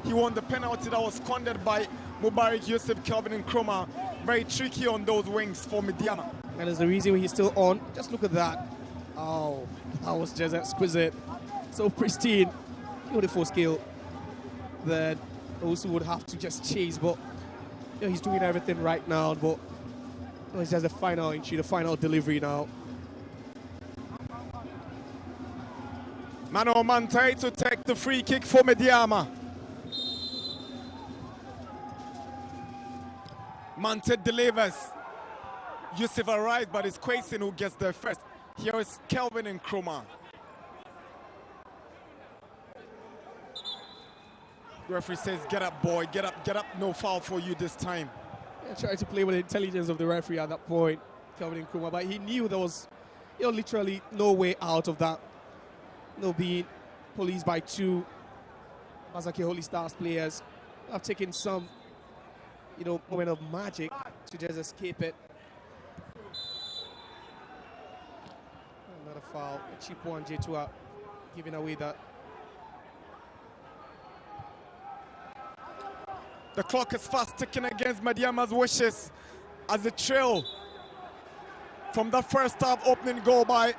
He won the penalty that was squandered by Mubarak Yusuf, Kelvin Nkrumah. Very tricky on those wings for Medeama. And there's the reason he's still on. Just look at that. Oh, that was just exquisite. So pristine. Beautiful skill. That also would have to just chase, but he's doing everything right now. But it's just the final entry, the final delivery now. Mano Mante to take the free kick for Medeama. Mante delivers. Yusuf arrives, but it's Quason who gets there first. Here is Kelvin Nkrumah. The referee says, get up, boy, get up, no foul for you this time. Tried to play with the intelligence of the referee at that point, Kelvin Nkrumah, but he knew there was literally no way out of that. Being policed by 2 Basake Holy Stars players have taken some, moment of magic to just escape it. Another foul, a cheap one, Jetua giving away that. The clock is fast ticking against Medeama's wishes as the trail from that first half opening goal by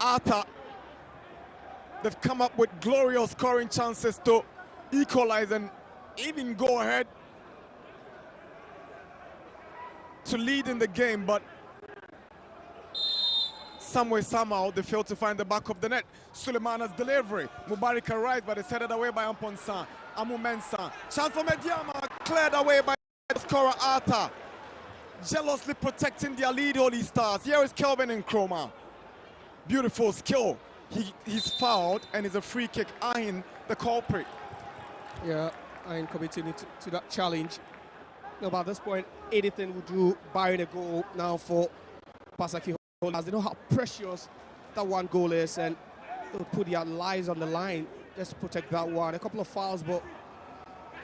Arthur. They've come up with glorious scoring chances to equalize and even go ahead to lead in the game, but somehow they failed to find the back of the net. Suleimana's delivery. Mubarak arrived, but it's headed away by Amponsan. Amu Mensah. Chance for Medeama, cleared away by the scorer Arthur. Jealously protecting their lead, Holy Stars. Here is Kelvin Nkrumah. Beautiful skill. He's fouled and it's a free kick, eyeing the culprit. Yeah, I'm committing to that challenge. No, but at this point, anything will do, barring a goal now for Basake holders. They know how precious that one goal is, and they'll put their lives on the line just to protect that one. A couple of fouls, but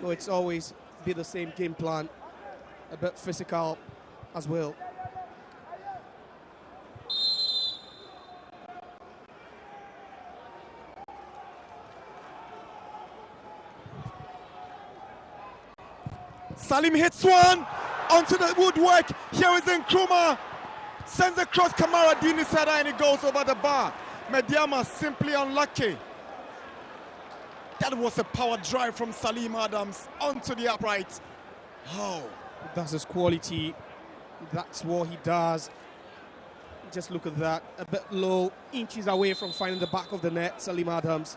it's always been the same game plan. A bit physical as well. Salim hits one onto the woodwork. Here is Nkrumah. Sends across Kamara Dini Sada and it goes over the bar. Medeama simply unlucky. That was a power drive from Salim Adams onto the upright. Oh, that's his quality. That's what he does. Just look at that. A bit low, inches away from finding the back of the net, Salim Adams.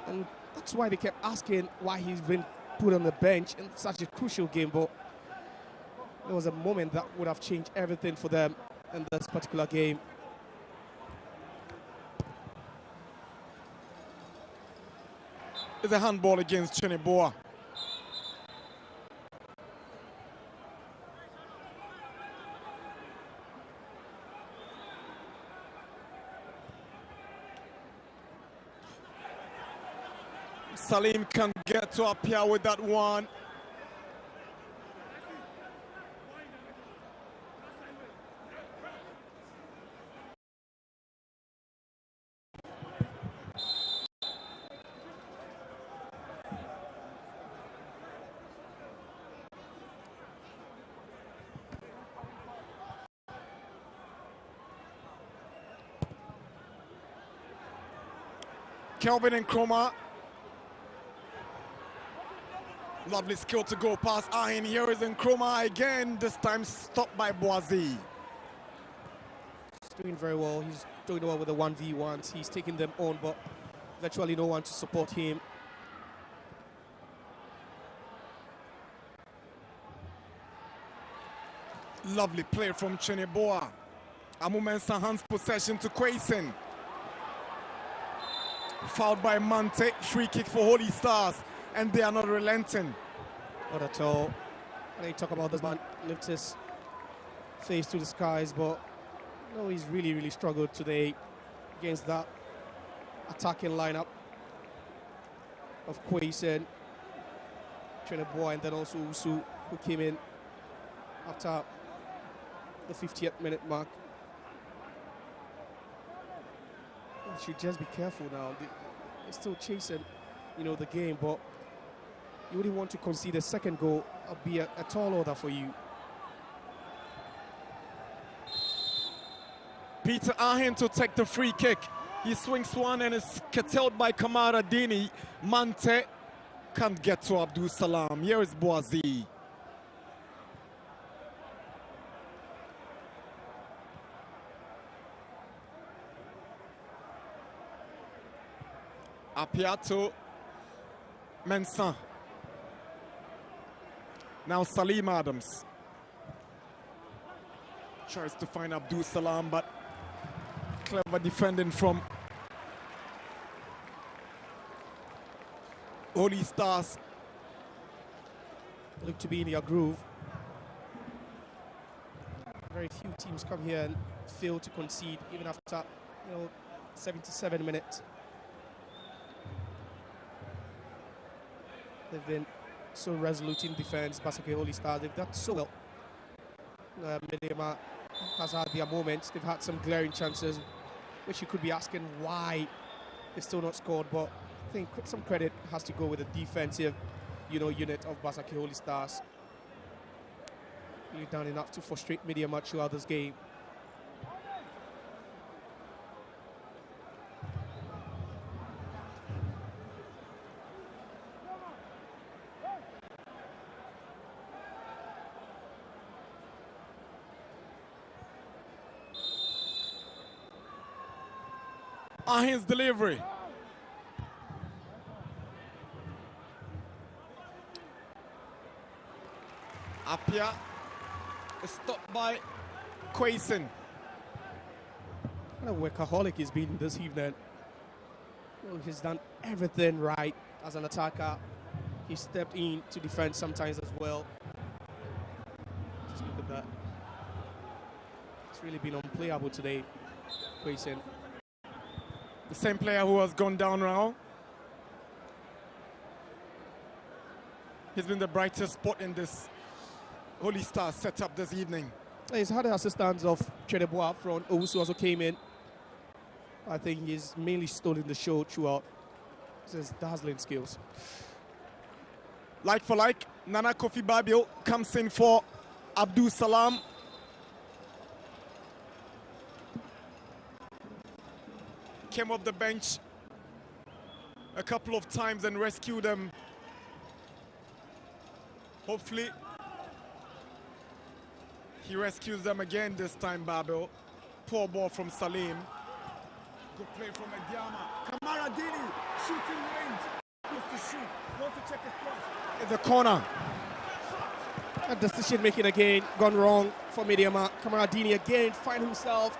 And that's why they kept asking why he's been put on the bench in such a crucial game. But there was a moment that would have changed everything for them in this particular game. It's a handball against Chineboa. Salim can get to appear with that one. Kelvin and Chroma. Lovely skill to go past Ahin. Here is Nkrumah again, this time stopped by Boise. He's doing very well. He's doing well with the 1v1s. He's taking them on, but virtually no one to support him. Lovely play from Cheneboa. Amumensa hands possession to Quayson. Fouled by Mante. Free kick for Holy Stars. And they are not relenting. Not at all. When you talk about this man, lifts his face to the skies, but no, he's really struggled today against that attacking lineup of Quayson, Cheneboa, and then also Usu, who came in after the 50th minute mark. You should just be careful now. They're still chasing, the game, but you wouldn't want to concede a second goal or be a tall order for you. Peter Ahin to take the free kick. He swings one and is curtailed by Kamara Dini. Mante can't get to Abdul Salam. Here is Boazi. Apiato Mensah. Now Salim Adams tries to find Abdul Salam, but clever defending from Holy Stars. Look to be in your groove. Very few teams come here and fail to concede even after 77 minutes. They've been so resolute in defense. Basake Holy Stars, they've done so well. Medeama has had their moments. They've had some glaring chances, which you could be asking why they've still not scored. But I think some credit has to go with the defensive, unit of Basake Holy Stars. Really done enough to frustrate Medeama throughout this game. Ahin's delivery. Apia is stopped by Quayson. What a workaholic he's been this evening. He's done everything right as an attacker. He stepped in to defend sometimes as well. Just look at that. It's really been unplayable today, Quayson. The same player who has gone down now. He's been the brightest spot in this Holy Stars setup this evening. He's had the assistance of Cheneboa from Owusu also came in. I think he's mainly stolen the show throughout. His dazzling skills. Like for like, Nana Kofi Babio comes in for Abdul Salam. Came off the bench a couple of times and rescued them. Hopefully, he rescues them again this time, Babel. Poor ball from Salim. Good play from Medeama. Kamara Dini, shooting range. Wants to shoot, wants to check it close. It's a corner. That decision making again gone wrong for Medeama. Kamara Dini again find himself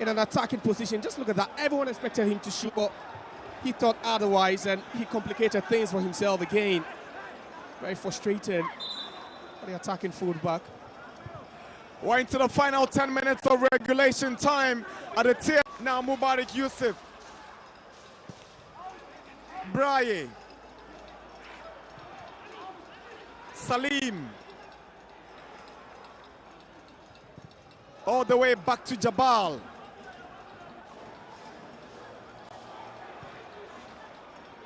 in an attacking position. Just look at that. Everyone expected him to shoot, but he thought otherwise, and he complicated things for himself again. Very frustrated for the attacking fullback. We're into the final 10 minutes of regulation time at the tier. Now Mubarak Yusuf. Braye. Salim. All the way back to Jabal.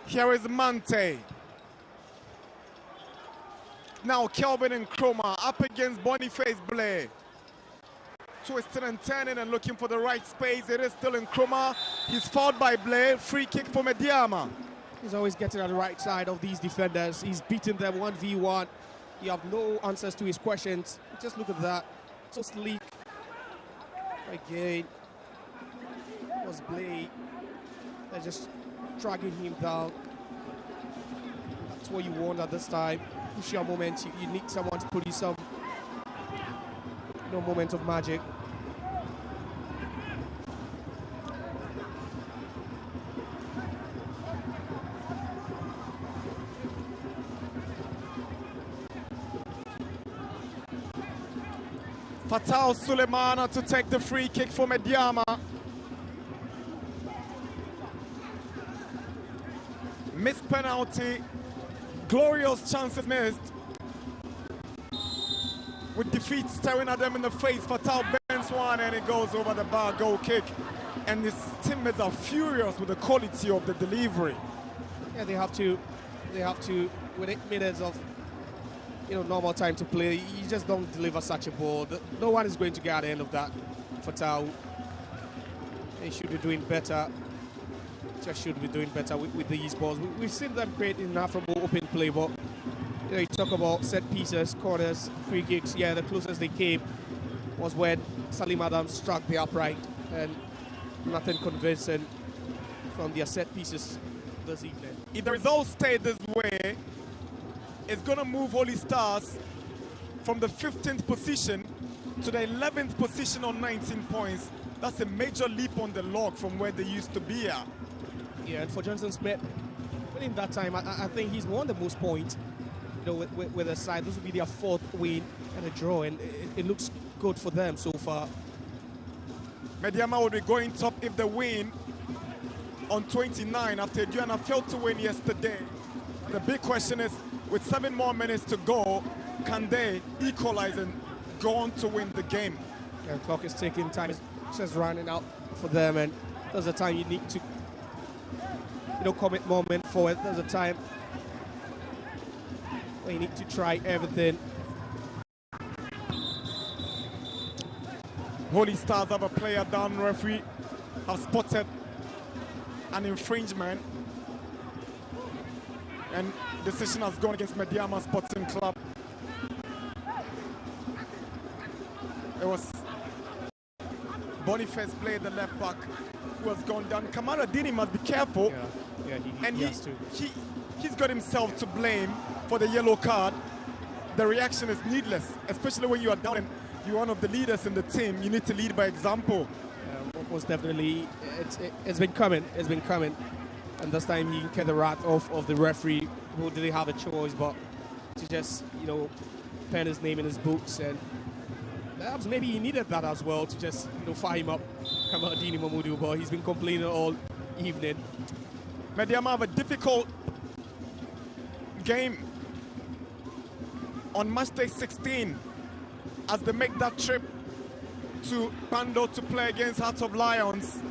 Here is Mante. Now Kelvin and Chroma up against Boniface Blair. Twisting and turning and looking for the right space. It is still in Chroma. He's fouled by Blair. Free kick for Medeama. He's always getting on the right side of these defenders. He's beating them 1v1. You have no answers to his questions. Just look at that. So sleek. Again. It was Blair. They're just dragging him down. That's what you want at this time. Push your moment. You need someone to put you some moment of magic. Fatal Suleimana to take the free kick for Medeama. Missed penalty. Glorious chances missed. With defeat staring at them in the face, Fatal bends one and it goes over the bar, goal kick. And his teammates are furious with the quality of the delivery. Yeah, they have to, with 8 minutes of normal time to play, you just don't deliver such a ball. No one is going to get at the end of that. Fatal, they should be doing better. Just should be doing better with these balls. We've seen them create enough from open play, but you talk about set pieces, corners, free kicks. Yeah, the closest they came was when Salim Adams struck the upright, and nothing convincing from their set pieces this evening. If the results stay this way, it's going to move Holy Stars from the 15th position to the 11th position on 19 points. That's a major leap on the log from where they used to be at. Yeah, and for Johnson Smith, winning that time, I think he's won the most points. With the side, this will be their 4th win and a draw, and it looks good for them so far. Medeama will be going top if they win on 29 after Diana failed to win yesterday. The big question is, with 7 more minutes to go, can they equalize and go on to win the game? Yeah, the clock is ticking, time is just running out for them, and there's a time you need to commit moment forward. There's a time where you need to try everything. Holy Stars have a player down. Referee have spotted an infringement, and decision has gone against Medeama Sporting Club. It was Boniface played the left back who has gone down. Kamara Dini must be careful. Yeah, he has to. He's got himself to blame for the yellow card. The reaction is needless, especially when you are down and you're one of the leaders in the team. You need to lead by example. Most definitely, it's been coming. It's been coming, and this time he can get the wrath of the referee, who didn't have a choice but to just pen his name in his books, and perhaps maybe he needed that as well to just fire him up. Kamadini Mamudu, but he's been complaining all evening. Medeama have a difficult game on match day 16 as they make that trip to Bando to play against Hearts of Lions.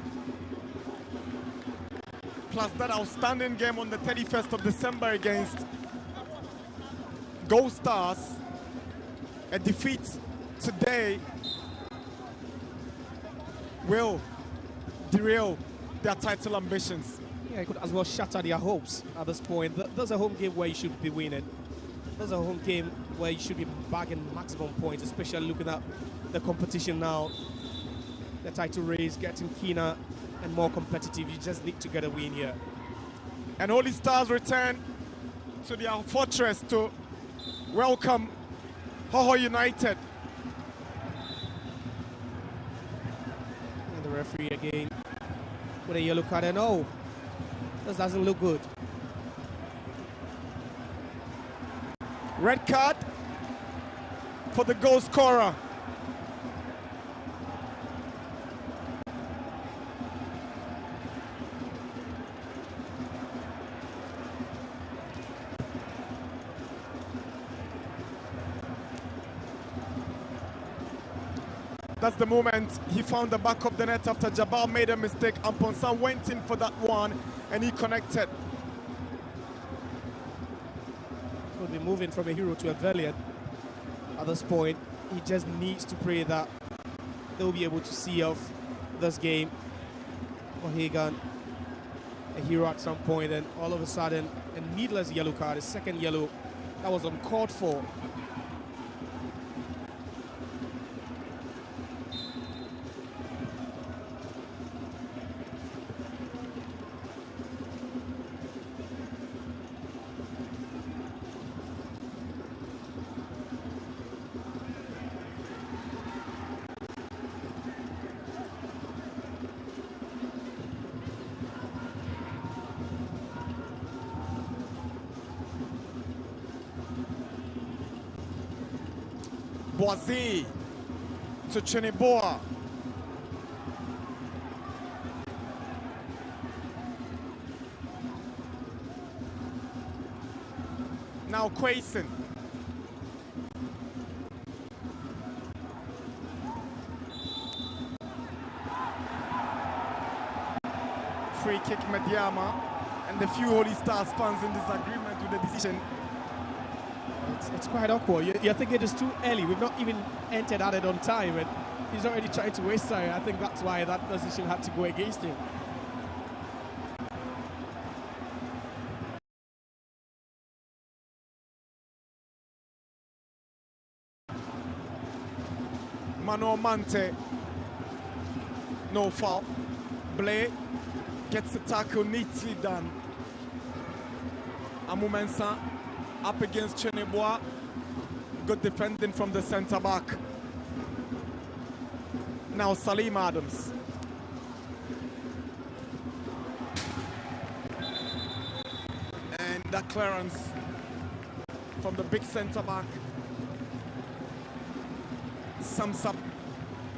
Plus that outstanding game on the 31st of December against Gold Stars. A defeat today will derail their title ambitions. Yeah, it could as well shatter their hopes at this point. There's a home game where you should be winning. There's a home game where you should be bagging maximum points, especially looking at the competition now. The title race getting keener and more competitive. You just need to get a win here. And Holy Stars return to their fortress to welcome Hoho United. And the referee again with a yellow card, and oh, this doesn't look good. Red card for the goal scorer. That's the moment he found the back of the net after Jabal made a mistake. Amponsa went in for that one and he connected. Could be moving from a hero to a valiant at this point. He just needs to pray that they'll be able to see off this game. For Hagan, a hero at some point, and all of a sudden a needless yellow card, a second yellow that was uncalled for. Boise to Chineboa. Now Quayson. Free kick Medeama, and the few Holy Stars fans in disagreement with the decision. It's quite awkward. You're thinking it's too early. We've not even entered at it on time, and he's already trying to waste time. I think that's why that decision had to go against him. Mano Mante, no foul. Blay gets the tackle neatly done. Amumensa up against Chineboa. Good defending from the centre back. Now Salim Adams. And that clearance from the big centre back sums up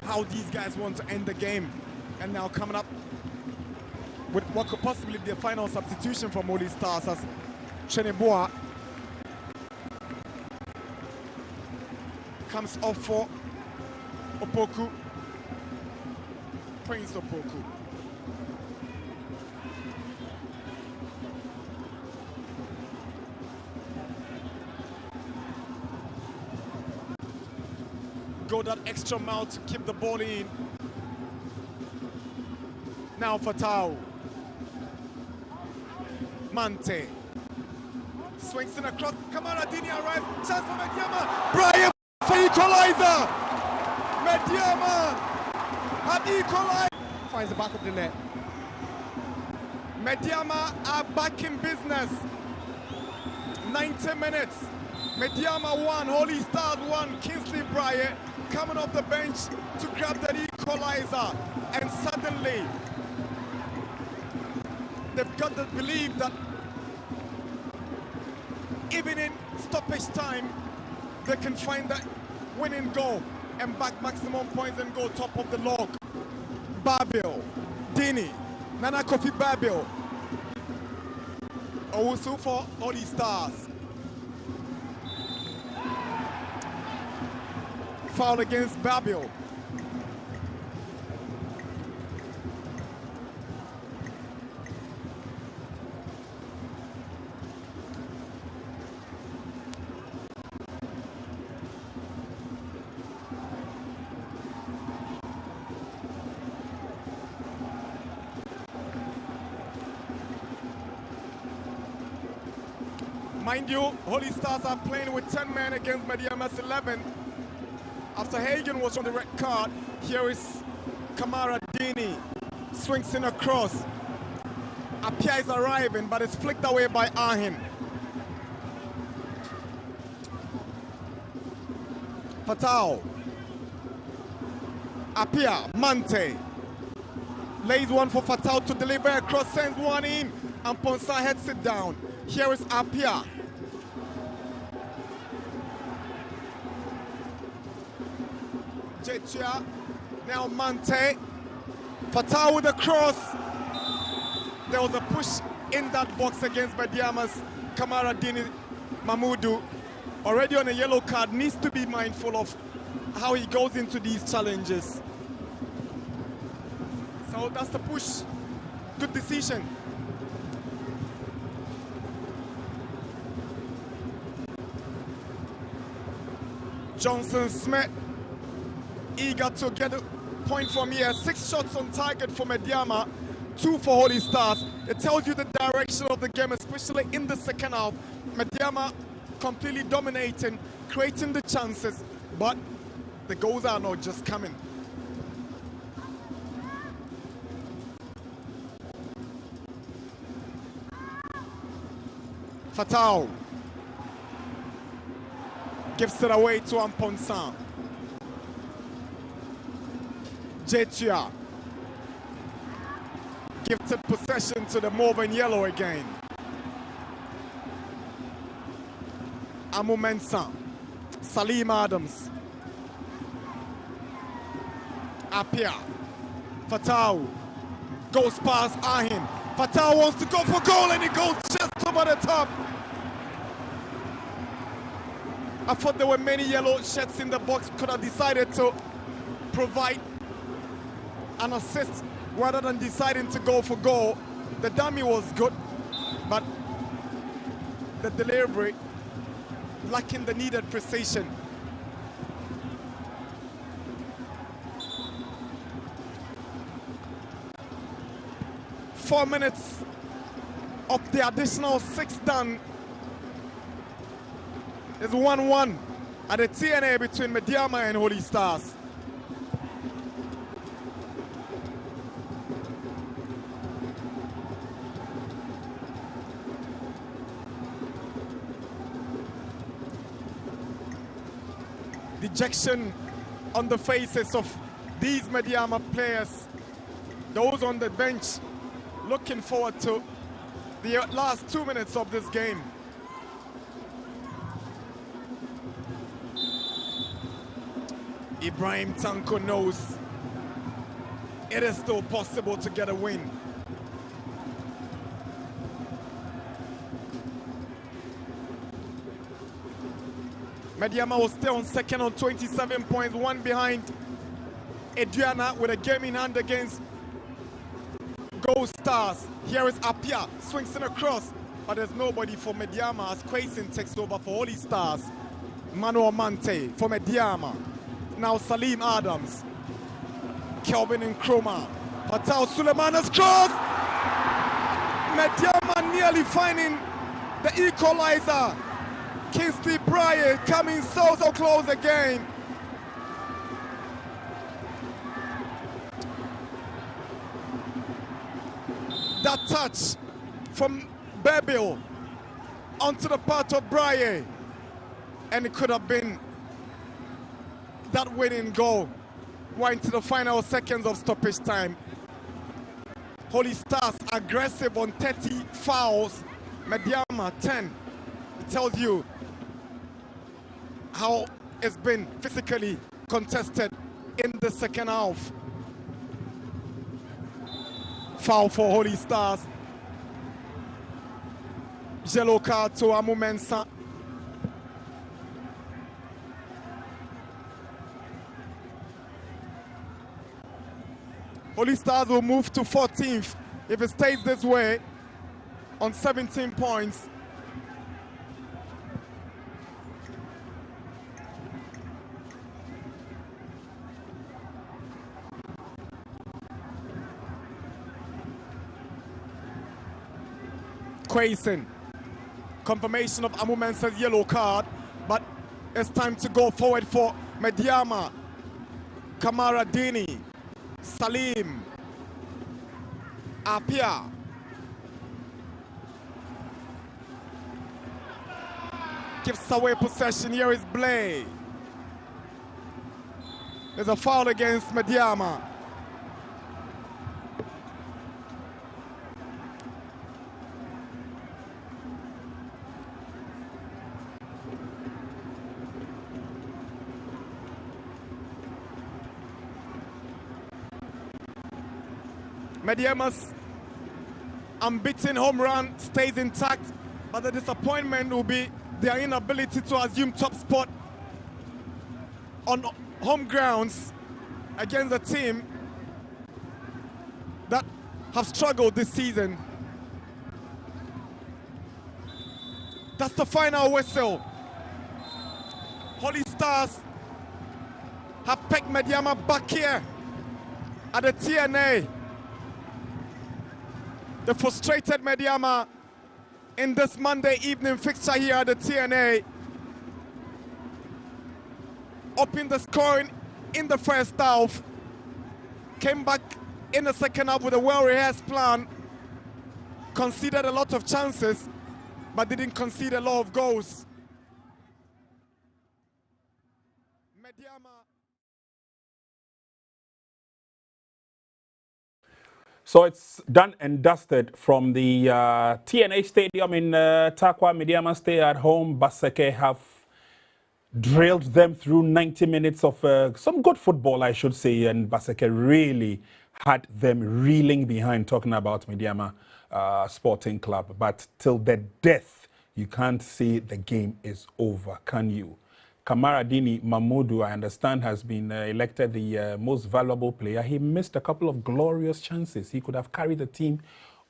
how these guys want to end the game. And now coming up with what could possibly be a final substitution from Holy Stars as Chineboa comes off for Opoku, Prince Opoku. Go that extra mile to keep the ball in. Now Fatau. Mante. Swings in across. Kamara Dini arrives. Chance for Medeama. Brian for equalizer. Medeama had equalized. Finds the back of the net. Medeama are back in business. 90 minutes. Medeama 1, Holy Stars 1. Kingsley Bryant coming off the bench to grab that equalizer. And suddenly, they've got to believe that even in stoppage time, they can find that winning goal and back maximum points and go top of the log. Babil, Dini, Nana Kofi Babil. Owusu for Holy Stars. Foul against Babil. Mind you, Holy Stars are playing with 10 men against Medeama's 11. After Hagen was on the red card, here is Kamara Dini. Swings in across. Apia is arriving, but it's flicked away by Ahin. Fatau. Apia, Mante. Lays one for Fatau to deliver across, sends one in, and Ponsa heads it down. Here is Apia. Jetia, now Mante. Fatau with a cross. There was a push in that box against Medeama's Kamara Dini Mahmudu. Already on a yellow card, needs to be mindful of how he goes into these challenges. So that's the push. Good decision. Johnson Smith eager to get a point from here. 6 shots on target for Medeama, 2 for Holy Stars. It tells you the direction of the game, especially in the second half. Medeama completely dominating, creating the chances, but the goals are not just coming. Fatau gives it away to Amponsan. Jetia gifted possession to the mauve and yellow again. Amu Mensah, Salim Adams, Apia, Fatau goes past Ahim. Fatau wants to go for goal and he goes just over the top. I thought there were many yellow shirts in the box, could have decided to provide an assist rather than deciding to go for goal. The dummy was good, but the delivery lacking the needed precision. Four minutes of the additional 6 done. It's 1-1 at the TNA between Medeama and Holy Stars. Dejection on the faces of these Medeama players. Those on the bench looking forward to the last 2 minutes of this game. Ibrahim Tanko knows it is still possible to get a win. Medeama will stay on second on 27 points, 1 behind Adriana with a game in hand against Gold Stars. Here is Apia, swings in across, but there's nobody for Medeama as Quasin takes over for Holy Stars. Manuel Mante for Medeama. Now Salim Adams, Kelvin Nkrumah, Patel Suleiman's cross. Medeama nearly finding the equalizer. Kingsley Bryant coming so close again. That touch from Bebil onto the part of Bryant, and it could have been that winning goal. We're into the final seconds of stoppage time. Holy Stars aggressive on 30 fouls. Medeama 10. It tells you how it's been physically contested in the second half. Foul for Holy Stars. Yellow card to Amu Mensah. Holy Stars will move to 14th if it stays this way on 17 points. Quasin, confirmation of Amu Mensah's yellow card, but it's time to go forward for Medeama. Kamara Dini, Salim, Apia, gives away possession. Here is Blay. There's a foul against Medeama. Medeama's unbeaten home run stays intact, but the disappointment will be their inability to assume top spot on home grounds against a team that have struggled this season. That's the final whistle. Holy Stars have pegged Medeama back here at the TNA. The frustrated Medeama in this Monday evening fixture here at the TNA. Upping the scoring in the first half. Came back in the second half with a well-rehearsed plan. Conceded a lot of chances, but didn't concede a lot of goals. So it's done and dusted from the TNA Stadium in Tarkwa. Medeama stay at home. Basake have drilled them through 90 minutes of some good football, I should say, and Basake really had them reeling behind, talking about Medeama Sporting Club. But till the death, you can't say the game is over, can you? Kamaradini Mahmoudou, I understand, has been elected the most valuable player. He missed a couple of glorious chances. He could have carried the team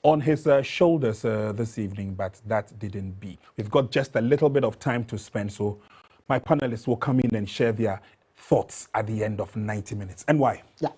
on his shoulders this evening, but that didn't be. We've got just a little bit of time to spend, so my panelists will come in and share their thoughts at the end of 90 minutes. And why? Yeah.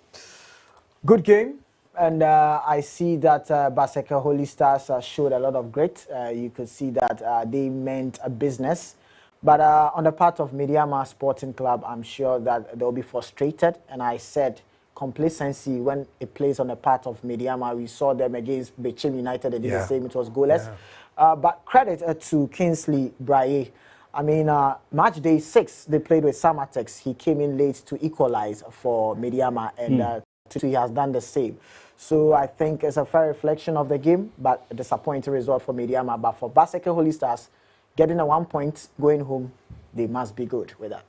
Good game. And I see that Basake Holy Stars showed a lot of grit. You could see that they meant a business. But on the part of Medeama Sporting Club, I'm sure that they'll be frustrated. And I said complacency when it plays on the part of Medeama. We saw them against Bechem United. They did the same. It was goalless. But credit to Kingsley Braye. I mean, match day 6, they played with Samatex. He came in late to equalize for Medeama, and he has done the same. So I think it's a fair reflection of the game, but a disappointing result for Medeama. But for Basake Holy Stars, getting a 1 point, going home, they must be good with that.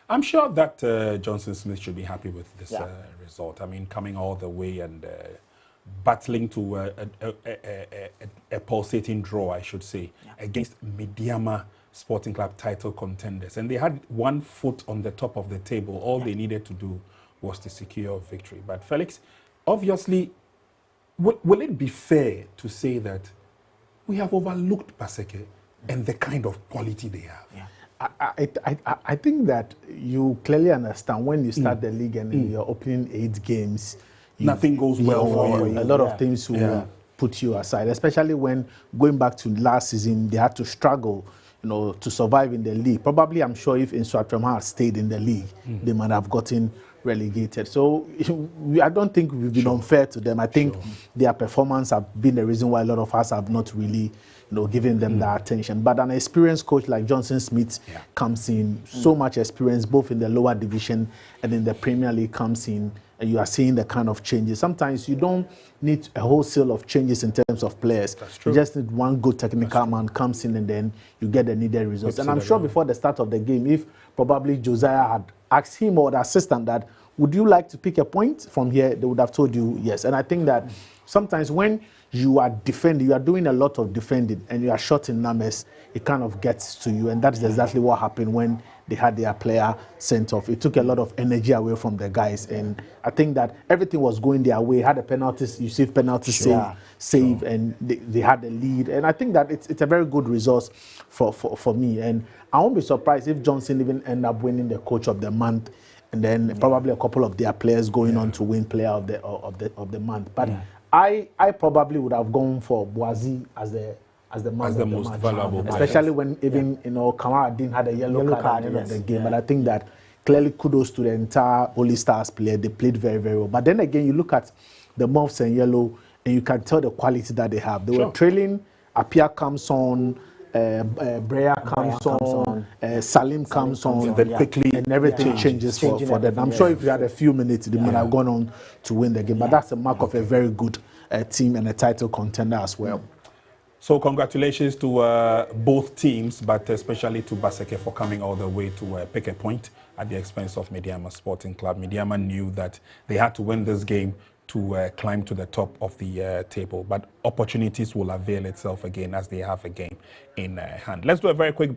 I'm sure that Johnson Smith should be happy with this result. I mean, coming all the way and battling to a pulsating draw, I should say, against Medeama Sporting Club title contenders. And they had 1 foot on the top of the table. All they needed to do was to secure victory. But Felix, obviously, will it be fair to say that we have overlooked Basake and the kind of quality they have? I think that you clearly understand when you start the league and in your opening 8 games, nothing goes well for you. A lot of things will put you aside, especially when going back to last season, they had to struggle, to survive in the league. Probably, I'm sure if Nswatrem had stayed in the league, they might have gotten relegated. So I don't think we've been unfair to them. I think their performance have been the reason why a lot of us have not really given them that attention. But an experienced coach like Johnson Smith comes in, so much experience both in the lower division and in the Premier League comes in, and you are seeing the kind of changes. Sometimes you don't need a wholesale of changes in terms of players. You just need one good technical man comes in and then you get the needed results. And I'm sure before the start of the game, if probably Josiah had asked him or the assistant that, would you like to pick a point from here, they would have told you yes. And I think that sometimes when you are defending, you are doing a lot of defending and you are short in numbers, it kind of gets to you. And that's exactly what happened when they had their player sent off. It took a lot of energy away from the guys. And I think that everything was going their way. Had a penalty, you see penalty save, and they had the lead. And I think that it's a very good result for me. And I won't be surprised if Johnson even end up winning the coach of the month, and then probably a couple of their players going on to win player of the month. But I probably would have gone for Boazi as the most valuable player. Especially when even Kamara didn't have a yellow card at the end of the game. But I think that clearly kudos to the entire Holy Stars player. They played very, very well. But then again, you look at the Mouths and Yellow, and you can tell the quality that they have. They were trailing. Apia comes on. Brea comes on, Salim comes on, then quickly, and everything changes for them. I'm sure if you had a few minutes, they might have gone on to win the game. But that's a mark of a very good team and a title contender as well. So congratulations to both teams, but especially to Basake for coming all the way to pick a point at the expense of Medeama Sporting Club. Medeama knew that they had to win this game to climb to the top of the table. But opportunities will avail itself again as they have a game in hand. Let's do a very quick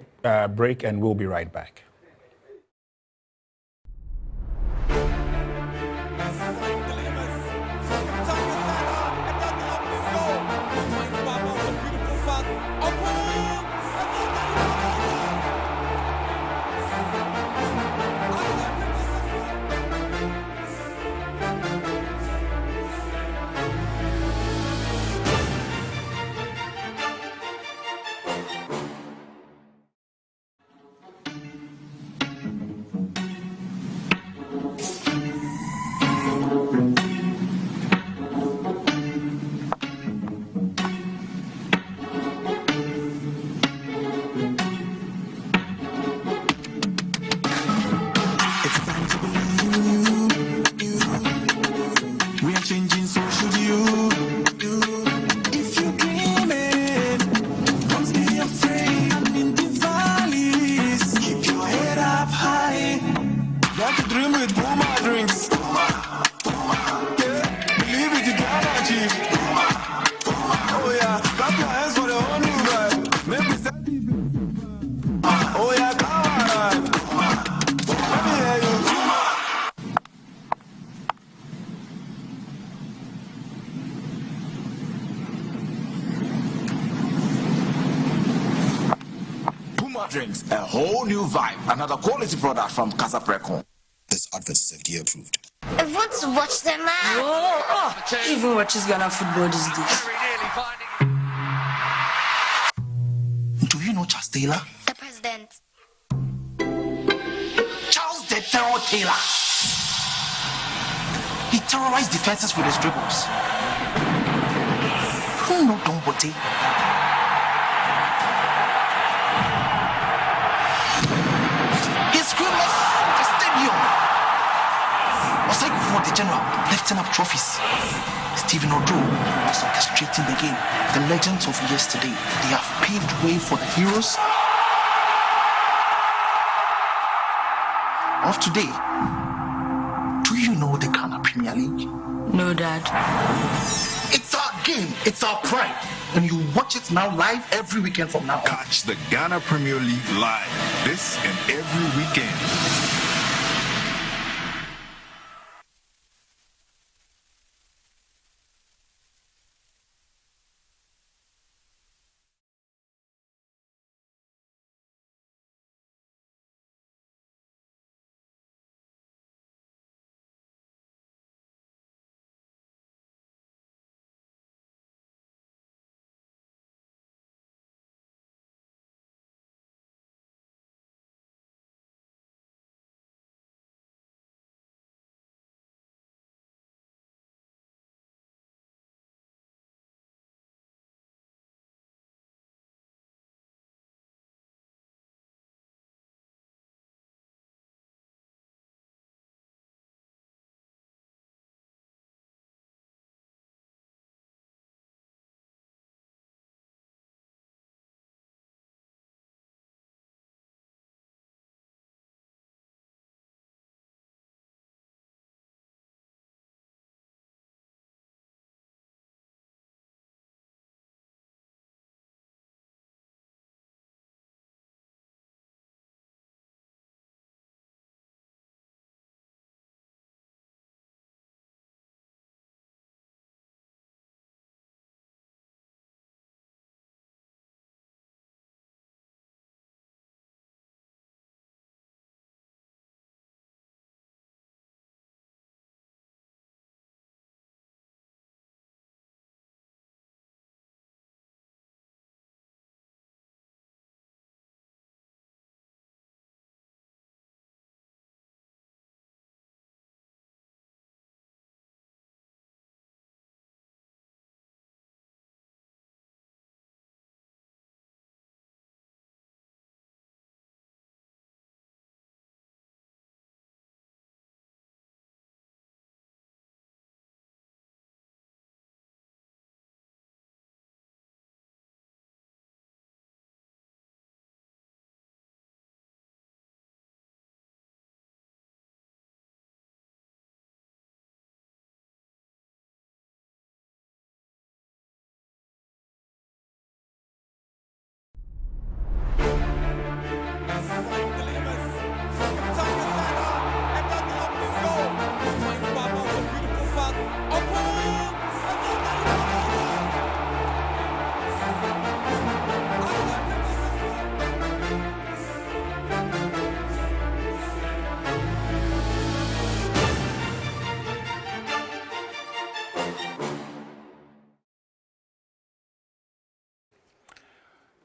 break and we'll be right back. Clap your hands for the whole new vibe. Make me say, oh yeah, come on. Let me hear you. Drinks, a whole new vibe. Another quality product from Casa Precon. This advert is FDA approved. I want to watch the match. Even watches Ghana football these days. Do you know Charles Taylor? The president. Charles the Terror Taylor. He terrorized defenses with his dribbles. Who know Don Bote? For the general, lifting up trophies. Stephen O'Drew was orchestrating the game. The legends of yesterday, they have paved way for the heroes of today. Do you know the Ghana Premier League? No, Dad. It's our game, it's our pride. And you watch it now live every weekend from now on. Catch the Ghana Premier League live this and every weekend.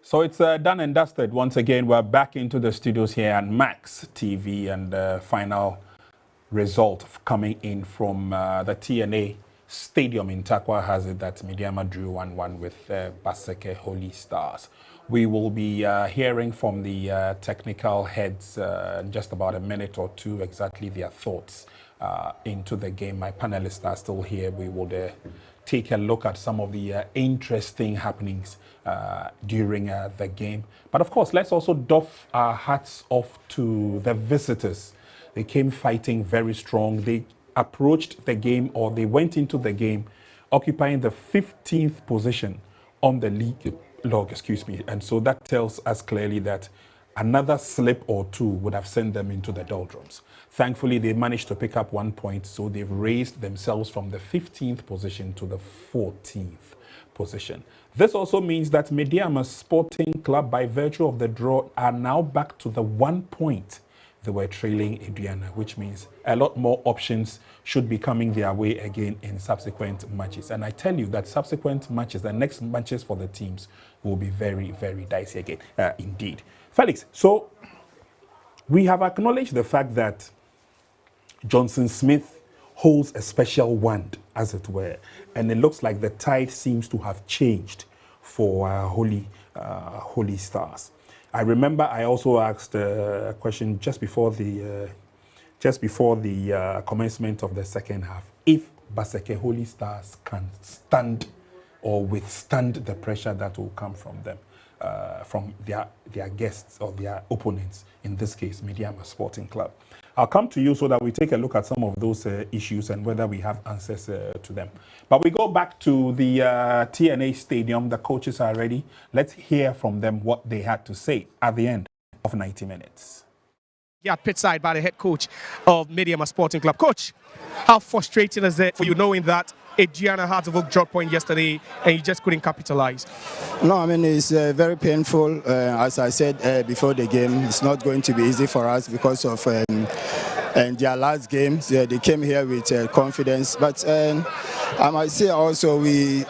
So it's done and dusted. Once again, we're back into the studios here at Max TV, and the final result coming in from the TNA Stadium in Takwa has it that Medeama drew 1-1 with Basake Holy Stars. We will be hearing from the technical heads in just about a minute or two exactly their thoughts into the game. My panelists are still here. We will take a look at some of the interesting happenings during the game. But of course, let's also doff our hats off to the visitors. They came fighting very strong. They approached the game, or they went into the game occupying the 15th position on the league log, excuse me. And so that tells us clearly that another slip or two would have sent them into the doldrums. Thankfully, they managed to pick up 1 point, so they've raised themselves from the 15th position to the 14th position. This also means that Medeama Sporting Club, by virtue of the draw, are now back to the 1 point they were trailing Aduana, which means a lot more options should be coming their way again in subsequent matches. And I tell you that subsequent matches, the next matches for the teams will be very, very dicey again, indeed. Felix, so we have acknowledged the fact that Johnson Smith holds a special wand, as it were, and it looks like the tide seems to have changed for Holy Stars. I remember I also asked a question just before the commencement of the second half, if Basake Holy Stars can stand or withstand the pressure that will come from them, from their guests or their opponents, in this case, Medeama Sporting Club. I'll come to you so that we take a look at some of those issues and whether we have answers to them. But we go back to the TNA Stadium. The coaches are ready. Let's hear from them what they had to say at the end of 90 minutes. Yeah, pitside by the head coach of Medeama Sporting Club. Coach, how frustrating is it for you knowing that Aduana had to drop point yesterday and you just couldn't capitalize? No, I mean, it's very painful. As I said before the game, it's not going to be easy for us because of their last games. They came here with confidence. But I might say also we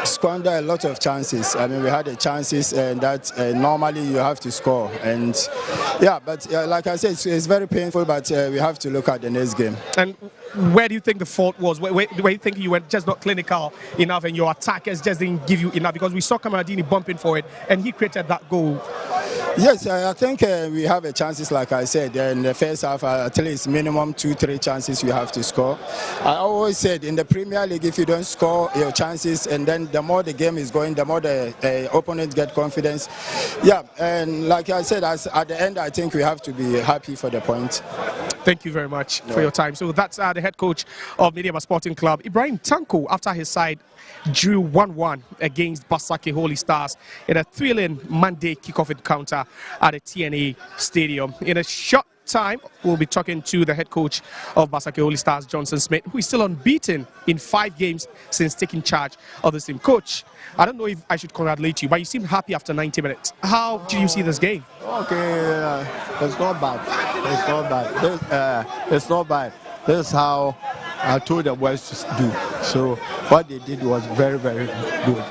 squandered a lot of chances. I mean, we had the chances that normally you have to score. And yeah, but like I said, it's very painful, but we have to look at the next game. And where do you think the fault was? Where do you think you were just not clinical enough and your attackers just didn't give you enough? Because we saw Kamaradini bumping for it and he created that goal. Yes, I think we have a chances, like I said. In the first half, at least minimum 2-3 chances you have to score. I always said in the Premier League, if you don't score your chances, and then the more the game is going, the more the opponents get confidence. Yeah, and like I said, at the end, I think we have to be happy for the point. Thank you very much for your time. So that's the head coach of Medeama Sporting Club, Ibrahim Tanko, after his side drew 1-1 against Basake Holy Stars in a thrilling Monday kickoff encounter at the TNA Stadium. In a short time, we'll be talking to the head coach of Basake Holy Stars, Johnson Smith, who is still unbeaten in 5 games since taking charge of this team. Coach, I don't know if I should congratulate you, but you seem happy after 90 minutes. How do you see this game? Okay, it's not bad. It's not bad. It's not bad. This is how I told the boys to do. So what they did was very, very good.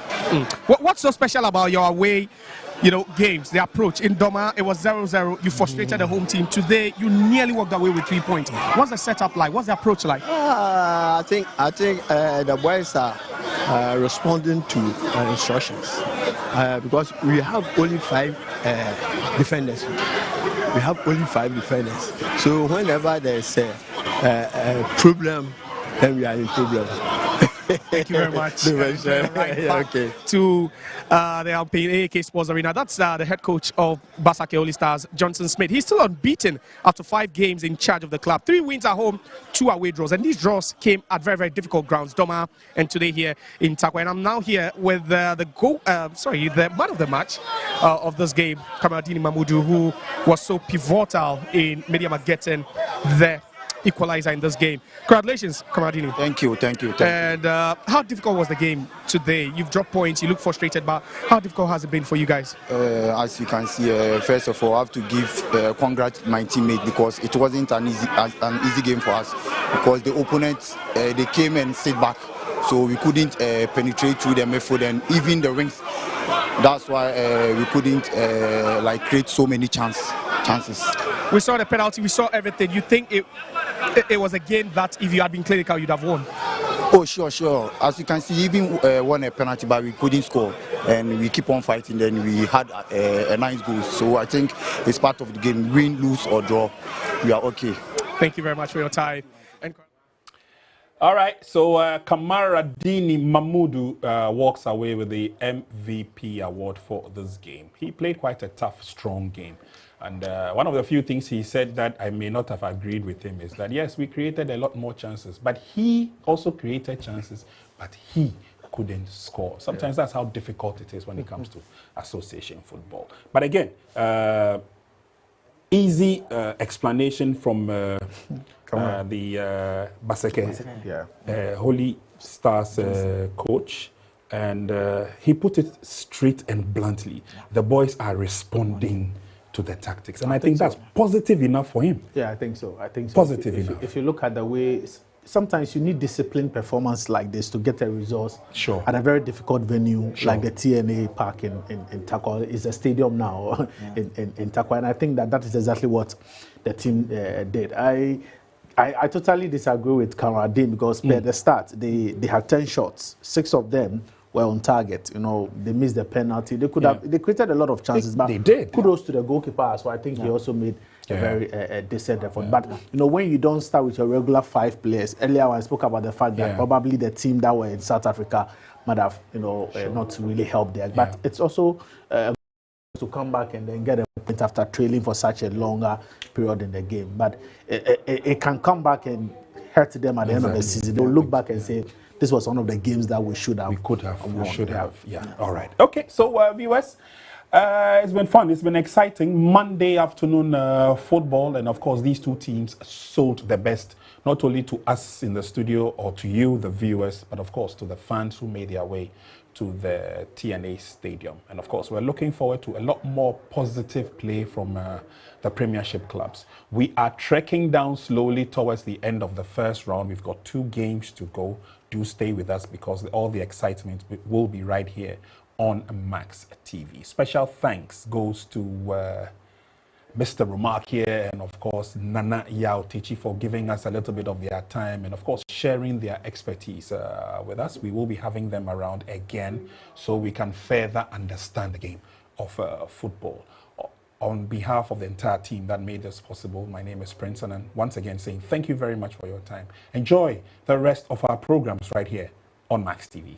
What's so special about your away, games, the approach? In Doma, it was 0-0. You frustrated the home team. Today, you nearly walked away with 3 points. What's the setup like? What's the approach like? I think the boys are responding to instructions because we have only 5 defenders. We have only 5 defenders. So whenever there's a problem, then we are in problem. Thank you very much. Okay. To the Alpine AAK Sports Arena. That's the head coach of Basake Holy Stars, Johnson Smith. He's still unbeaten after 5 games in charge of the club. 3 wins at home, 2 away draws. And these draws came at very, very difficult grounds, Doma, and today here in Takwa. And I'm now here with the man of the match of this game, Kamaradini Mamudu, who was so pivotal in Medeama getting the equalizer in this game. Congratulations, Kamaradini. Thank you. And how difficult was the game today? You've dropped points, you look frustrated, but how difficult has it been for you guys? As you can see, first of all, I have to give congrats to my teammate because it wasn't an easy game for us because the opponents, they came and sit back. So we couldn't penetrate through the midfield and even the rings. That's why we couldn't create so many chances. We saw the penalty, we saw everything. You think it was a game that if you had been clinical, you'd have won? Oh, sure. As you can see, even won a penalty, but we couldn't score. And we keep on fighting, then we had a nice goal. So I think it's part of the game. Win, lose, or draw, we are okay. Thank you very much for your time. All right, so Kamaradini Mamudu walks away with the MVP award for this game. He played quite a tough, strong game. And one of the few things he said that I may not have agreed with him is that, yes, we created a lot more chances, but he also created chances, but he couldn't score. Sometimes that's how difficult it is when it comes to association football. But again, easy explanation from the Basake, Holy Stars coach. And he put it straight and bluntly. The boys are responding to the tactics. And I think that's positive enough for him. Yeah, I think so. I think so. Positive enough. If you look at the way, sometimes you need disciplined performance like this to get a result at a very difficult venue like the TNA Park in Takwa. It's a stadium now in Takwa. And I think that is exactly what the team did. I totally disagree with Karadin because at the start, they had 10 shots. 6 of them were on target. You know, they missed the penalty. They could have, they created a lot of chances, but they did. Kudos to the goalkeeper. So I think he also made a very decent effort. But, you know, when you don't start with your regular 5 players, earlier I spoke about the fact that probably the team that were in South Africa might have, you know, not really helped there. But it's also to come back and then get a point after trailing for such a longer period in the game. But it can come back and hurt them at the end of the season. They'll look back and say, this was one of the games that we should have. We could have. Won. We should have. Yeah. All right. Okay. So, viewers, it's been fun. It's been exciting. Monday afternoon football. And, of course, these two teams sold the best, not only to us in the studio or to you, the viewers, but, of course, to the fans who made their way to the TNA Stadium. And, of course, we're looking forward to a lot more positive play from the Premiership clubs. We are trekking down slowly towards the end of the first round. We've got 2 games to go. Do stay with us because all the excitement will be right here on Max TV. Special thanks goes to Mr. Rumark here and, of course, Nana Yao Tichi for giving us a little bit of their time and, of course, sharing their expertise with us. We will be having them around again so we can further understand the game of football. On behalf of the entire team that made this possible, my name is Prince, and once again saying thank you very much for your time. Enjoy the rest of our programs right here on Max TV.